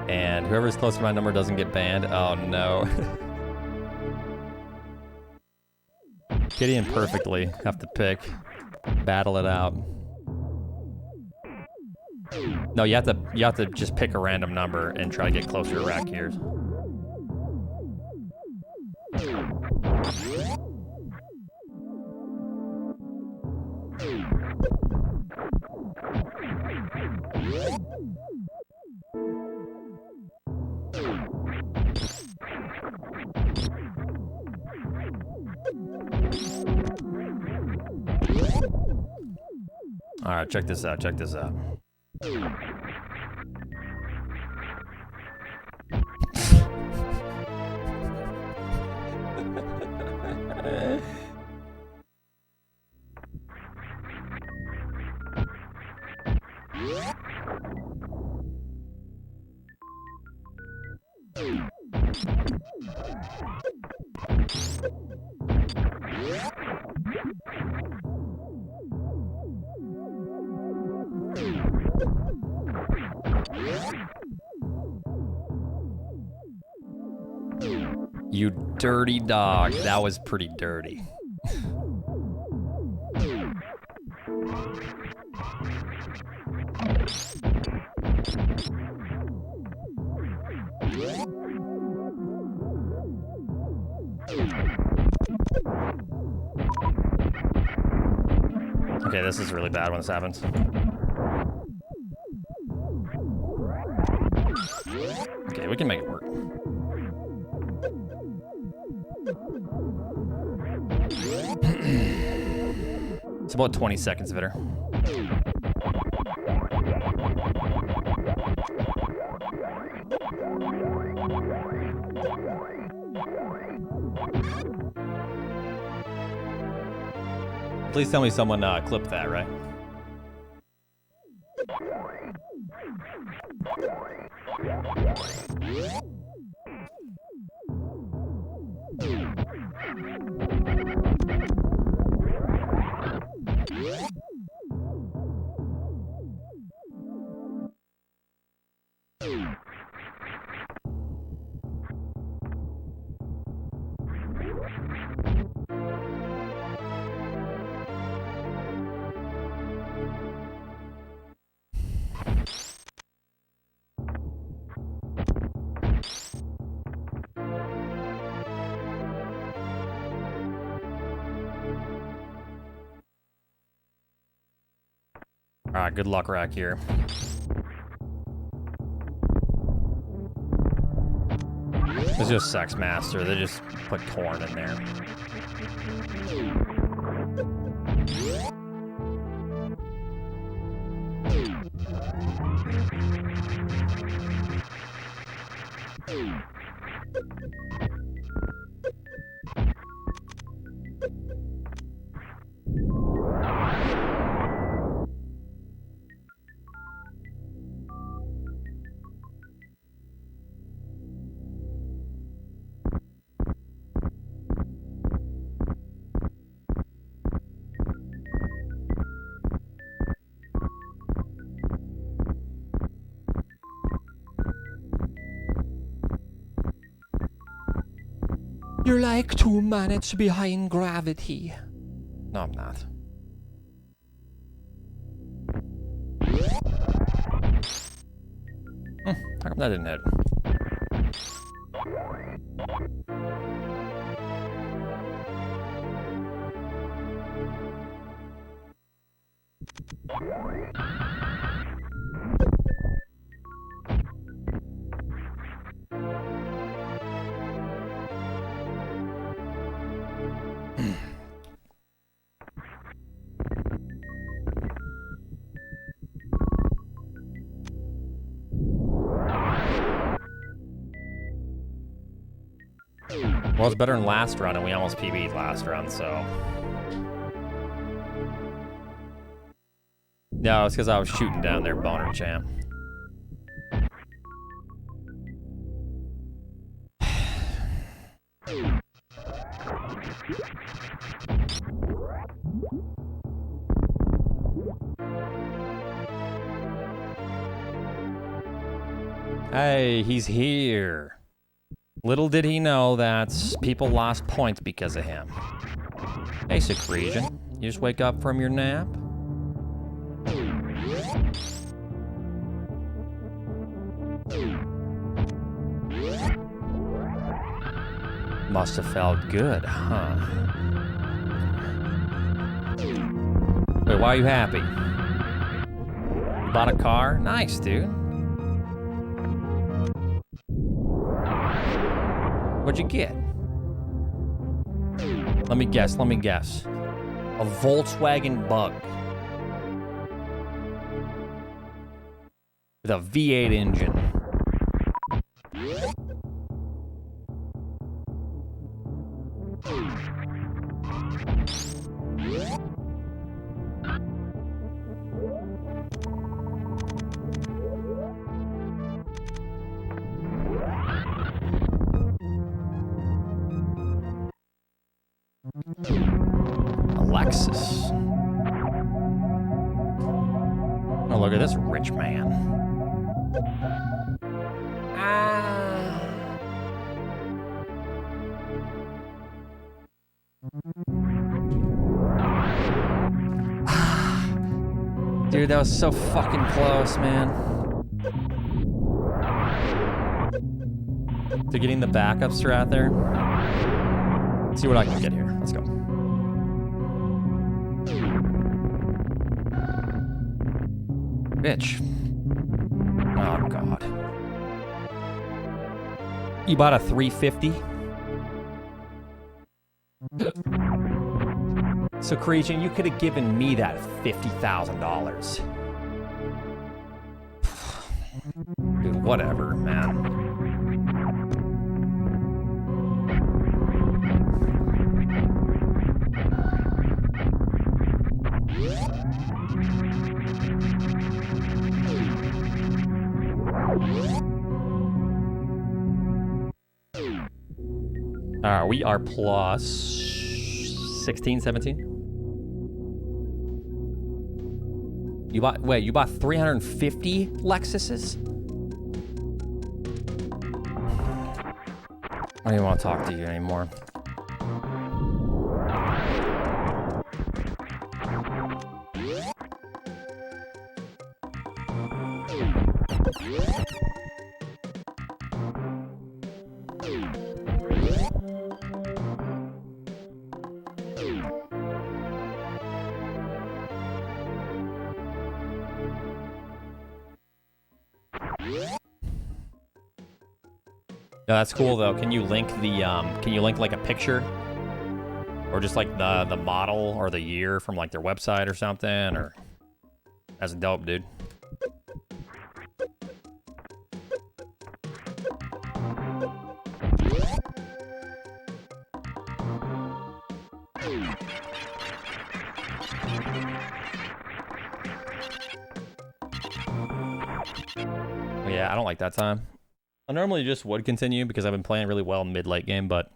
And whoever's close to my number doesn't get banned. Oh, no. Kitty and Perfectly have to pick. Battle it out. No, you have to just pick a random number and try to get closer to rack gears. All right, check this out. Check this out. You dirty dog. That was pretty dirty. Okay, this is really bad when this happens. Okay, we can make it work. It's about 20 seconds of it. Please tell me someone clipped that, right? Alright, good luck, rack here. It's just Sex Master. They just put corn in there. You're like 2 minutes behind gravity. No, I'm not. How come that didn't hit? Well, it's better than last run, and we almost PB'd last run, so... No, it's because I was shooting down their boner champ. Hey, he's here. Little did he know that people lost points because of him. Hey, Secretion, you just wake up from your nap? Must have felt good, huh? Wait, why are you happy? You bought a car? Nice, dude. What'd you get? Let me guess. A Volkswagen Bug. With a V8 engine. Alexis. Oh, look at this rich man. Dude, that was so fucking close, man. To getting the backup strat there. Let's see what I can get here. Let's go. Bitch. Oh, God. You bought a 350? So, Creation, you could have given me that $50,000. Dude, whatever, man. Alright, we are plus 16, 17? You bought 350 Lexuses? I don't even want to talk to you anymore. Yeah, that's cool though. Can you link the can you link like a picture? Or just like the model or the year from like their website or something? Or that's dope, dude. Yeah, I don't like that time. I normally just would continue because I've been playing really well mid-late game, but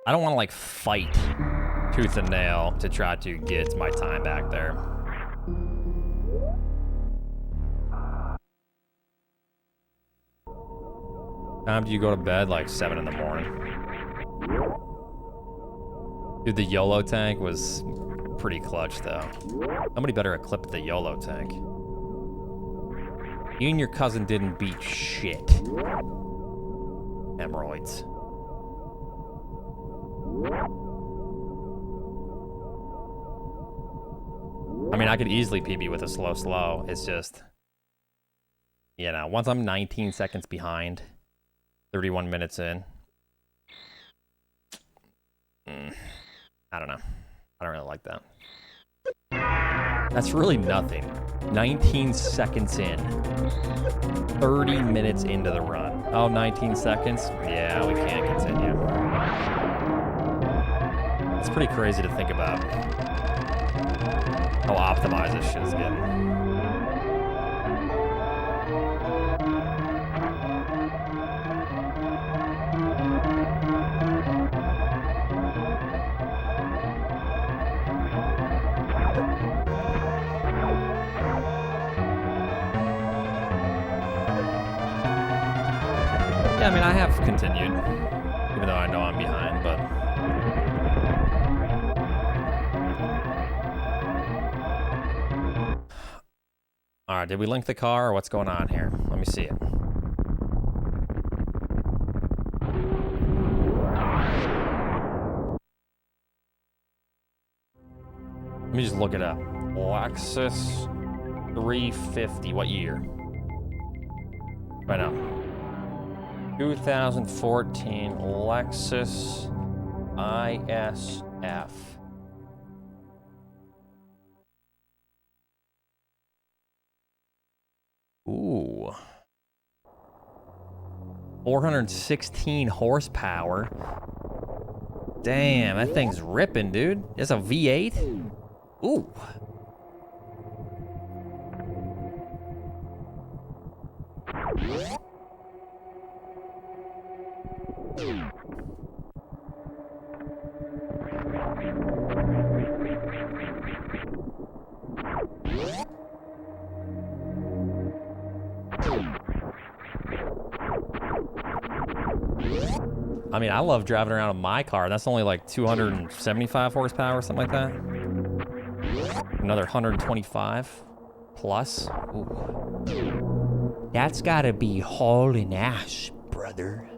I don't want to like fight tooth and nail to try to get my time back there. Time do you go to bed? Like 7 in the morning. Dude, the YOLO tank was pretty clutch though. Somebody better equip the YOLO tank. You and your cousin didn't beat shit. Hemorrhoids. I mean, I could easily PB with a slow. It's just, you know, once I'm 19 seconds behind, 31 minutes in, I don't know. I don't really like that. That's really nothing. 19 seconds in. 30 minutes into the run. Oh, 19 seconds? Yeah, we can't continue. It's pretty crazy to think about how optimized this shit is getting. Yeah, I mean, I have continued, even though I know I'm behind, but... Alright, did we link the car, or what's going on here? Let me see it. Let me just look it up. Lexus 350, what year? Right now. 2014 Lexus ISF. Ooh. 416 horsepower. Damn, that thing's ripping, dude. It's a V8? Ooh. I mean, I love driving around in my car. That's only like 275 horsepower or something like that. Another 125 plus. Ooh. That's gotta be hauling ass, brother.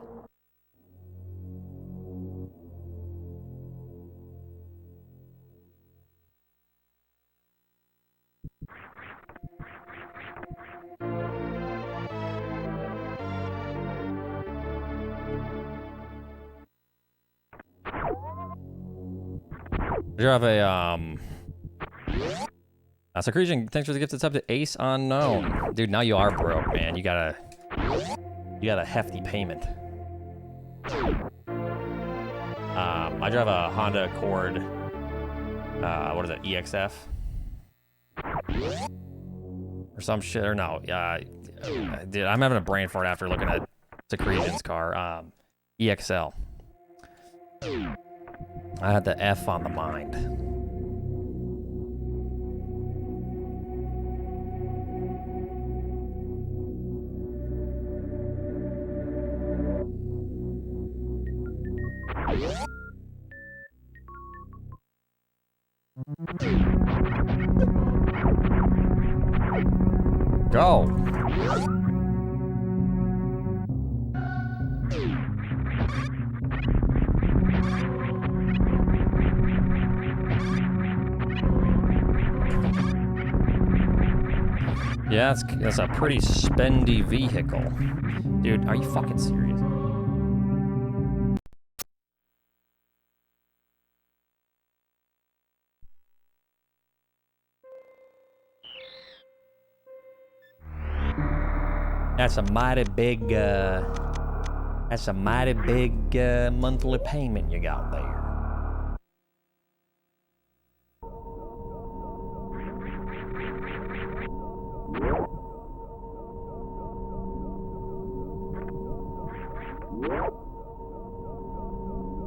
You have a, Secretion, thanks for the gift. It's up to Ace Unknown. Dude, now you are broke, man. You got a hefty payment. I drive a Honda Accord, what is it, EXF? Or some shit, or no, dude, I'm having a brain fart after looking at Secretion's car, EXL. I had the F on the mind. Go. Yeah, that's a pretty spendy vehicle. Dude, are you fucking serious? That's a mighty big, monthly payment you got there.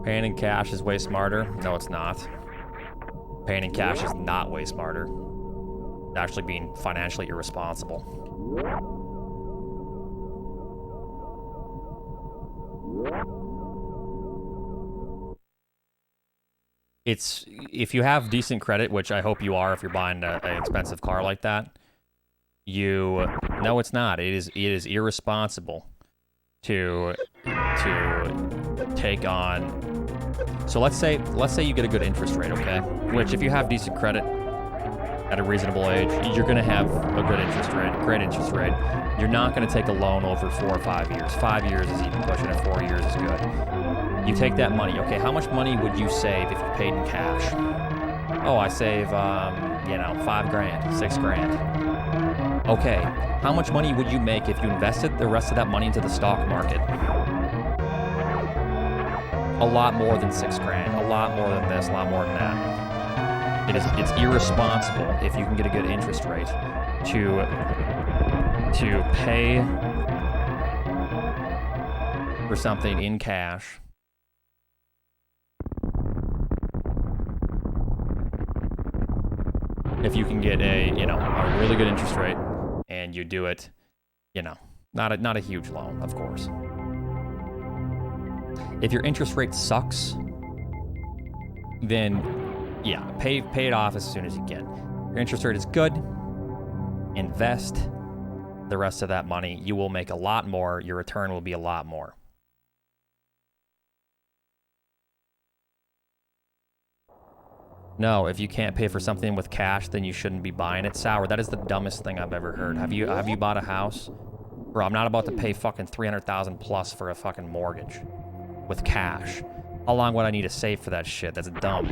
Paying in cash is way smarter. No, it's not. Paying in cash is not way smarter. It's actually being financially irresponsible. It's, if you have decent credit, which I hope you are if you're buying an expensive car like that, no, it's not. It is irresponsible to take on. So let's say you get a good interest rate, okay? Which if you have decent credit at a reasonable age, you're gonna have a good interest rate, great interest rate. You're not gonna take a loan over 4 or 5 years. 5 years is even pushing it. 4 years is good. You take that money, okay? How much money would you save if you paid in cash? Oh, I save, you know, 5 grand, 6 grand. Okay, how much money would you make if you invested the rest of that money into the stock market? A lot more than 6 grand, a lot more than this, a lot more than that. It's irresponsible if you can get a good interest rate to pay for something in cash. If you can get a really good interest rate and you do it, not a huge loan, of course. If your interest rate sucks, then yeah, pay it off as soon as you can. Your interest rate is good, invest the rest of that money. You will make a lot more. Your return will be a lot more. No, if you can't pay for something with cash, then you shouldn't be buying it. Sour, that is the dumbest thing I've ever heard. Have you bought a house? Bro, I'm not about to pay fucking $300,000 plus for a fucking mortgage with cash. How long would I need to save for that shit? That's dumb.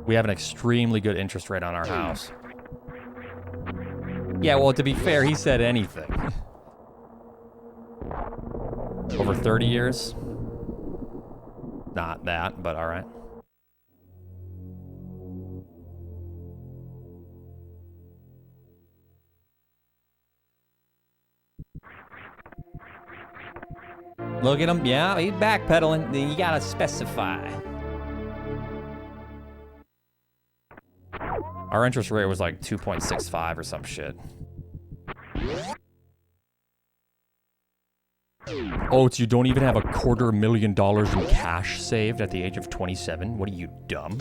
We have an extremely good interest rate on our house. Yeah, well, to be fair, he said anything. Over 30 years? Not that, but all right. Look at him. Yeah, he's backpedaling. You gotta specify. Our interest rate was like 2.65 or some shit. Oats, you don't even have $250,000 in cash saved at the age of 27? What are you, dumb?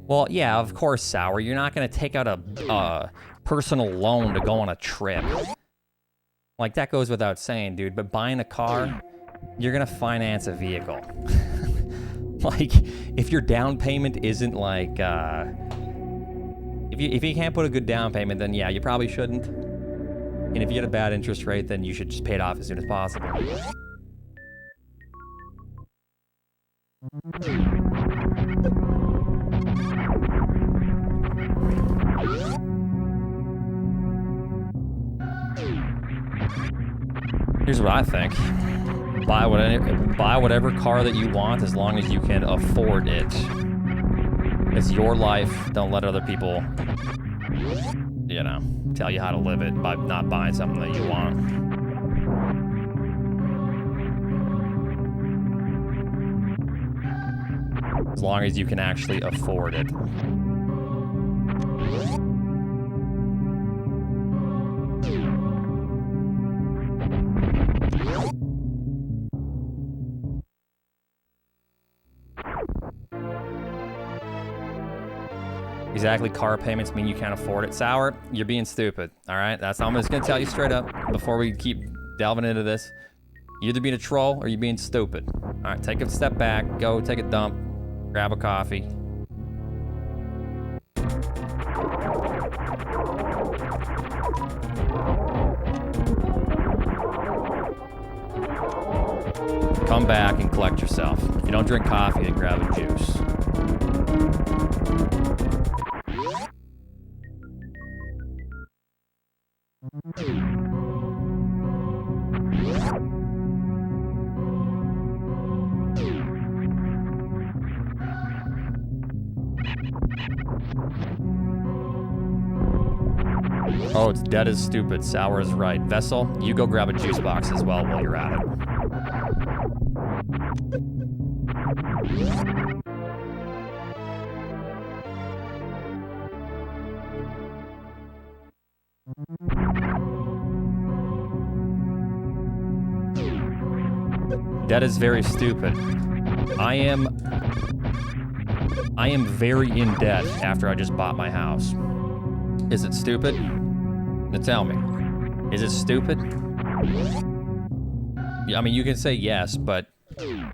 Well, yeah, of course, Sour. You're not gonna take out a personal loan to go on a trip. Like, that goes without saying, dude, but buying a car, you're gonna finance a vehicle. Like, if your down payment isn't like, if you can't put a good down payment, then yeah, you probably shouldn't. And if you get a bad interest rate, then you should just pay it off as soon as possible. Here's what I think. Buy whatever car that you want as long as you can afford it. It's your life. Don't let other people, tell you how to live it by not buying something that you want. As long as you can actually afford it. Exactly, car payments mean you can't afford it. Sour, you're being stupid, all right? That's all I'm just gonna tell you straight up before we keep delving into this. You either being a troll or you're being stupid. All right, take a step back, go take a dump, grab a coffee. Come back and collect yourself. You don't drink coffee and grab a juice. Oh, it's dead is stupid. Sour is right. Vessel, you go grab a juice box as well while you're at it. That is very stupid. I am very in debt after I just bought my house. Is it stupid? Now tell me. Is it stupid? I mean, you can say yes, but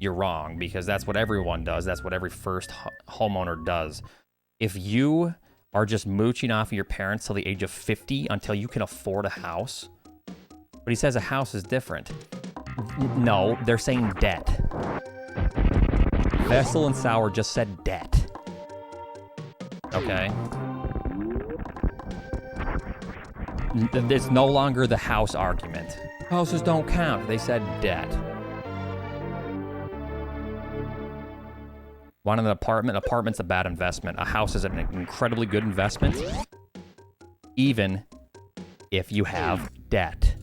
you're wrong because that's what everyone does. That's what every first homeowner does. If you are just mooching off of your parents till the age of 50 until you can afford a house, but he says a house is different. No, they're saying debt. Vessel and Sour just said debt. Okay? It's no longer the house argument. Houses don't count. They said debt. Want an apartment? Apartment's a bad investment. A house is an incredibly good investment, even if you have debt.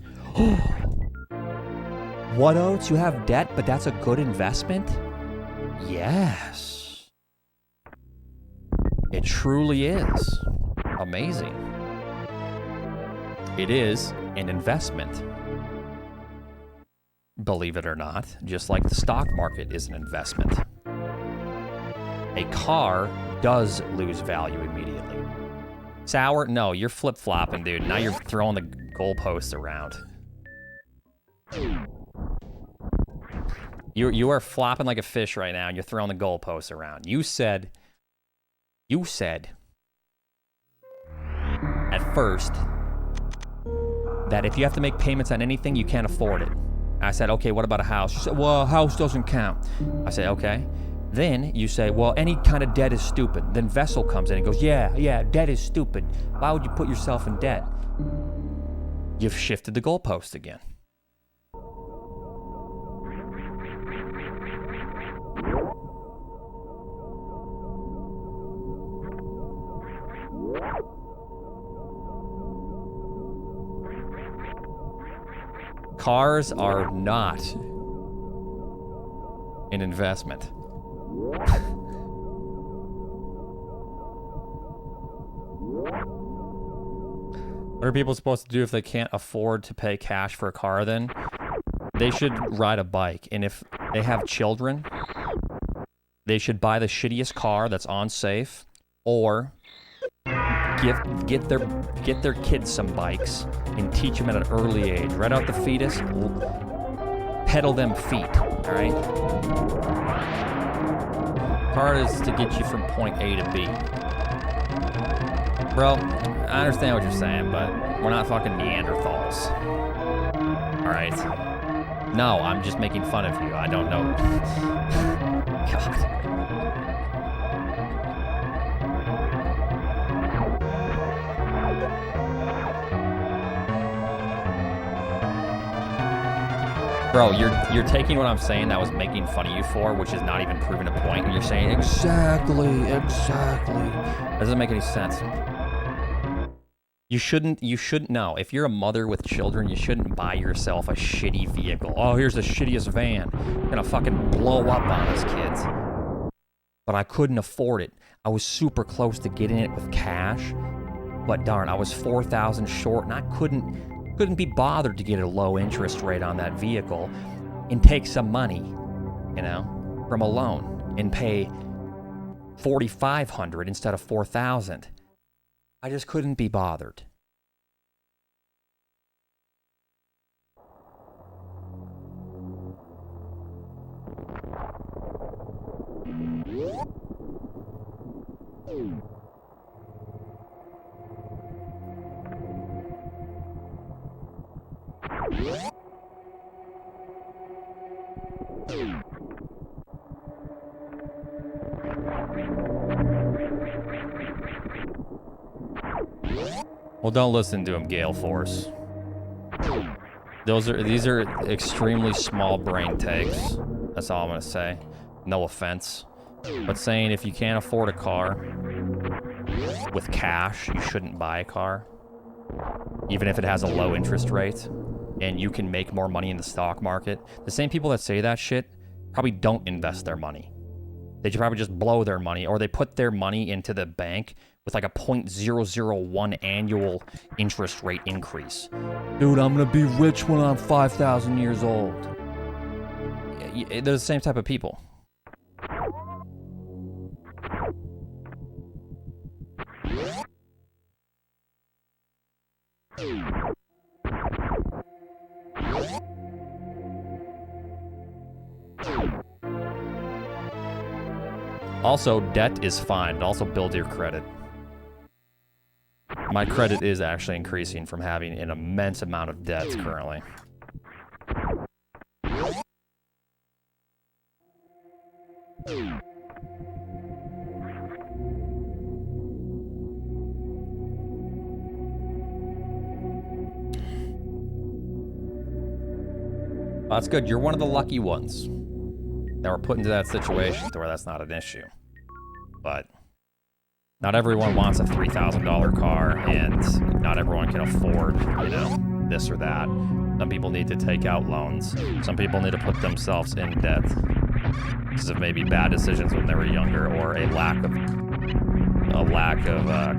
What, Oats? You have debt, but that's a good investment? Yes. It truly is. Amazing. It is an investment. Believe it or not, just like the stock market is an investment. A car does lose value immediately. Sour? No, you're flip-flopping, dude. Now you're throwing the goalposts around. You are flopping like a fish right now, and you're throwing the goalposts around. You said at first that if you have to make payments on anything, you can't afford it. I said, okay, what about a house? You said, well, a house doesn't count. I said, okay. Then you say, well, any kind of debt is stupid. Then Vessel comes in and goes, yeah, debt is stupid. Why would you put yourself in debt? You've shifted the goalpost again. Cars are not an investment. What are people supposed to do if they can't afford to pay cash for a car then? They should ride a bike. And if they have children, they should buy the shittiest car that's unsafe, or get their kids some bikes and teach them at an early age. Right out the fetus, pedal them feet, all right? Car is to get you from point A to B. Bro, I understand what you're saying, but we're not fucking Neanderthals. All right? No, I'm just making fun of you. I don't know. God. Bro, you're taking what I'm saying that I was making fun of you for, which is not even proving a point, and you're saying, exactly. Doesn't make any sense. You shouldn't know. If you're a mother with children, you shouldn't buy yourself a shitty vehicle. Oh, here's the shittiest van. It's gonna fucking blow up on us, kids. But I couldn't afford it. I was super close to getting it with cash, but darn, I was $4,000 short, and I couldn't be bothered to get a low interest rate on that vehicle and take some money, you know, from a loan and pay $4,500 instead of $4,000. I just couldn't be bothered. Well, don't listen to him, Gale Force. These are extremely small brain takes. That's all I'm gonna say. No offense. But saying if you can't afford a car with cash, you shouldn't buy a car. even if it has a low interest rate, and you can make more money in the stock market, the same people that say that shit probably don't invest their money. They should probably just blow their money, or they put their money into the bank with like a 0.001 annual interest rate increase. Dude, I'm gonna be rich when I'm 5,000 years old. They're the same type of people. Also, debt is fine. It also builds your credit. My credit is actually increasing from having an immense amount of debts currently. Well, that's good. You're one of the lucky ones that were put into that situation to where that's not an issue. But not everyone wants a $3,000 car, and not everyone can afford, you know, this or that. Some people need to take out loans. Some people need to put themselves in debt because of maybe bad decisions when they were younger, or a lack of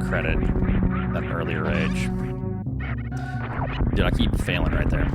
credit at an earlier age. Dude, I keep failing right there.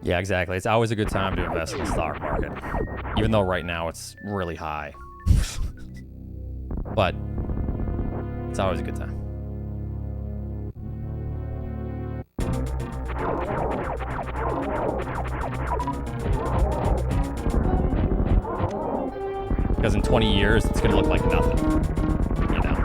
Yeah, exactly. It's always a good time to invest in the stock market, even though right now it's really high. But it's always a good time. Because in 20 years, it's going to look like nothing, you know?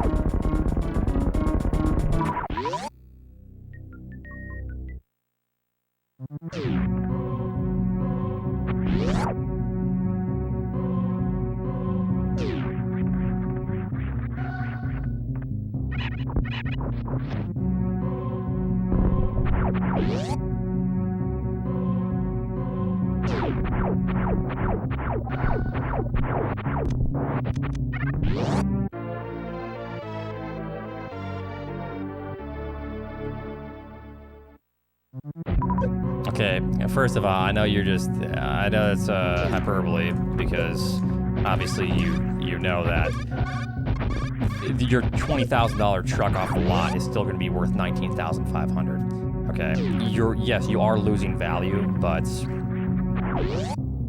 Okay, first of all, I know you're just, I know it's hyperbole, because obviously you know that your $20,000 truck off the lot is still going to be worth $19,500. Okay, yes, you are losing value, but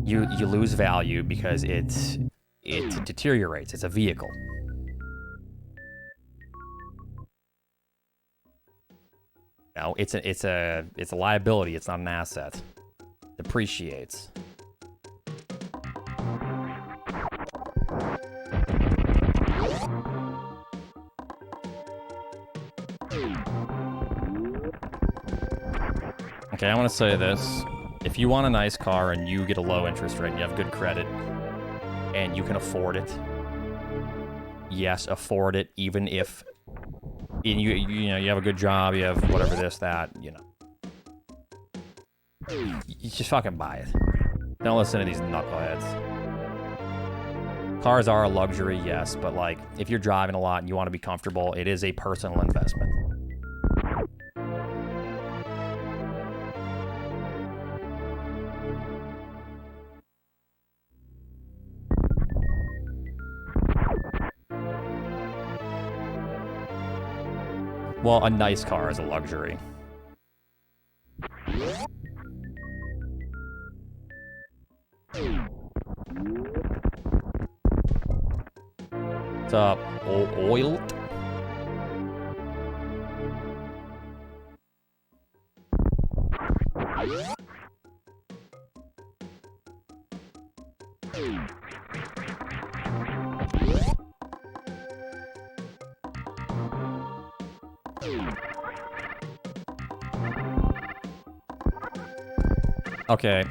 you lose value because it deteriorates. It's a vehicle. No, it's a liability. It's not an asset. Depreciates. Okay, I want to say this. If you want a nice car and you get a low interest rate and you have good credit and you can afford it, yes, afford it, even if you know you have a good job, you have whatever this, that, you know. You just fucking buy it. Don't listen to these knuckleheads. Cars are a luxury, yes, but like if you're driving a lot and you want to be comfortable, it is a personal investment. Well, a nice car is a luxury. What's up, oil? Okay,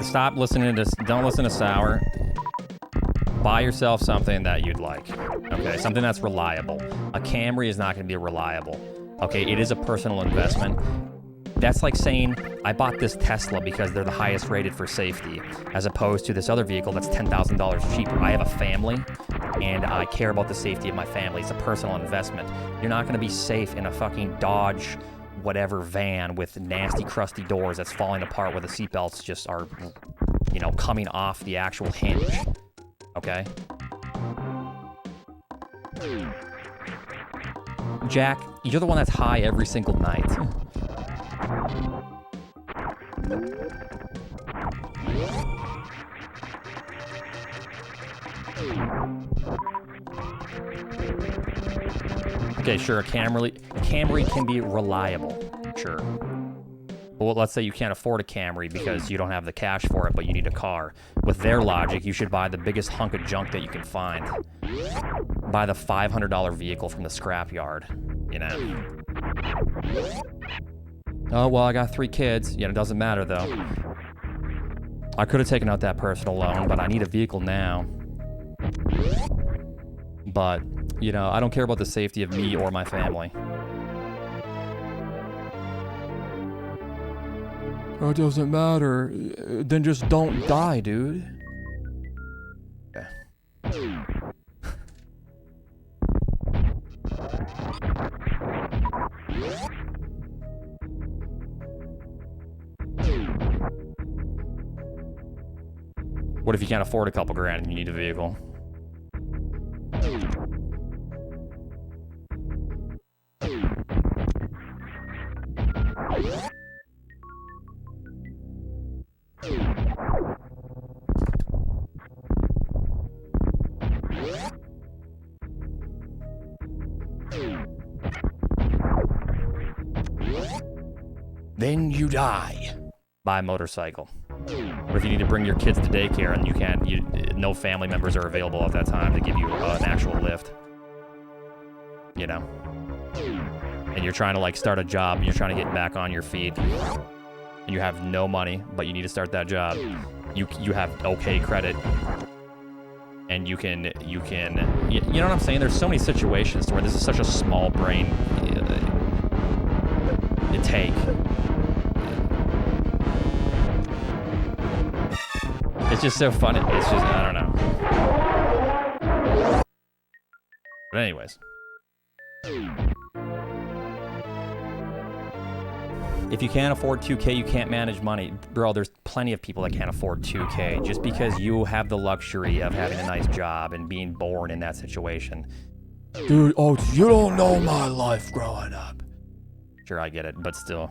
stop listening to, don't listen to Sour. Buy yourself something that you'd like, okay? Something that's reliable. A Camry is not gonna be reliable, okay? It is a personal investment. That's like saying, I bought this Tesla because they're the highest rated for safety, as opposed to this other vehicle that's $10,000 cheaper. I have a family, and I care about the safety of my family. It's a personal investment. You're not gonna be safe in a fucking Dodge whatever van with nasty, crusty doors that's falling apart where the seatbelts just are, you know, coming off the actual hinge. Okay? Jack, you're the one that's high every single night. Okay, sure, a Camry can be reliable, sure. Well, let's say you can't afford a Camry because you don't have the cash for it, but you need a car. With their logic, you should buy the biggest hunk of junk that you can find. Buy the $500 vehicle from the scrapyard, you know? Oh, well, I got 3 kids. Yeah, it doesn't matter, though. I could have taken out that personal loan, but I need a vehicle now. But, you know, I don't care about the safety of me or my family. Oh, it doesn't matter. Then just don't die, dude. Okay. What if you can't afford a couple grand and you need a vehicle? Then you die. Buy a motorcycle. Or if you need to bring your kids to daycare and you can't, no family members are available at that time to give you an actual lift. You know? And you're trying to like start a job, and you're trying to get back on your feet. And you have no money, but you need to start that job. You have okay credit. And you know what I'm saying? There's so many situations where this is such a small brain take. It's just so funny. It's just, I don't know. But anyways. If you can't afford 2K, you can't manage money. Bro, there's plenty of people that can't afford 2K. Just because you have the luxury of having a nice job and being born in that situation. Dude, oh, you don't know my life growing up. Sure, I get it, but still.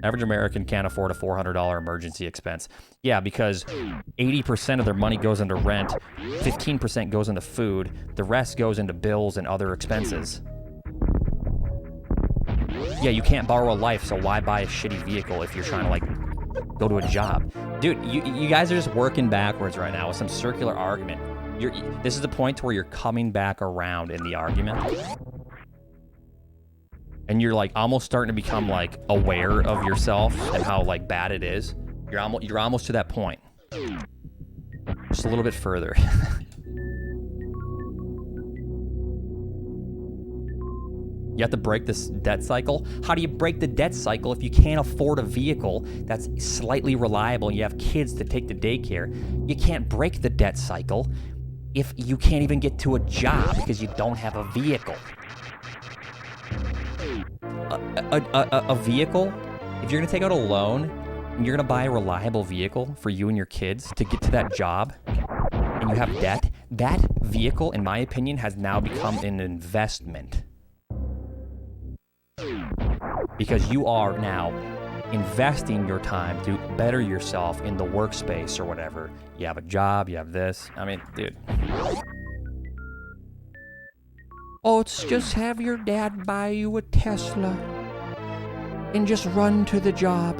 Average American can't afford a $400 emergency expense. Yeah, because 80% of their money goes into rent, 15% goes into food, the rest goes into bills and other expenses. Yeah, you can't borrow a life, so why buy a shitty vehicle if you're trying to, like, go to a job? Dude, you guys are just working backwards right now with some circular argument. This is the point where you're coming back around in the argument. And you're like almost starting to become like aware of yourself and how like bad it is. You're almost to that point. Just a little bit further. You have to break this debt cycle. How do you break the debt cycle if you can't afford a vehicle that's slightly reliable and you have kids to take to daycare? You can't break the debt cycle if you can't even get to a job because you don't have a vehicle. A vehicle, if you're gonna take out a loan and you're gonna buy a reliable vehicle for you and your kids to get to that job and you have debt, that vehicle, in my opinion, has now become an investment. Because you are now investing your time to better yourself in the workspace or whatever. You have a job, you have this. I mean, dude. Oh, it's just have your dad buy you a Tesla and just run to the job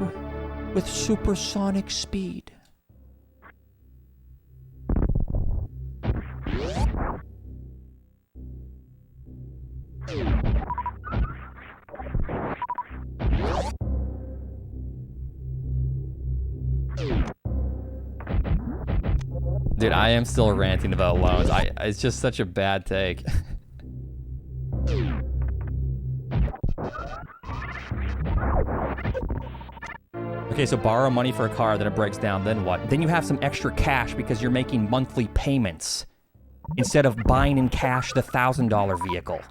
with supersonic speed. Dude, I am still ranting about loans. It's just such a bad take. Okay, so borrow money for a car, then it breaks down, then what? Then you have some extra cash because you're making monthly payments instead of buying in cash the $1,000 vehicle.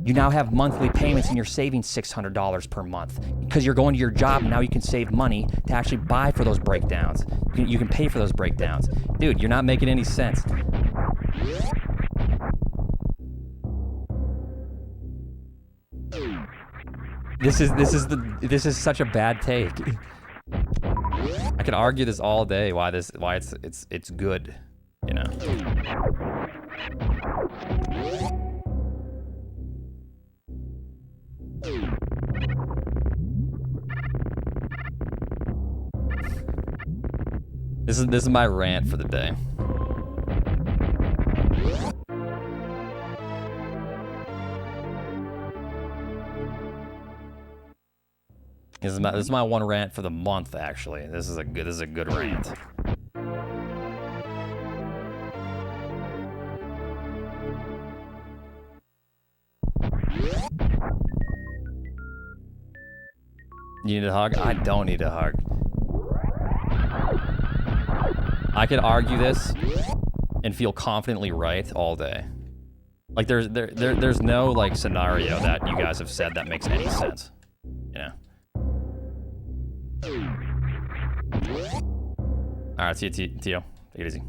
You now have monthly payments and you're saving $600 per month because you're going to your job and now you can save money to actually buy for those breakdowns. You can pay for those breakdowns. Dude, you're not making any sense. This is such a bad take. I could argue this all day why it's good, you know. This is my rant for the day. This is my one rant for the month, actually. This is a good rant. You need a hug? I don't need a hug. I could argue this and feel confidently right all day. Like there's no like scenario that you guys have said that makes any sense. You know. All right, see you, Tio. Take it easy.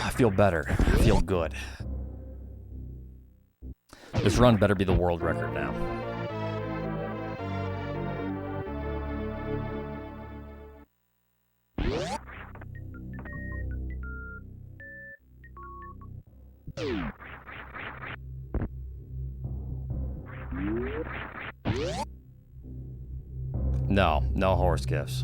I feel better. I feel good. This run better be the world record now. No horse gifts.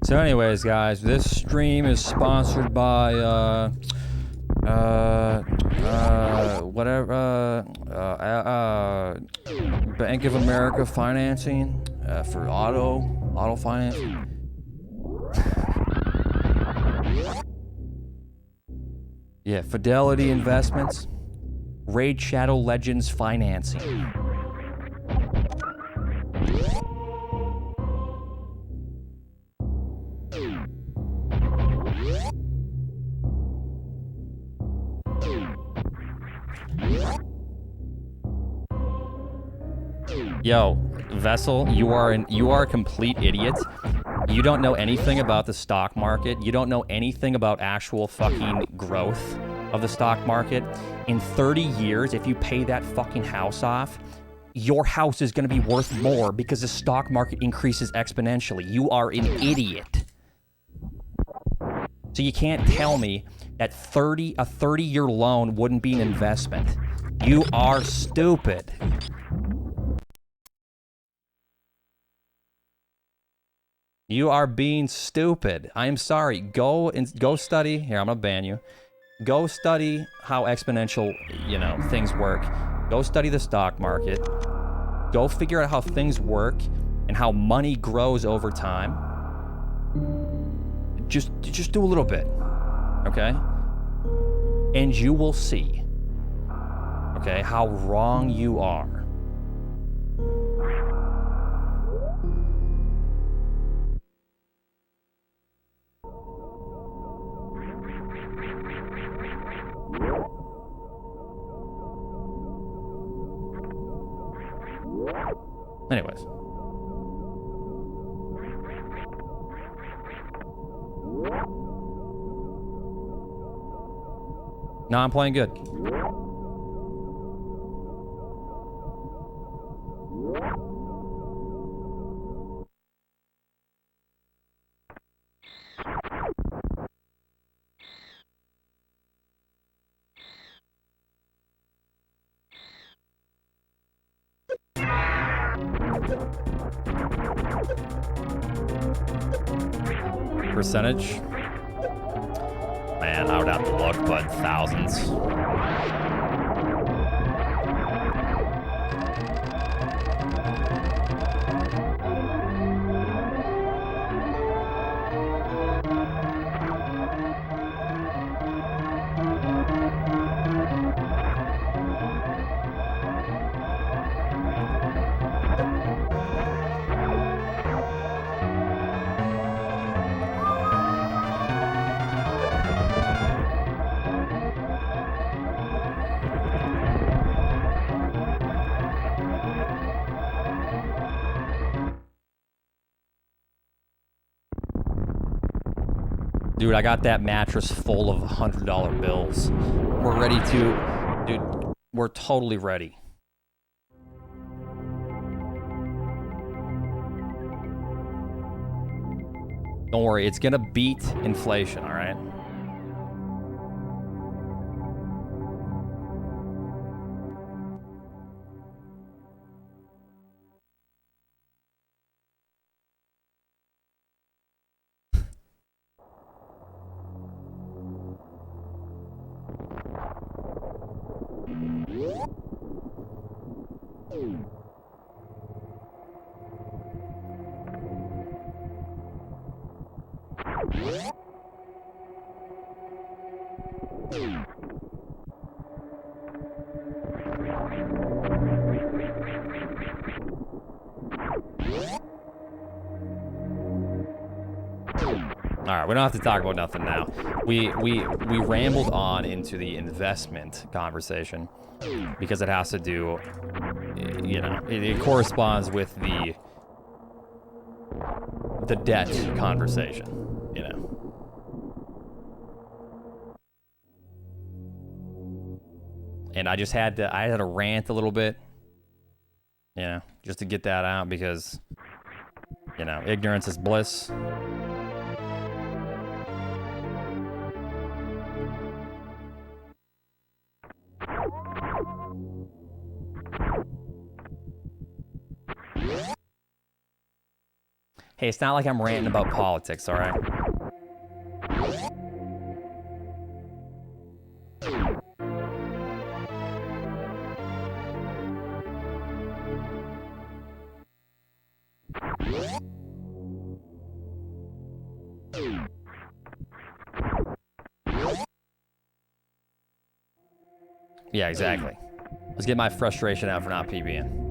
So anyways, guys, this stream is sponsored by, Bank of America financing, for auto financing. Yeah, Fidelity Investments, Raid Shadow Legends financing. Yo, Vessel, you are a complete idiot. You don't know anything about the stock market. You don't know anything about actual fucking growth of the stock market. In 30 years, if you pay that fucking house off, your house is going to be worth more because the stock market increases exponentially. You are an idiot. So you can't tell me that a 30-year loan wouldn't be an investment. You are stupid. You are being stupid. I am sorry. Go study. Here, I'm gonna ban you. Go study how exponential, things work. Go study the stock market. Go figure out how things work and how money grows over time. Just do a little bit, okay? And you will see, okay, how wrong you are. Anyways. No, I'm playing good. Percentage? Man, I would have to look, but thousands. Dude, I got that mattress full of $100 bills. We're ready to... Dude, we're totally ready. Don't worry, it's gonna beat inflation, all right? All right, we don't have to talk about nothing now. We rambled on into the investment conversation because it has to do, you know, it corresponds with the debt conversation, you know. And I just had to, I had to rant a little bit, you know, just to get that out because, you know, ignorance is bliss. Hey, it's not like I'm ranting about politics, all right? Yeah, exactly. Let's get my frustration out for not PBing.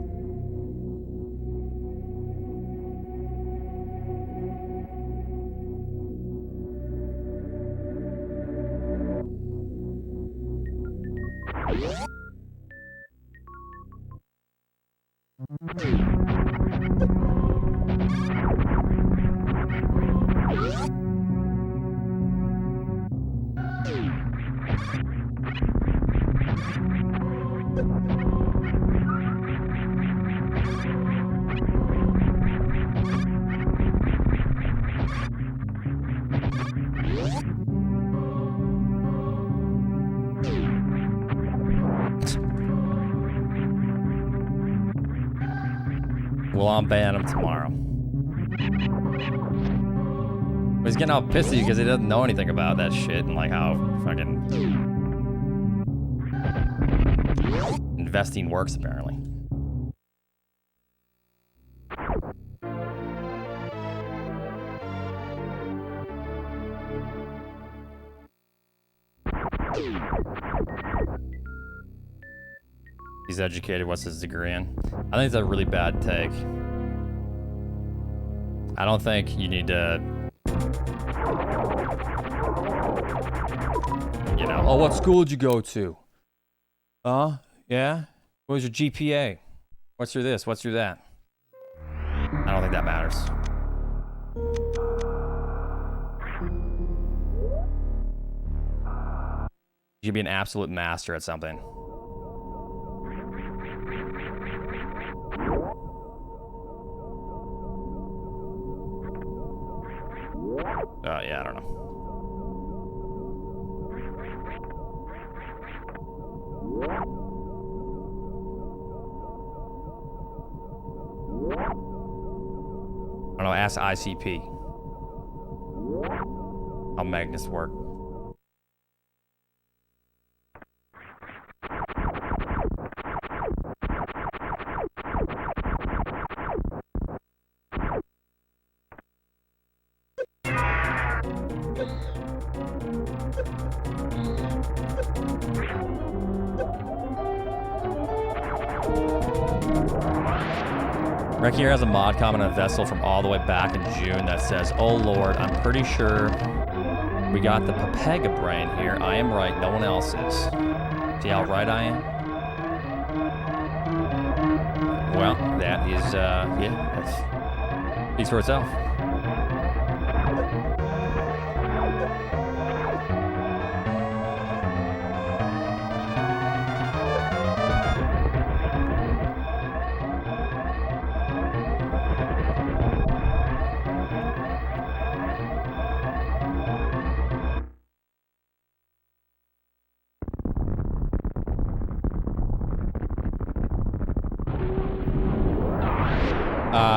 Well, I'm banning him tomorrow. He's getting all pissy because he doesn't know anything about that shit and like how fucking investing works apparently. He's educated. What's his degree in? I think it's a really bad take. I don't think you need to, you know, oh, what school did you go to? Yeah? What was your GPA? What's your this? What's your that? I don't think that matters. You should be an absolute master at something. Yeah, I don't know. I don't know, ask ICP. How magnets work. Rec here has a mod comment on a vessel from all the way back in June that says, "Oh Lord, I'm pretty sure we got the Papega brain here. I am right, no one else is." See how right I am? Well, that is, yeah, that speaks for itself.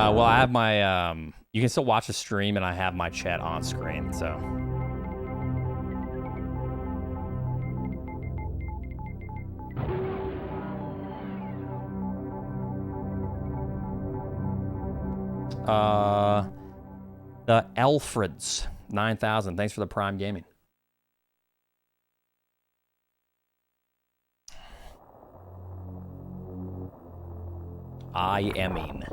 Well, I have my, you can still watch the stream, and I have my chat on screen, so. The Alfreds, 9,000. Thanks for the Prime Gaming. I amine.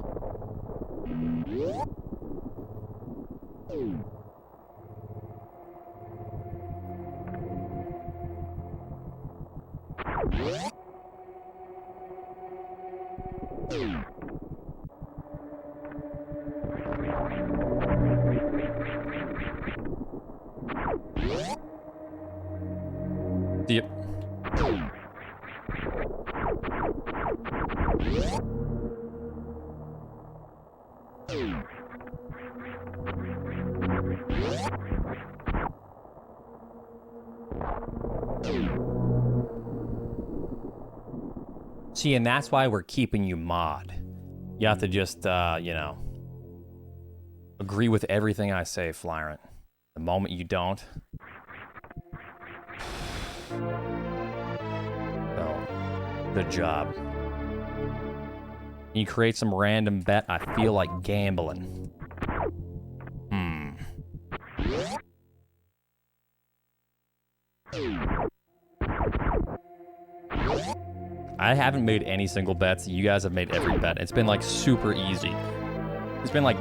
Yep. See, and that's why we're keeping you mod. You have to just, you know, agree with everything I say, Flyrant. The moment you don't... Oh, good job. You create some random bet, I feel like gambling. I haven't made any single bets. You guys have made every bet. It's been like super easy. It's been like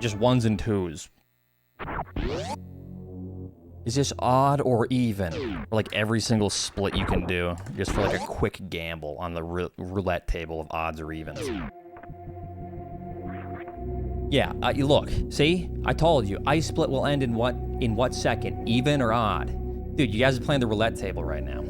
just ones and twos. Is this odd or even? Or like every single split you can do, just for like a quick gamble on the roulette table of odds or evens. Yeah, look, see? I told you, ice split will end in what second? Even or odd? Dude, you guys are playing the roulette table right now.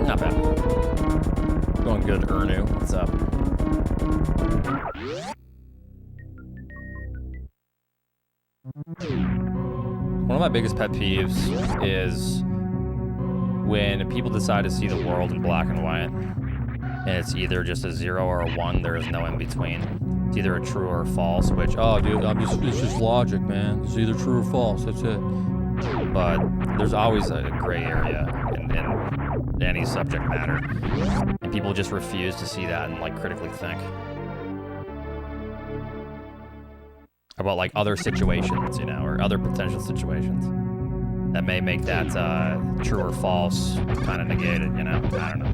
Not bad. Going good, Ernu. What's up? One of my biggest pet peeves is when people decide to see the world in black and white, and it's either just a 0 or a 1, there is no in between. It's either a true or a false, which, oh, dude, it's just logic, man. It's either true or false, that's it. But there's always a gray area in any subject matter, and people just refuse to see that and, like, critically think about, like, other situations, you know, or other potential situations that may make that true or false kind of negated, you know? I don't know.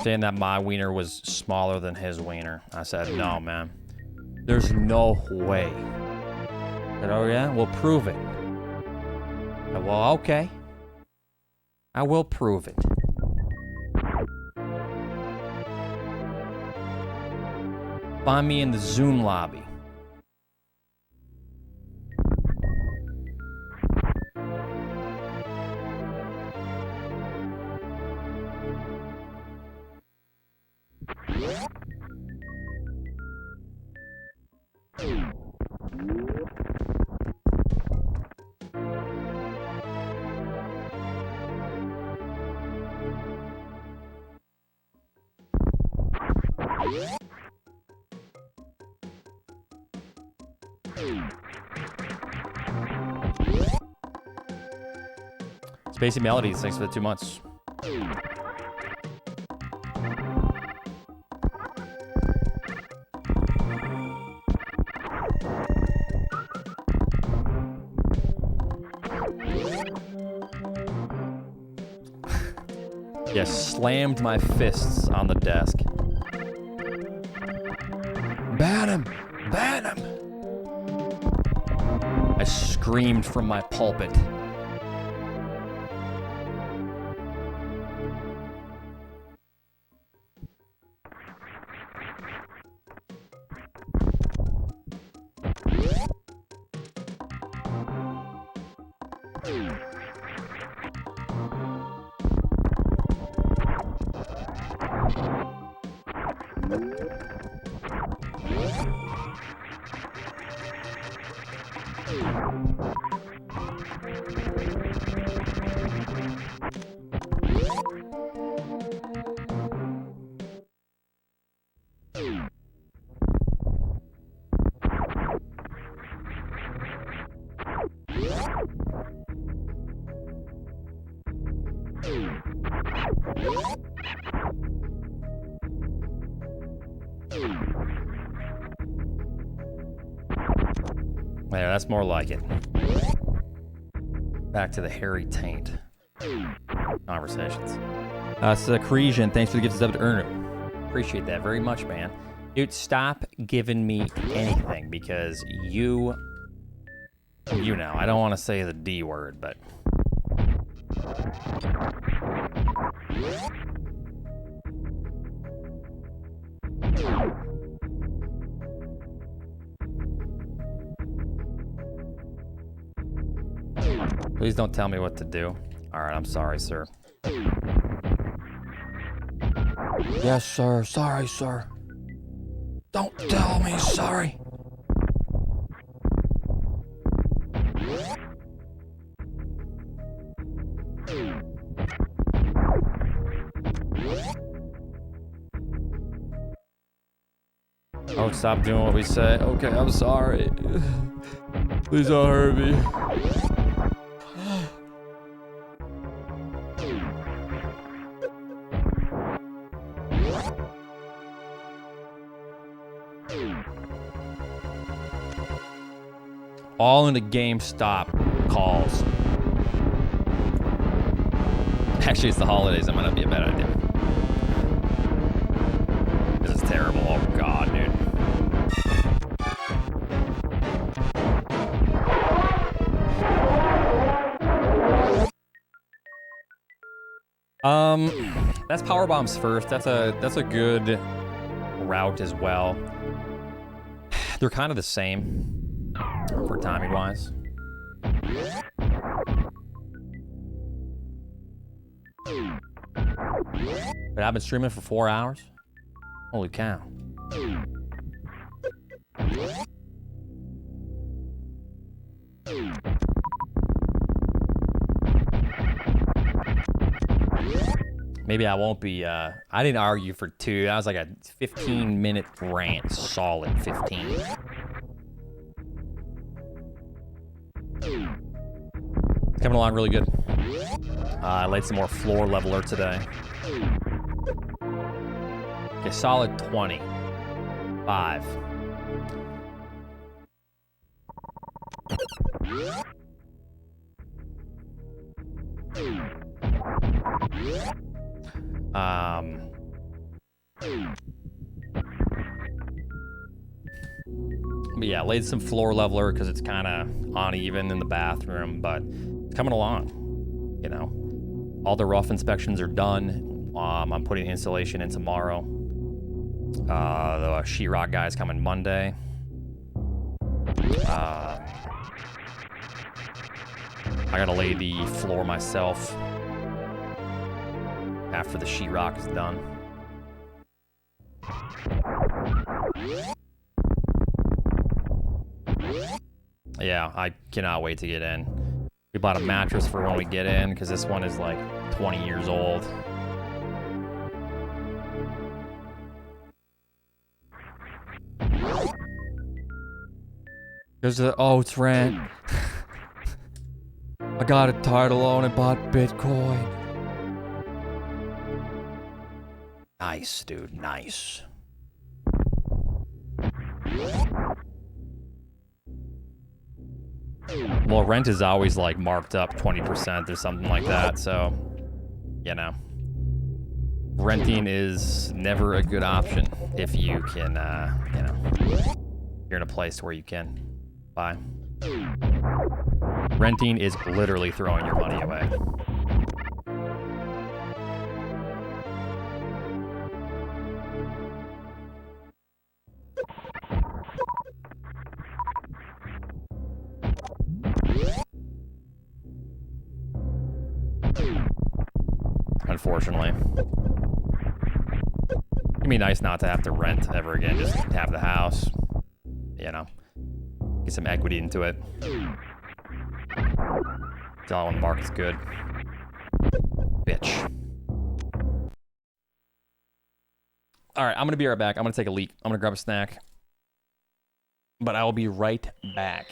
Saying that my wiener was smaller than his wiener. I said, no, man. There's no way. I said, oh, yeah? We'll prove it. I said, well, okay. I will prove it. Find me in the Zoom lobby. Spacey Melodies, thanks for the 2 months. Yes, slammed my fists on the desk. Ban him! Ban him! I screamed from my pulpit. Yeah, that's more like it. Back to the hairy taint conversations. Secretion, thanks for the gifts of to Ernu. Appreciate that very much, man. Dude, stop giving me anything because you know, I don't want to say the D word, but please don't tell me what to do. All right, I'm sorry, sir. Yes, sir. Sorry, sir. Don't tell me sorry. Oh, stop doing what we say. Okay, I'm sorry. Please don't hurt me. All into GameStop calls. Actually, it's the holidays. That might not be a bad idea. This is terrible. Oh, God, dude. That's power bombs first. That's a good route as well. They're kind of the same for timing wise. But I've been streaming for 4 hours. Holy cow. Maybe I won't be, I didn't argue for 2. That was like a 15-minute rant, solid 15. It's coming along really good. I laid some more floor leveler today. Okay, solid 20. 5. But yeah, laid some floor leveler because it's kind of uneven in the bathroom, but it's coming along, you know. All the rough inspections are done. I'm putting insulation in tomorrow. The sheetrock guy's coming Monday. I gotta lay the floor myself after the sheetrock is done. Yeah, I cannot wait to get in. We bought a mattress for when we get in, because this one is like 20 years old. There's a, oh, it's rent. I got a title loan and bought Bitcoin. Nice, dude, nice. Well, rent is always like marked up 20% or something like that, so, you know. Renting is never a good option if you can, you know, you're in a place where you can buy. Renting is literally throwing your money away. Unfortunately. It'd be nice not to have to rent ever again, just have the house, you know, get some equity into it. It's all when the market's good. Bitch. All right, I'm gonna be right back. I'm gonna take a leak. I'm gonna grab a snack, but I will be right back.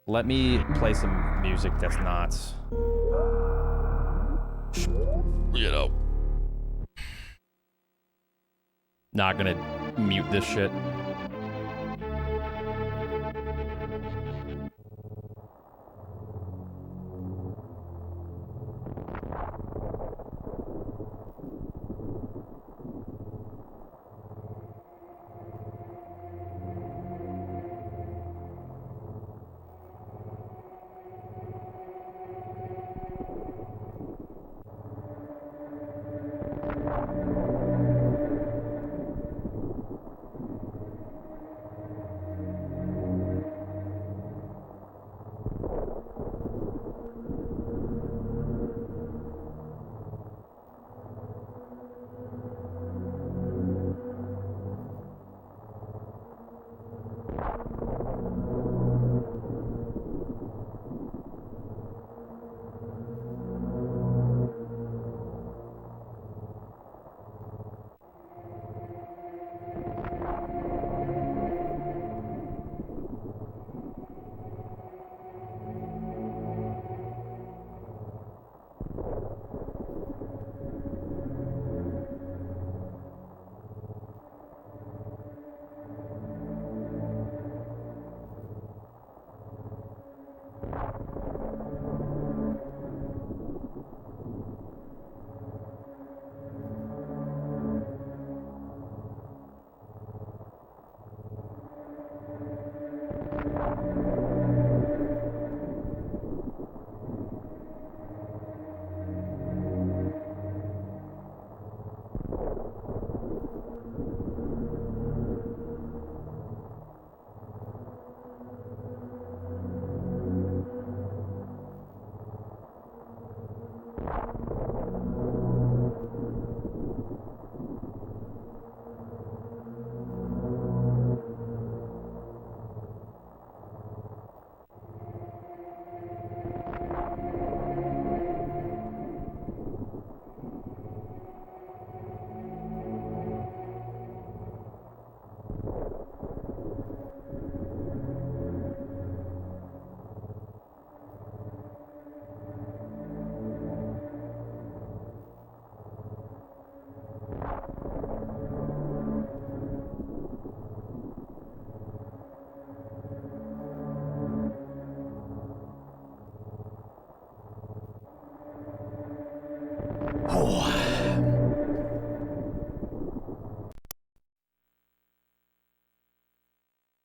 Let me play some music that's not, you know, not gonna mute this shit.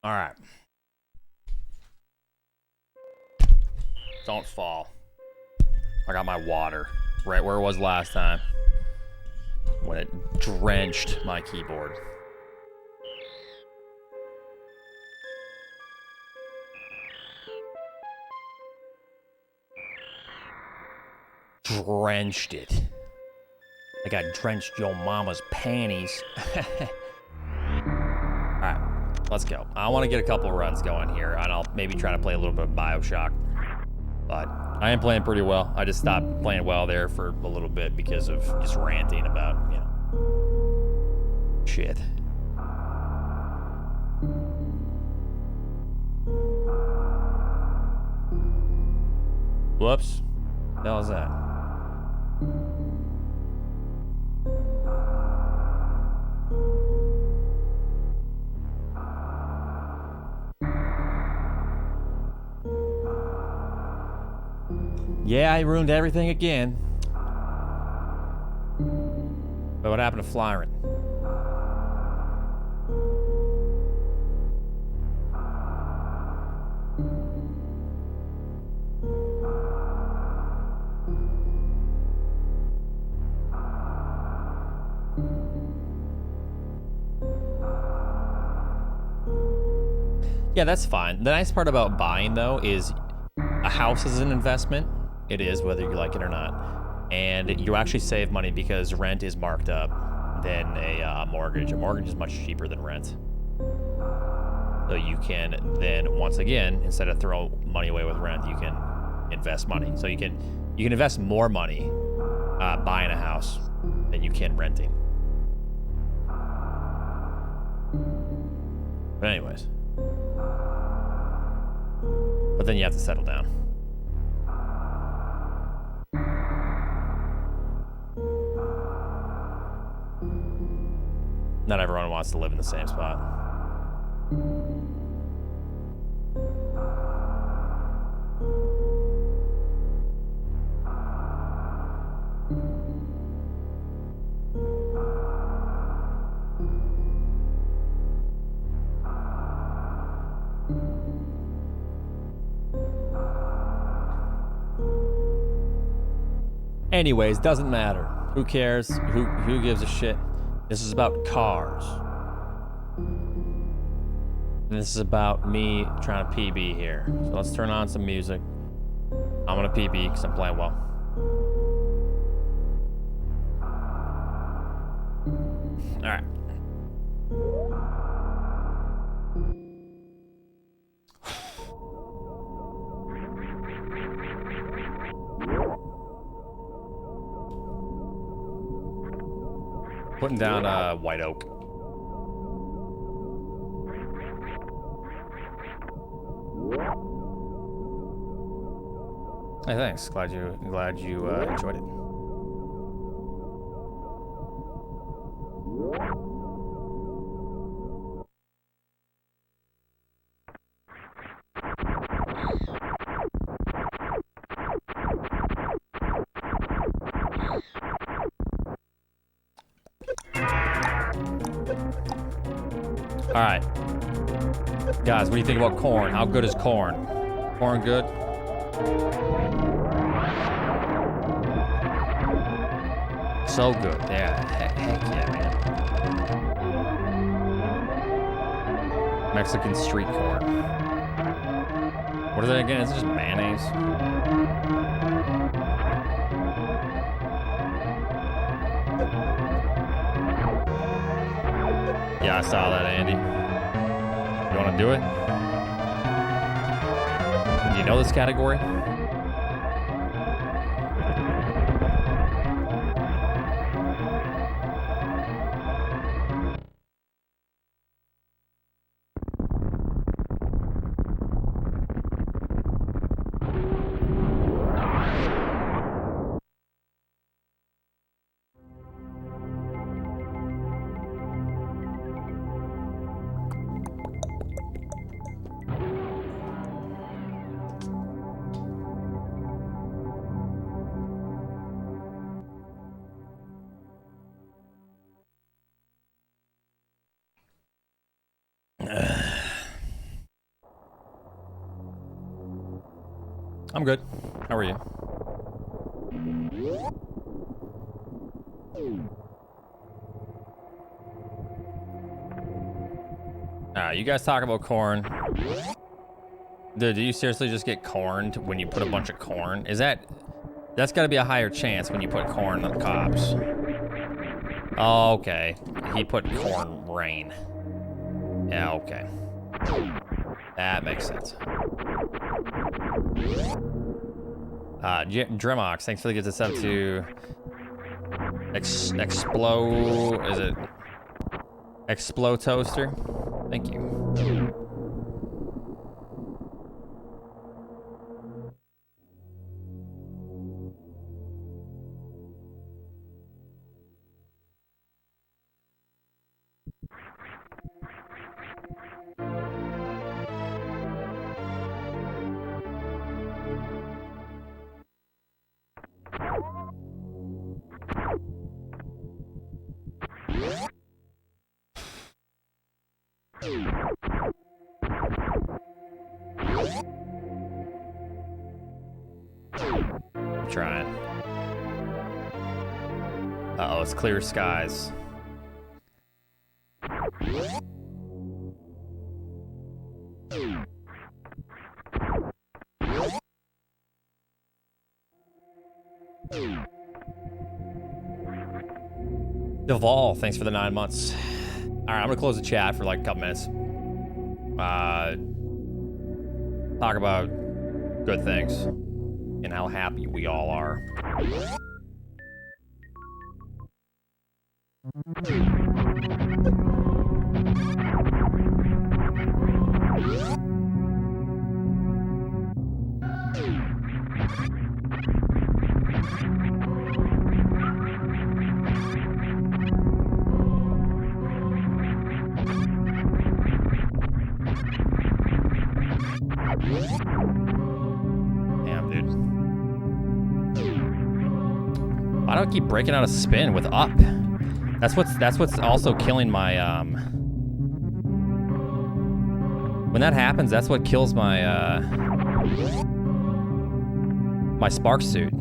All right. Don't fall. I got my water right where it was last time when it drenched my keyboard. Drenched it. Like I drenched your mama's panties. Alright, let's go. I want to get a couple runs going here, and I'll maybe try to play a little bit of Bioshock. But I am playing pretty well. I just stopped playing well there for a little bit because of just ranting about, you know, shit. Whoops. What the hell is that? Yeah, I ruined everything again. But what happened to Flyron? Yeah, that's fine. The nice part about buying, though, is a house is an investment. It is, whether you like it or not. And you actually save money because rent is marked up than a mortgage. A mortgage is much cheaper than rent. So you can then, once again, instead of throw money away with rent, you can invest money. So you can invest more money buying a house than you can renting. But anyways. But then you have to settle down. Not everyone wants to live in the same spot. Anyways, doesn't matter. Who cares? Who gives a shit? This is about cars. And this is about me trying to PB here. So let's turn on some music. I'm gonna PB because I'm playing well. Alright. Putting down White Oak. Hey, thanks. Glad you enjoyed it. All right, guys, what do you think about corn? How good is corn? Corn good? So good, yeah. Heck yeah, man. Mexican street corn. What is it again? Is it just mayonnaise? Yeah, I saw that, Andy. You want to do it? Do you know this category? I'm good. How are you? You guys talk about corn. Dude, do you seriously just get corned when you put a bunch of corn? That's gotta be a higher chance when you put corn on the cops. Oh, okay. He put corn rain. Yeah, okay. That makes sense. Dremox, thanks for the gift of sub to Explode. Is it Explode Toaster? Thank you. I'm trying. Uh-oh, it's clear skies. Deval, thanks for the 9 months. All right, I'm gonna close the chat for like a couple minutes. Talk about good things and how happy we all are. Damn, dude. Why do I keep breaking out a spin with up? That's what's also killing my when that happens, that's what kills my my spark suit.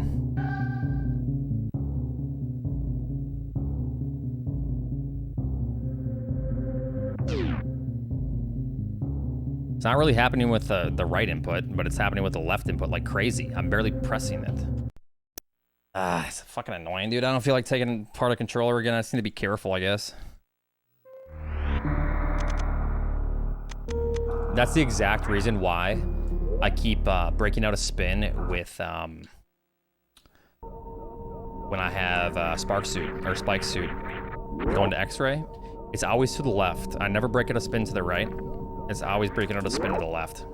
It's not really happening with the right input, but it's happening with the left input like crazy. I'm barely pressing it. It's fucking annoying, dude. I don't feel like taking part of controller again. I just need to be careful, I guess. That's the exact reason why I keep breaking out a spin with when I have spark suit or spike suit going to X-ray. It's always to the left. I never break out a spin to the right. It's always breaking out a spin to the left.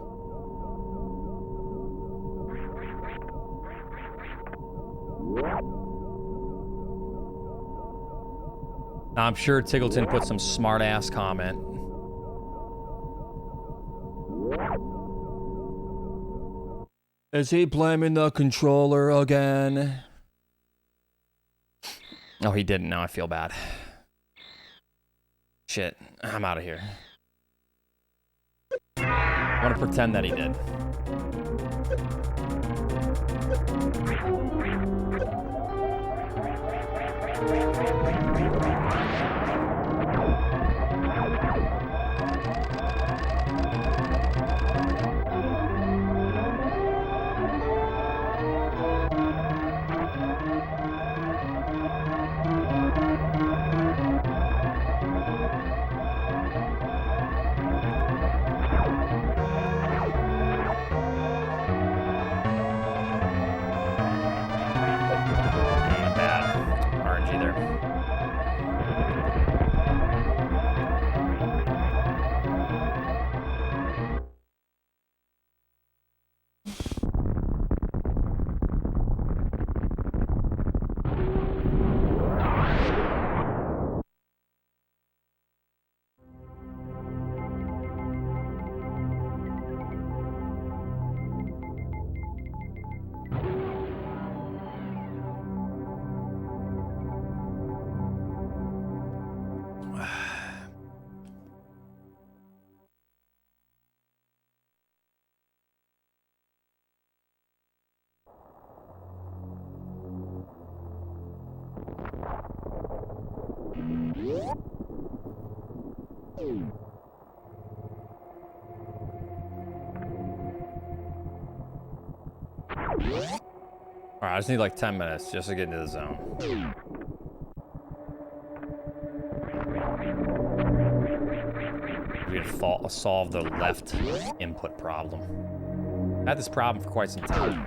Now, I'm sure Tiggleton put some smart-ass comment. Is he blaming the controller again? Oh, he didn't. Now I feel bad. Shit. I'm out of here. I want to pretend that he did. Alright, I just need like 10 minutes just to get into the zone. We can solve the left input problem. I had this problem for quite some time.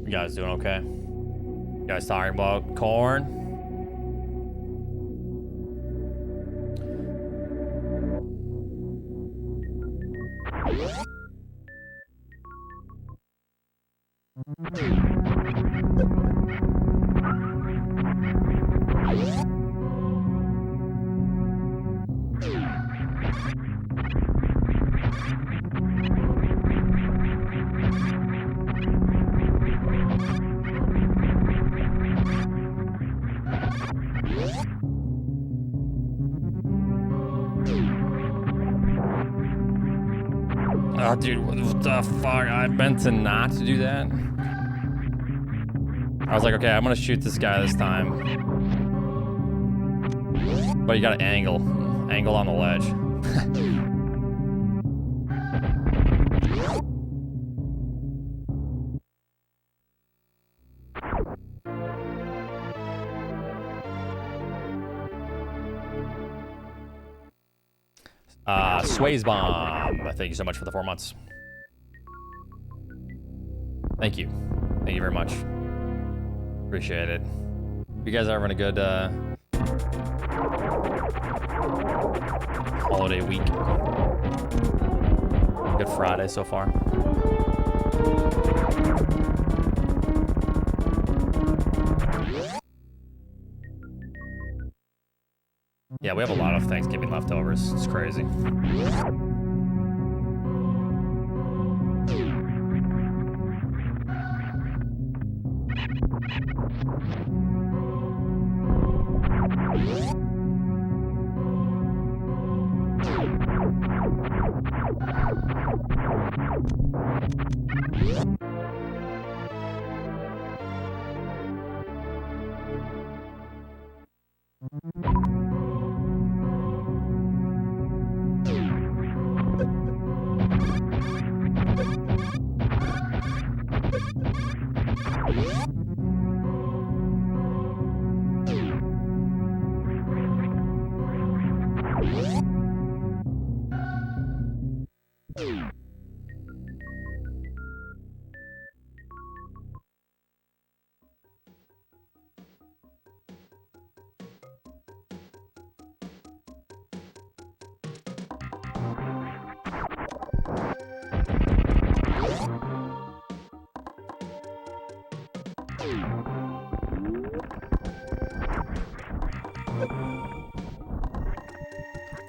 You guys doing okay? You guys talking about corn? Oh, dude, what the fuck? I meant to not do that. I was like, okay, I'm gonna shoot this guy this time. But you gotta angle on the ledge. Sway's Bomb. Thank you so much for the 4 months. Thank you. Thank you very much. Appreciate it. You guys are having a good holiday week. Good Friday so far. Yeah, we have a lot of Thanksgiving leftovers. It's crazy.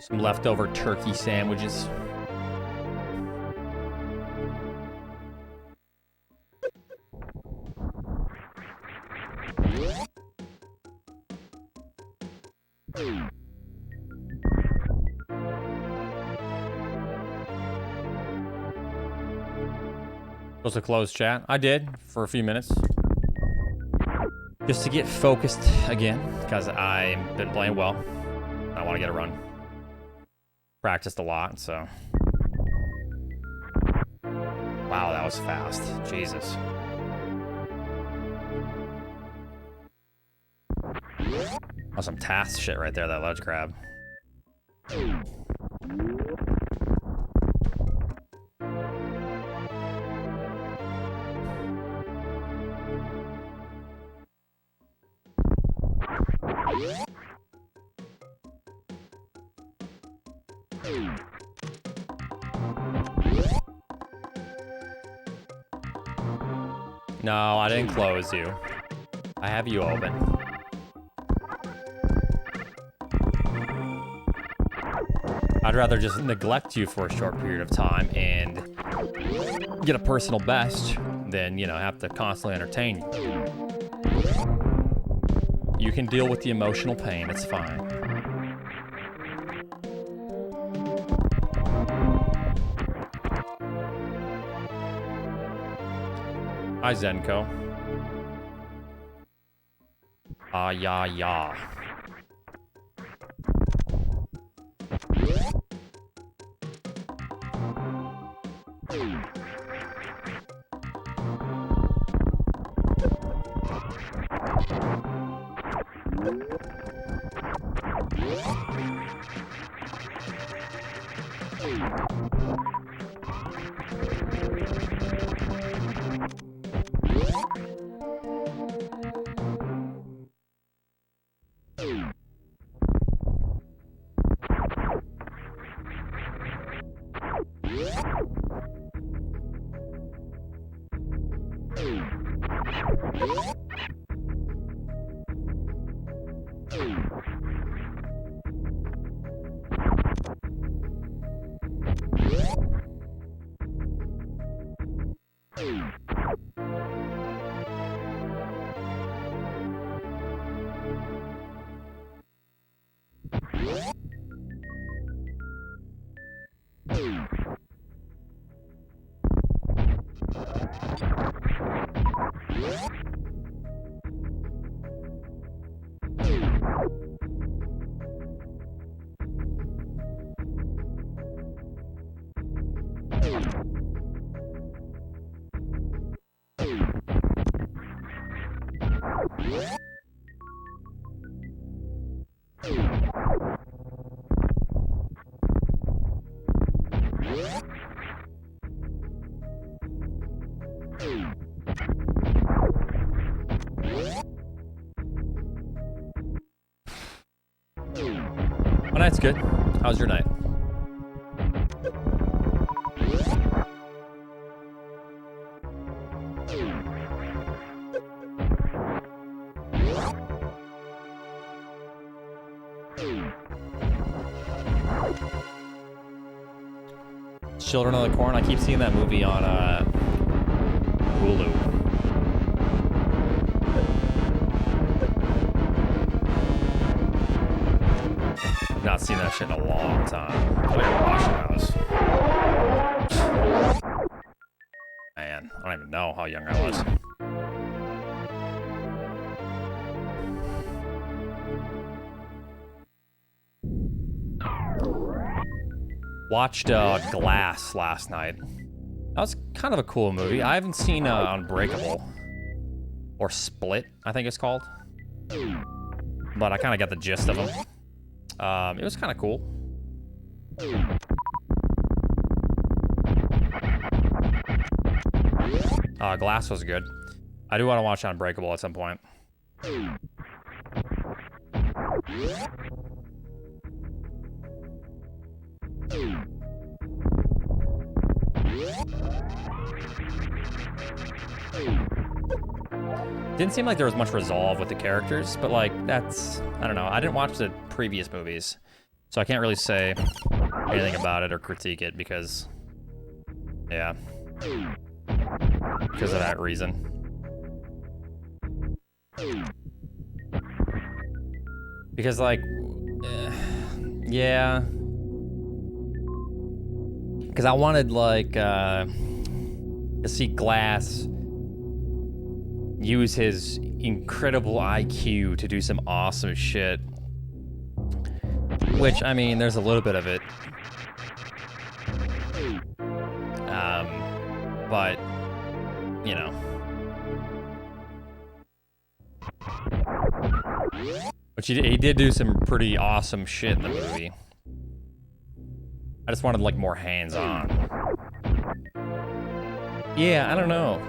Some leftover turkey sandwiches. Supposed to close chat? I did for a few minutes. Just to get focused again, because I've been playing well. I want to get a run. Practiced a lot, so. Wow, Wow, that was fast. Jesus. Oh, some task shit right there, that ledge grab. No, I didn't close you. I have you open. I'd rather just neglect you for a short period of time and get a personal best than, you know, have to constantly entertain you. You can deal with the emotional pain, it's fine. Hi, Zenko. Ah, ya, ya. My night's good. How's your night? Children of the Corn. I keep seeing that movie on Hulu. Not seen that shit in a long time. I gotta watch those. Man, I don't even know how young I was. Watched Glass last night. That was kind of a cool movie. I haven't seen Unbreakable. Or Split, I think it's called. But I kind of got the gist of them. It was kind of cool. Glass was good. I do want to watch Unbreakable at some point. Didn't seem like there was much resolve with the characters, but like that's, I don't know. I didn't watch the previous movies, so I can't really say anything about it or critique it because, yeah, because of that reason. Because like, yeah, because I wanted like to see Glass use his incredible IQ to do some awesome shit. Which, I mean, there's a little bit of it. but, you know. But he did do some pretty awesome shit in the movie. I just wanted, like, more hands-on. Yeah, I don't know.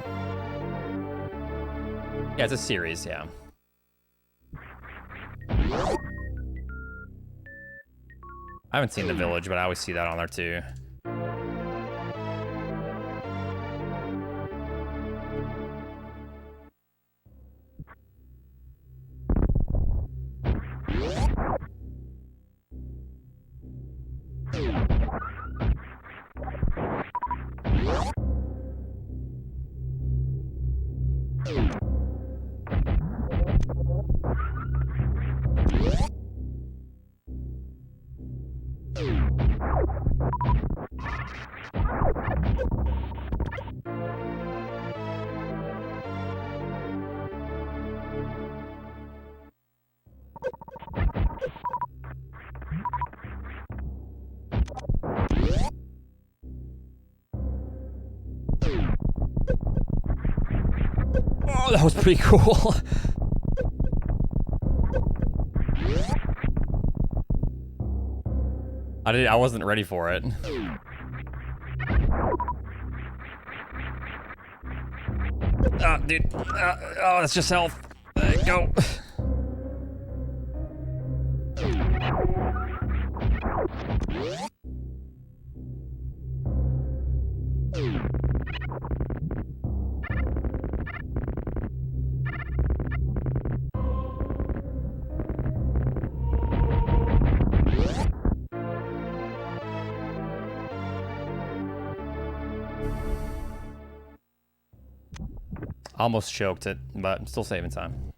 Yeah, it's a series, yeah. I haven't seen The Village, but I always see that on there, too. Oh, that was pretty cool. I wasn't ready for it. Dude. Oh, that's just health. Go. Almost choked it, but I'm still saving time.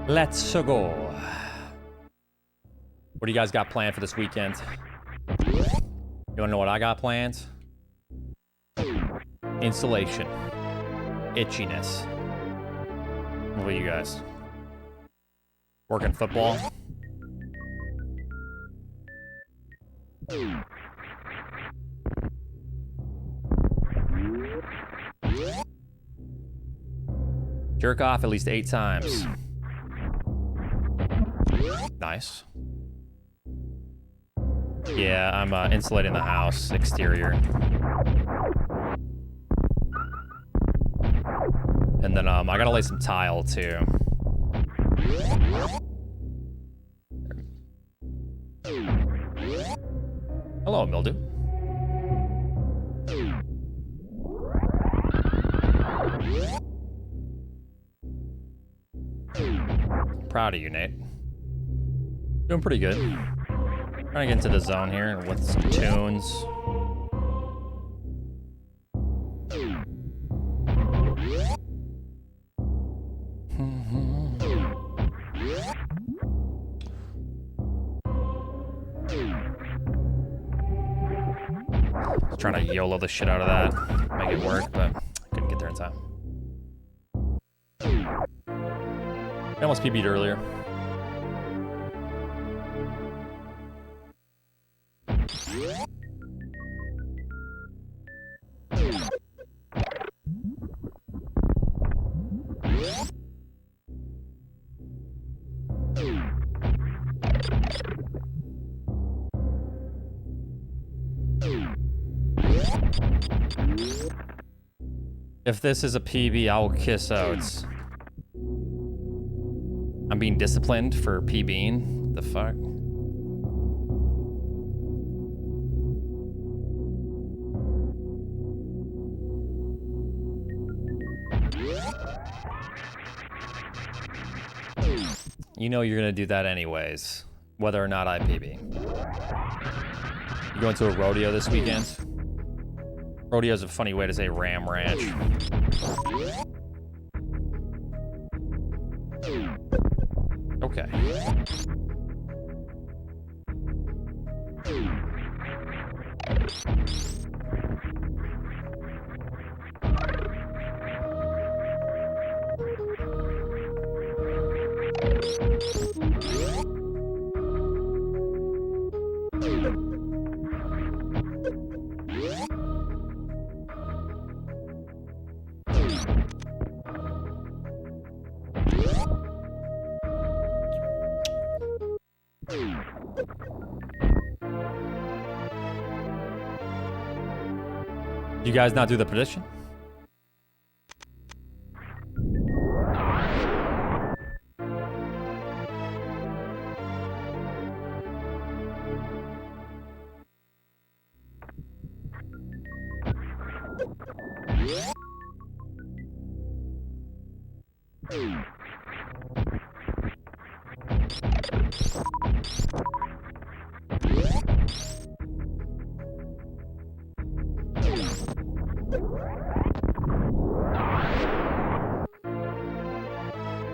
Let's go. What do you guys got planned for this weekend? You wanna know what I got planned? Insulation. Itchiness. What about you guys? Working football? Jerk off at least 8 times. Nice. Yeah, I'm insulating the house exterior. And then I gotta lay some tile too. Hello, mildew. Proud of you, Nate. Doing pretty good. Trying to get into the zone here with some tunes. Just trying to YOLO the shit out of that, make it work, but couldn't get there in time. I almost PB'd earlier. If this is a PB, I will kiss Oats. I'm being disciplined for PBing. What the fuck? You know you're gonna do that anyways, whether or not I PB. You going to a rodeo this weekend? Rodeo is a funny way to say Ram Ranch. Okay. You guys not do the prediction?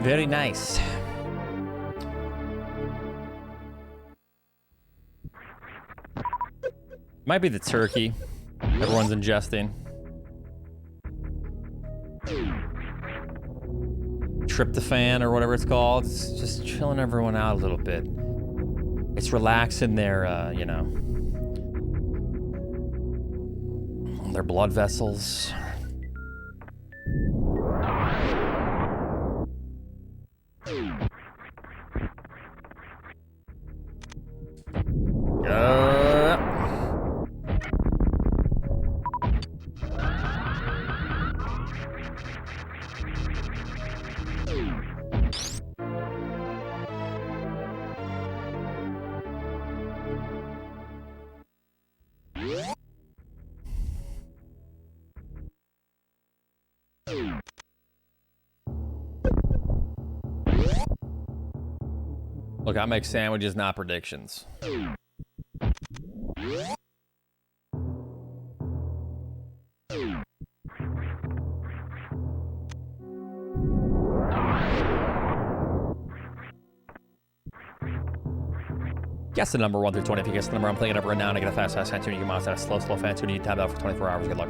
Very nice. Might be the turkey everyone's ingesting. Tryptophan or whatever it's called. It's just chilling everyone out a little bit. It's relaxing their, you know, their blood vessels. Look, I make sandwiches, not predictions. Guess the number 1 through 20. If you guess the number I'm playing it up right now and I get a fast fan tune, you can monster a slow fan tune. You need to tab out for 24 hours. Good luck.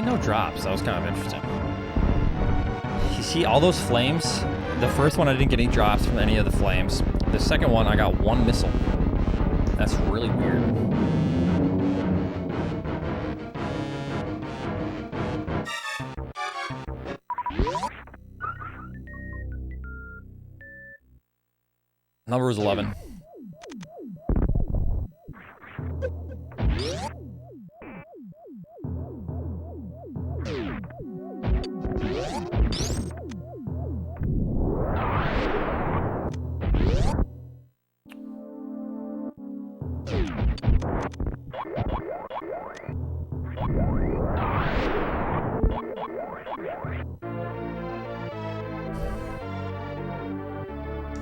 No drops. That was kind of interesting. You see all those flames? The first one I didn't get any drops from any of the flames. The second one I got 1 missile. That's really weird. Number was 11.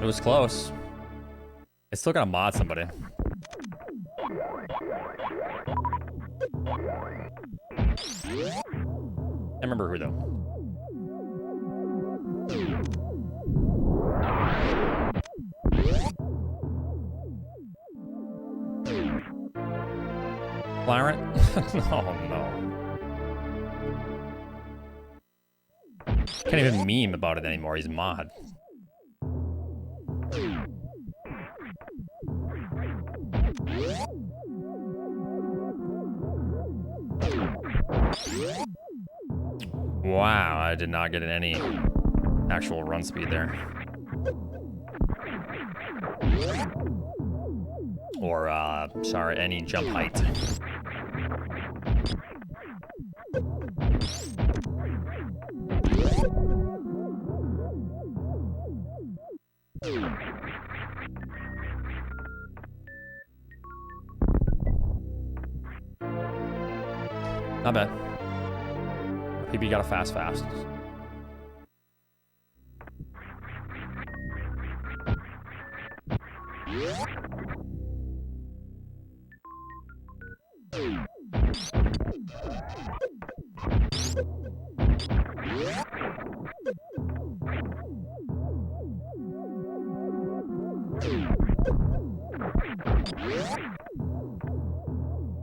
It was close. It's still gonna mod somebody. I remember who though. Clarent? Oh no. Can't even meme about it anymore. He's mod. Wow, I did not get any actual run speed there. Or, sorry, any jump height. Not bad. PB got a fast.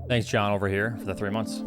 Thanks, John, over here for the 3 months.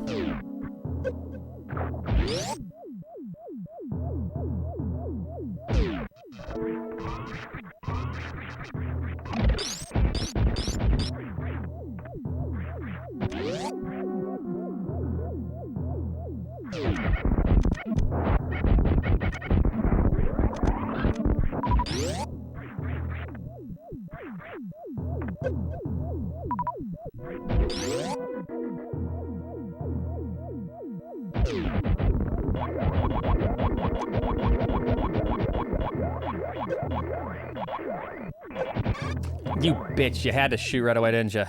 You bitch, you had to shoot right away, didn't you?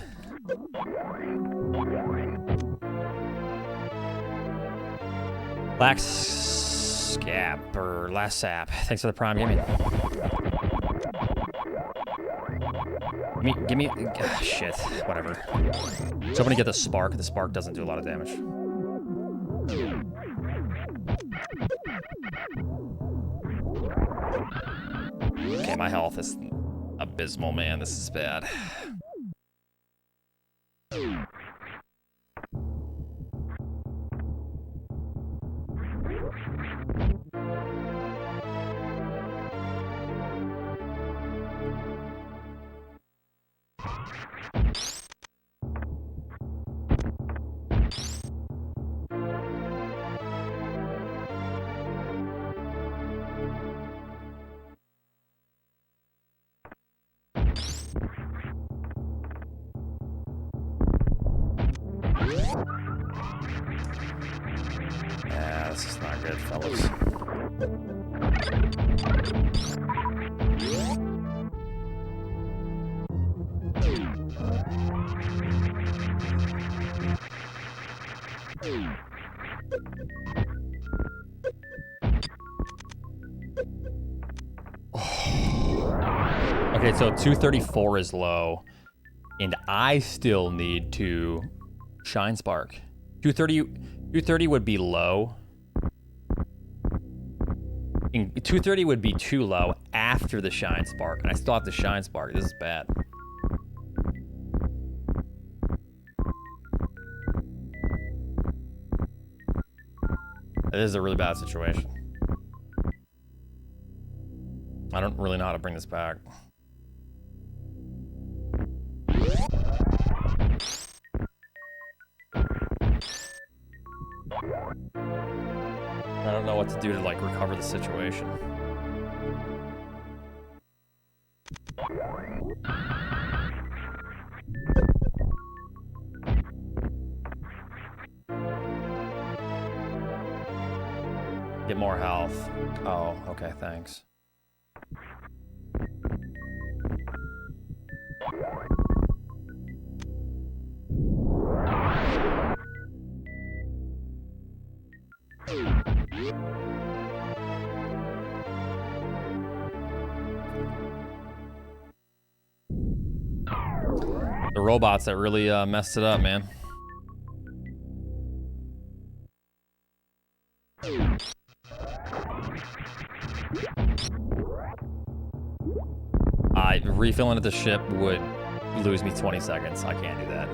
Laxsap, or Lassap. Thanks for the prime gaming. Give me, shit, whatever. So I'm gonna get the spark. The spark doesn't do a lot of damage. Okay, my health is abysmal, man. This is bad. Yeah, this is not good, fellas. Okay, so 234 is low, and I still need to shine spark. 230 would be low. And 230 would be too low after the shine spark, and I still have to shine spark. This is bad. This is a really bad situation. I don't really know how to bring this back. I don't know what to do to, like, recover the situation. Get more health. Oh, okay, thanks. The robots that really messed it up, man. Refilling at the ship would lose me 20 seconds. I can't do that.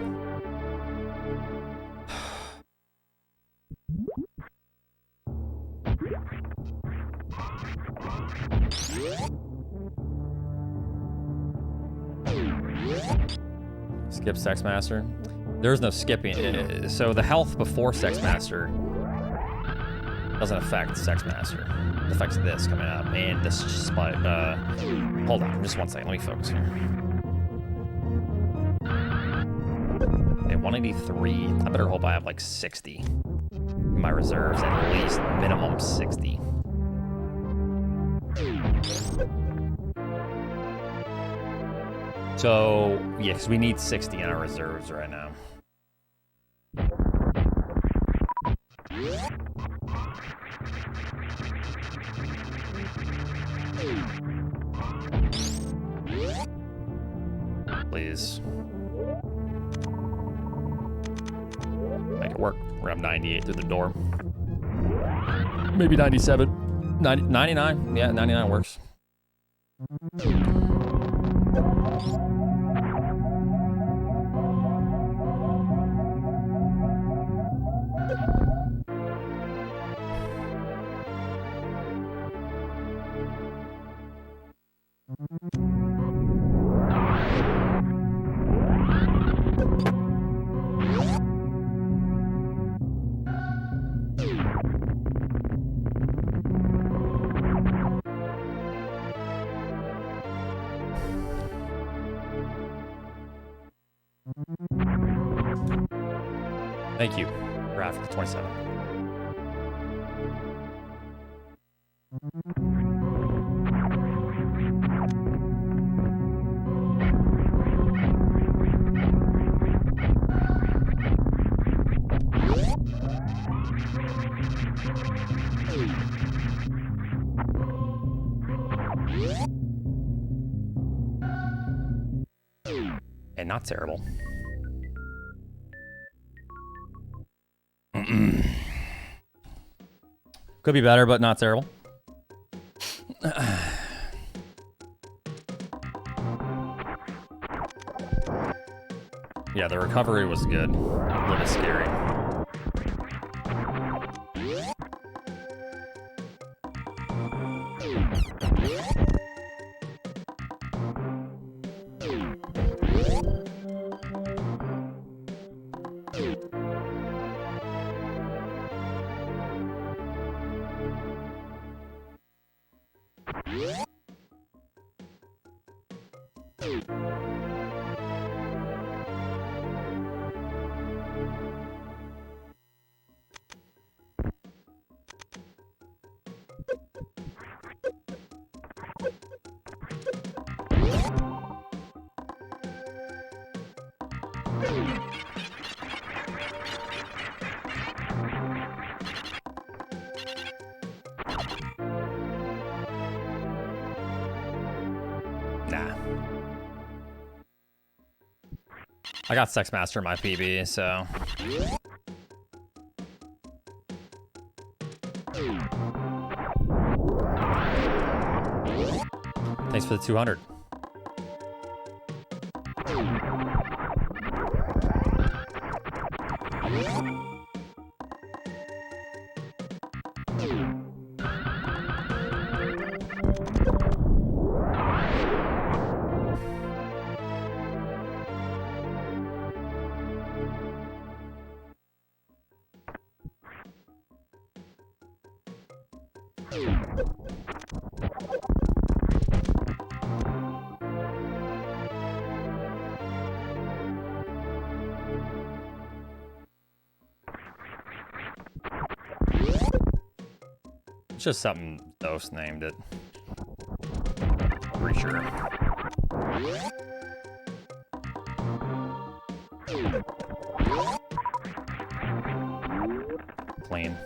Skip Sex Master. There's no skipping. So the health before Sex Master doesn't affect Sex Master. It affects this coming up and this spot. Hold on, just 1 second. Let me focus here. Okay, 183. I better hope I have like 60 in my reserves, at least minimum 60. So, yes, we need 60 in our reserves right now. Please. Make it work. We're up 98 through the door. Maybe 97. 99? Yeah, 99 works. Thank you, Raph, for the 27. And not terrible. Could be better, but not terrible. Yeah, the recovery was good. A little bit scary. Nah. I got Sex Master in my PB, so. Thanks for the 200. It's just something Dose named it. Pretty sure. Clean.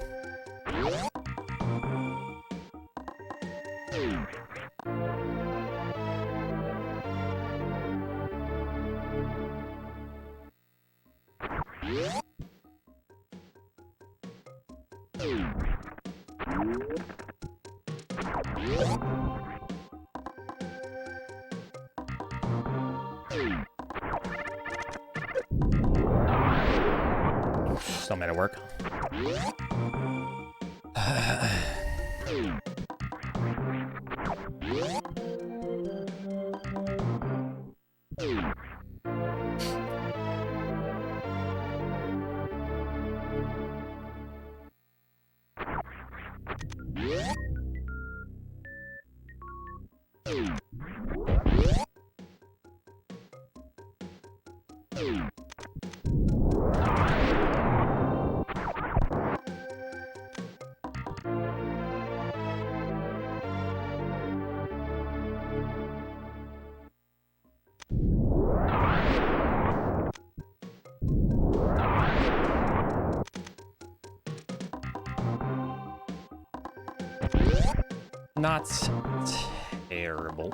Still made it work. Not terrible.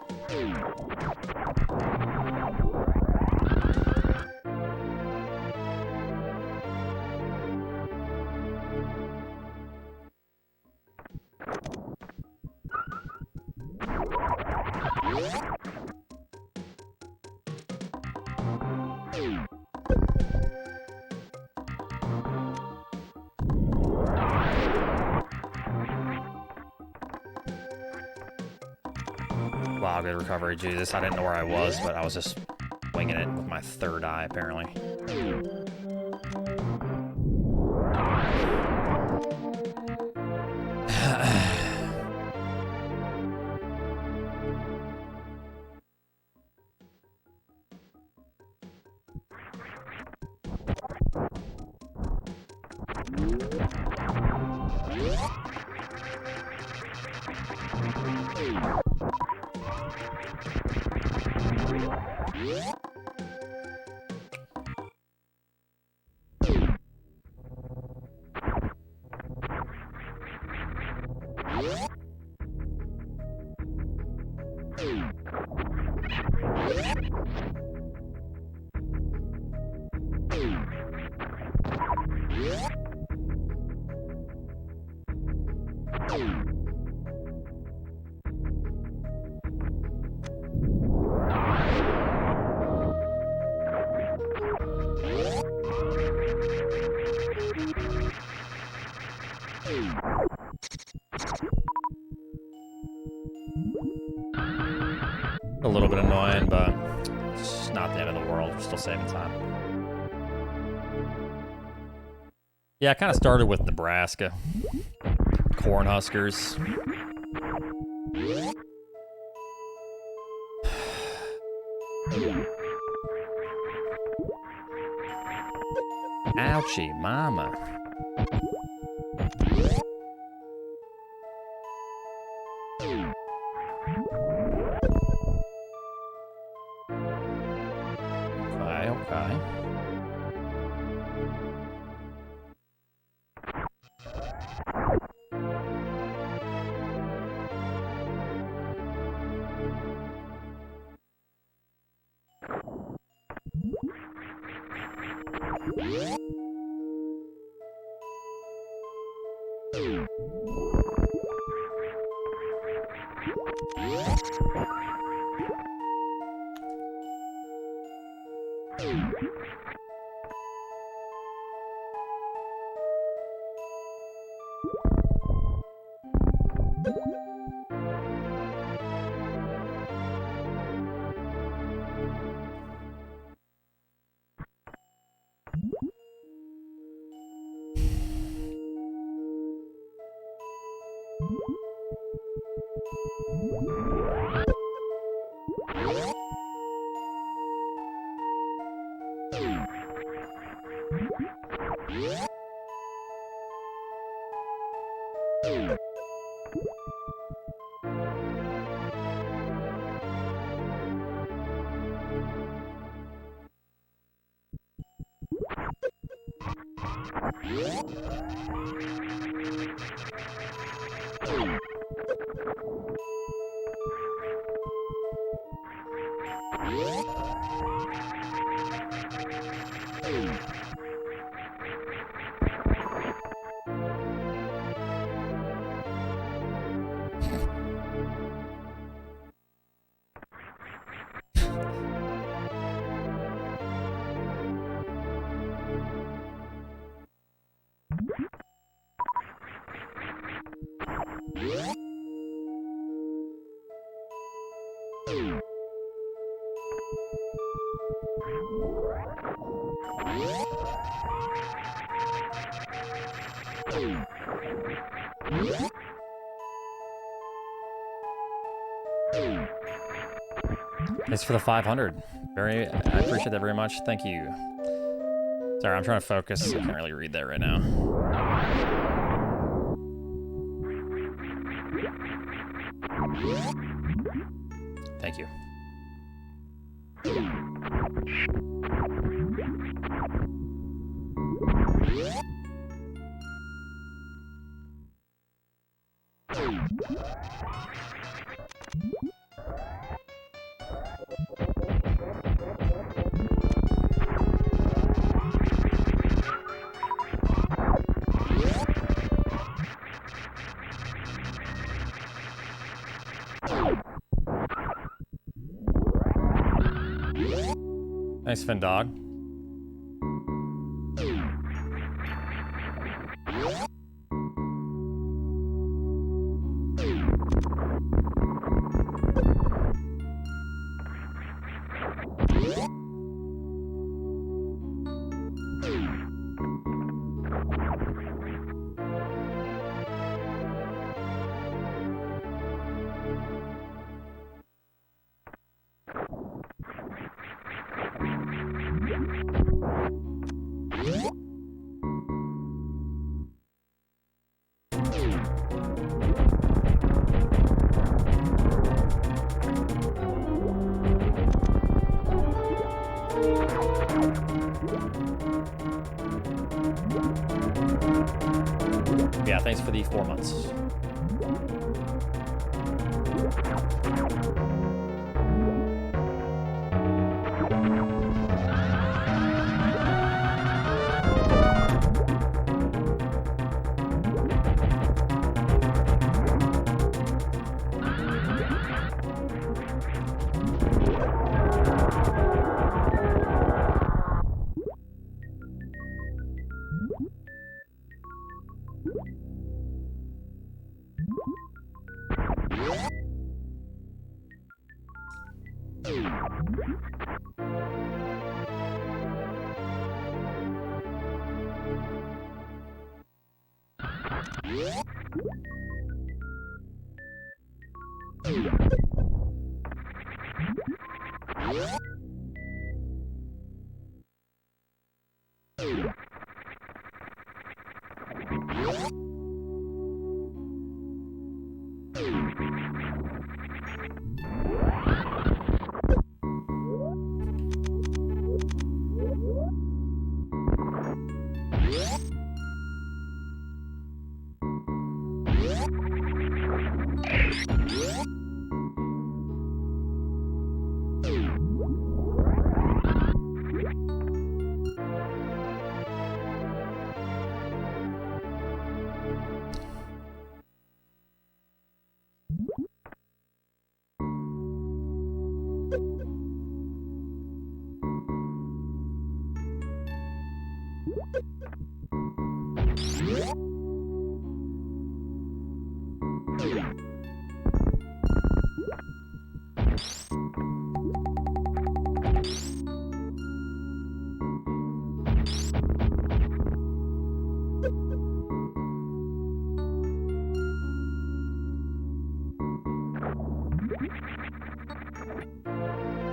Wow, good recovery. Jesus, I didn't know where I was, but I was just winging it with my third eye, apparently. A little bit annoying, but it's not the end of the world. We're still saving time. Yeah, I kind of started with Nebraska. Cornhuskers. Ouchie, mama. Okay. Thanks for the 500. I appreciate that very much. Thank you. Sorry, I'm trying to focus. I can't really read that right now. Thank you. Nice Finn dog. Yeah, thanks for the 4 months.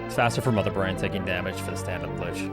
It's faster for Mother Brain taking damage for the stand-up glitch.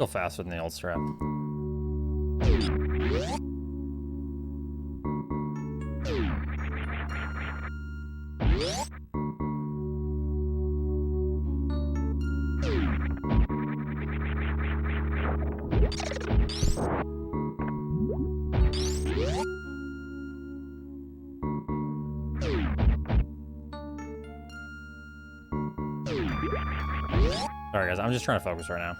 Still faster than the old strap. Sorry guys, I'm just trying to focus right now.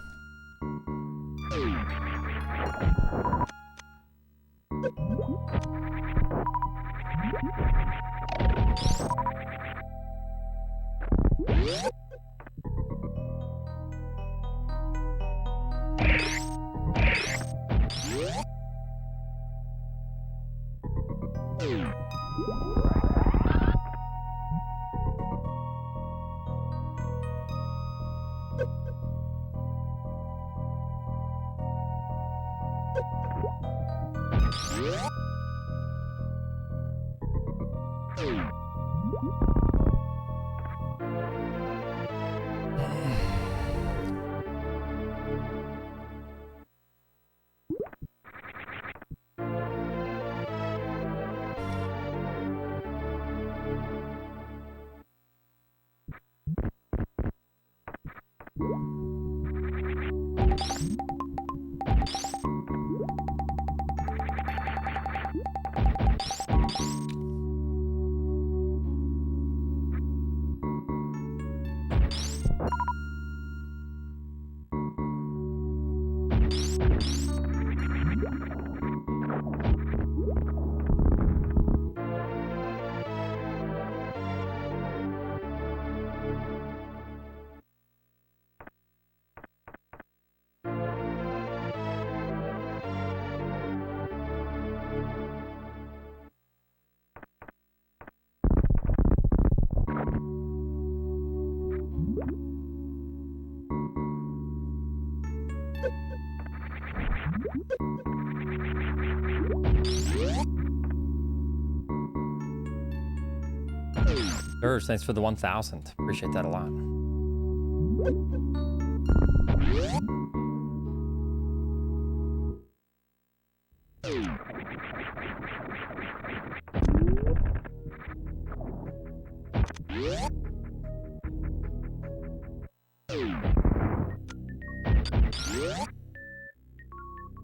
Urge, thanks for the 1,000. Appreciate that a lot.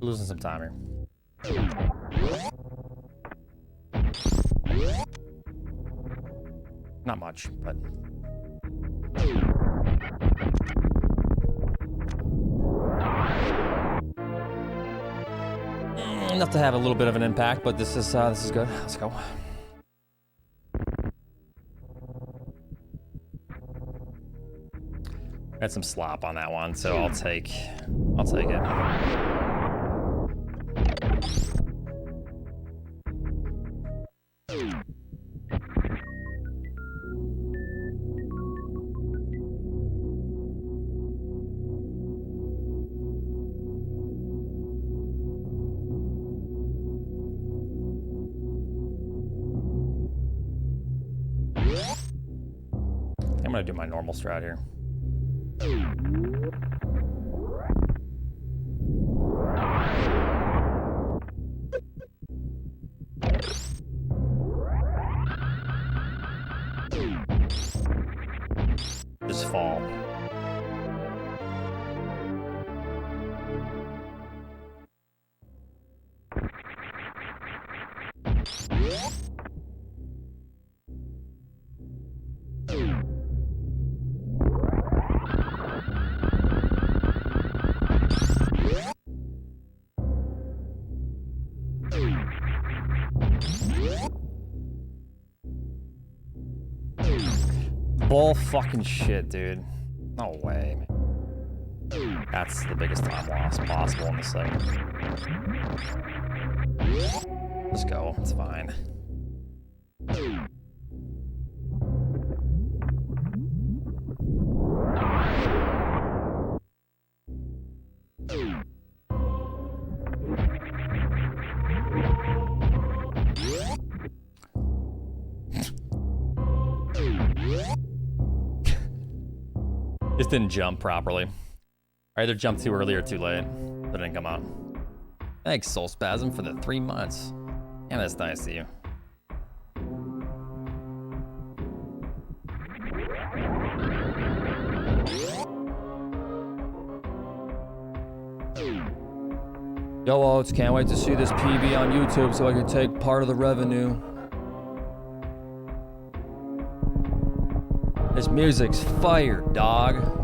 Losing some time here. Not much, but enough to have a little bit of an impact. But this is good. Let's go. Had some slop on that one, so I'll take it. gonna do my normal strat here. Just fall. Bull fucking shit, dude. No way, man. That's the biggest time loss possible in this thing. Let's go, it's fine. Just didn't jump properly. I either jumped too early or too late. That didn't come out. Thanks, Soul Spasm, for the 3 months. And that's nice of you. Yo, Oats, can't wait to see this PB on YouTube so I can take part of the revenue. This music's fire, dog.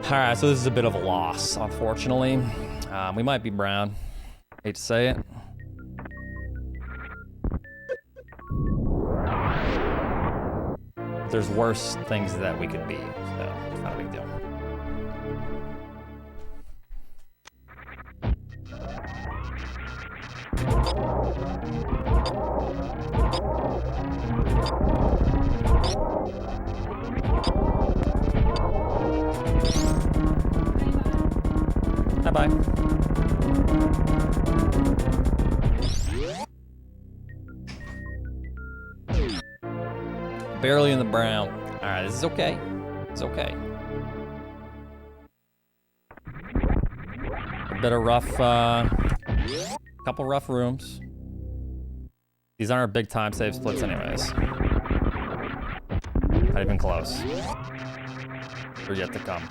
All right, so this is a bit of a loss, unfortunately. We might be brown. Hate to say it. There's worse things that we could be, so it's not a big deal. Bye-bye. Barely in the brown. All right, this is okay. It's okay. A bit of rough, couple rough rooms. These aren't big time save splits anyways. Not even close. They're yet to come.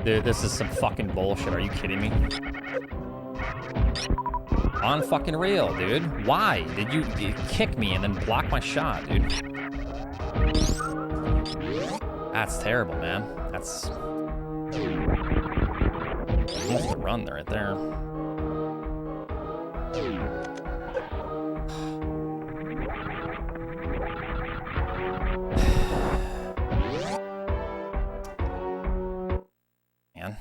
Dude, this is some fucking bullshit. Are you kidding me? On fucking real, dude. Why did you kick me and then block my shot, dude? That's terrible, man. That's almost a run right there. Man.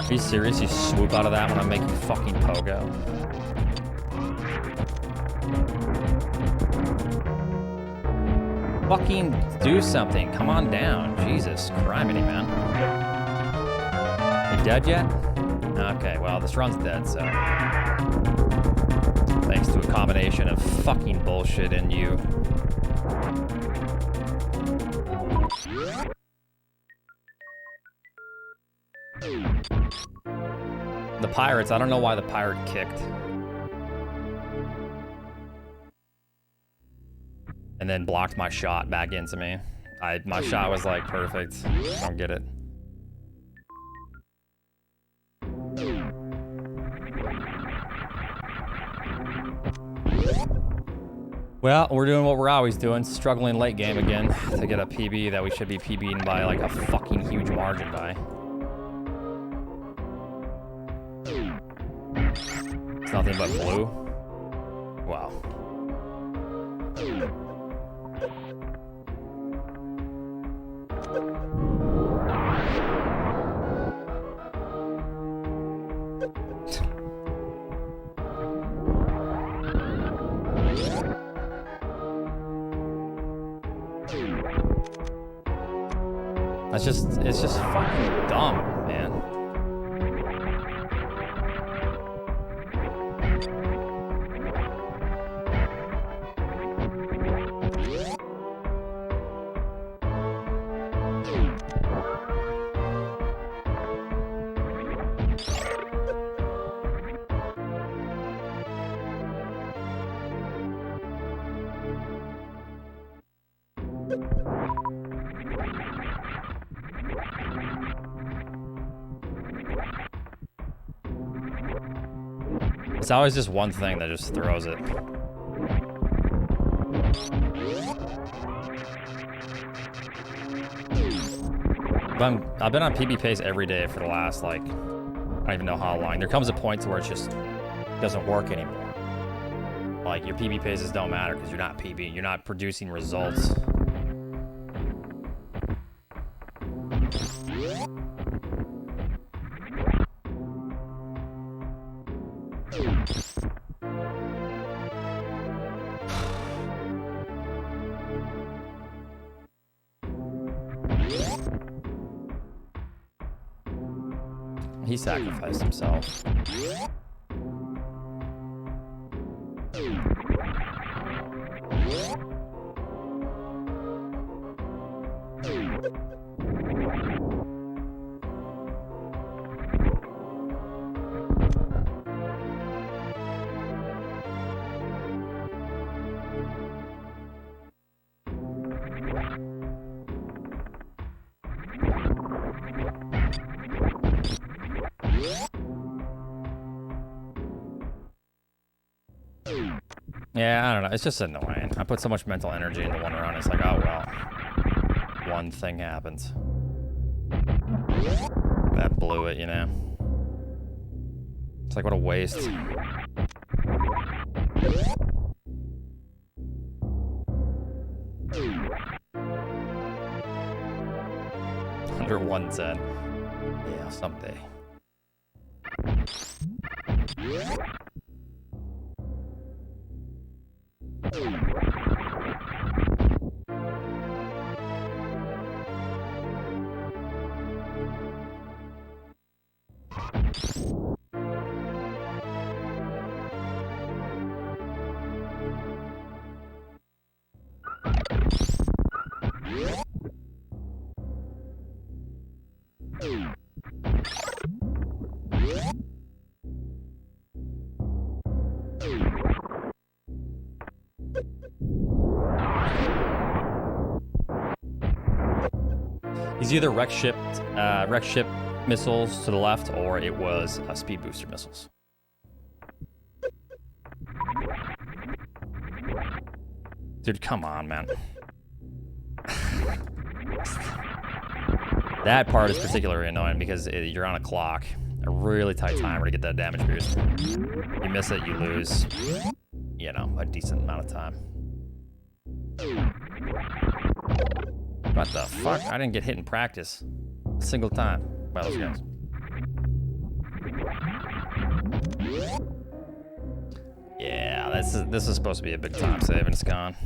Are you serious? You swoop out of that when I'm making fucking pogo? Fucking do something. Come on down. Jesus criminy, man. You dead yet? Okay, well, this run's dead, so. Thanks to a combination of fucking bullshit and you. The pirates, I don't know why the pirate kicked. And then blocked my shot back into me. My shot was like perfect. I don't get it. Well, we're doing what we're always doing, struggling late game again to get a PB that we should be PBing by like a fucking huge margin by. It's nothing but blue. Wow. It's just fucking dumb, man. It's always just one thing that just throws it. I've been on PB pace every day for the last, like, I don't even know how long. There comes a point to where it just doesn't work anymore. Like, your PB paces don't matter because you're not PB. You're not producing results. He sacrificed himself. Yeah, I don't know. It's just annoying. I put so much mental energy into one run. It's like, oh, well. One thing happens. That blew it, you know? It's like, what a waste. Under 110. Yeah, someday. was either wreck ship missiles to the left, or it was speed booster missiles. Dude, come on, man. That part is particularly annoying because you're on a clock, a really tight timer to get that damage boost. You miss it, you lose, you know, a decent amount of time. What the fuck? I didn't get hit in practice a single time by those guys. Yeah, this is supposed to be a big time save and it's gone.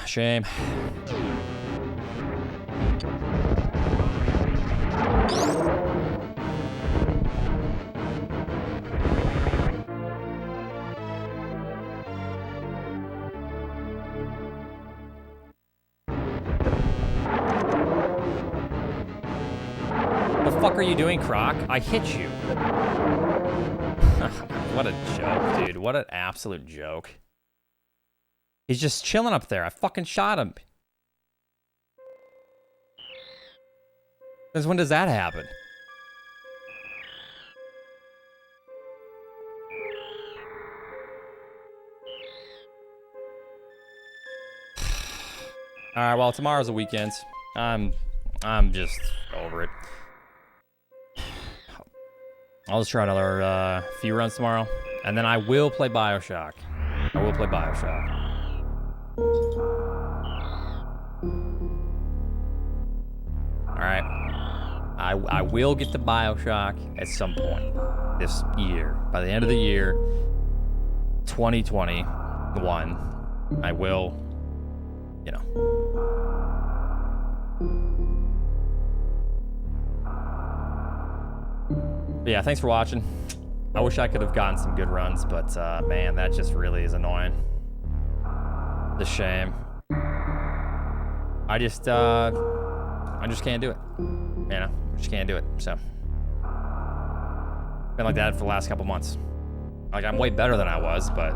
Shame. What the fuck are you doing, Croc? I hit you. What a joke, dude. What an absolute joke. He's just chilling up there. I fucking shot him. Since when does that happen? All right, well, tomorrow's the weekend. I'm just over it. I'll just try another few runs tomorrow, and then I will play BioShock. I will play BioShock. All right. I will get the BioShock at some point this year. By the end of the year, 2021, I will, you know. But yeah, thanks for watching. I wish I could have gotten some good runs, but man, that just really is annoying. It's a shame. I just can't do it. You know, I just can't do it. So, been like that for the last couple months. Like, I'm way better than I was, but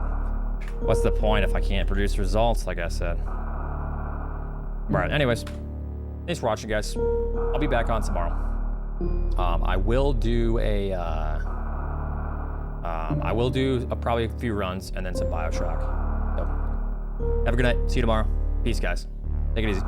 what's the point if I can't produce results, like I said? All right, anyways, thanks for watching, guys. I'll be back on tomorrow. I will do probably a few runs and then some BioShock. So, have a good night. See you tomorrow. Peace, guys. Take it easy.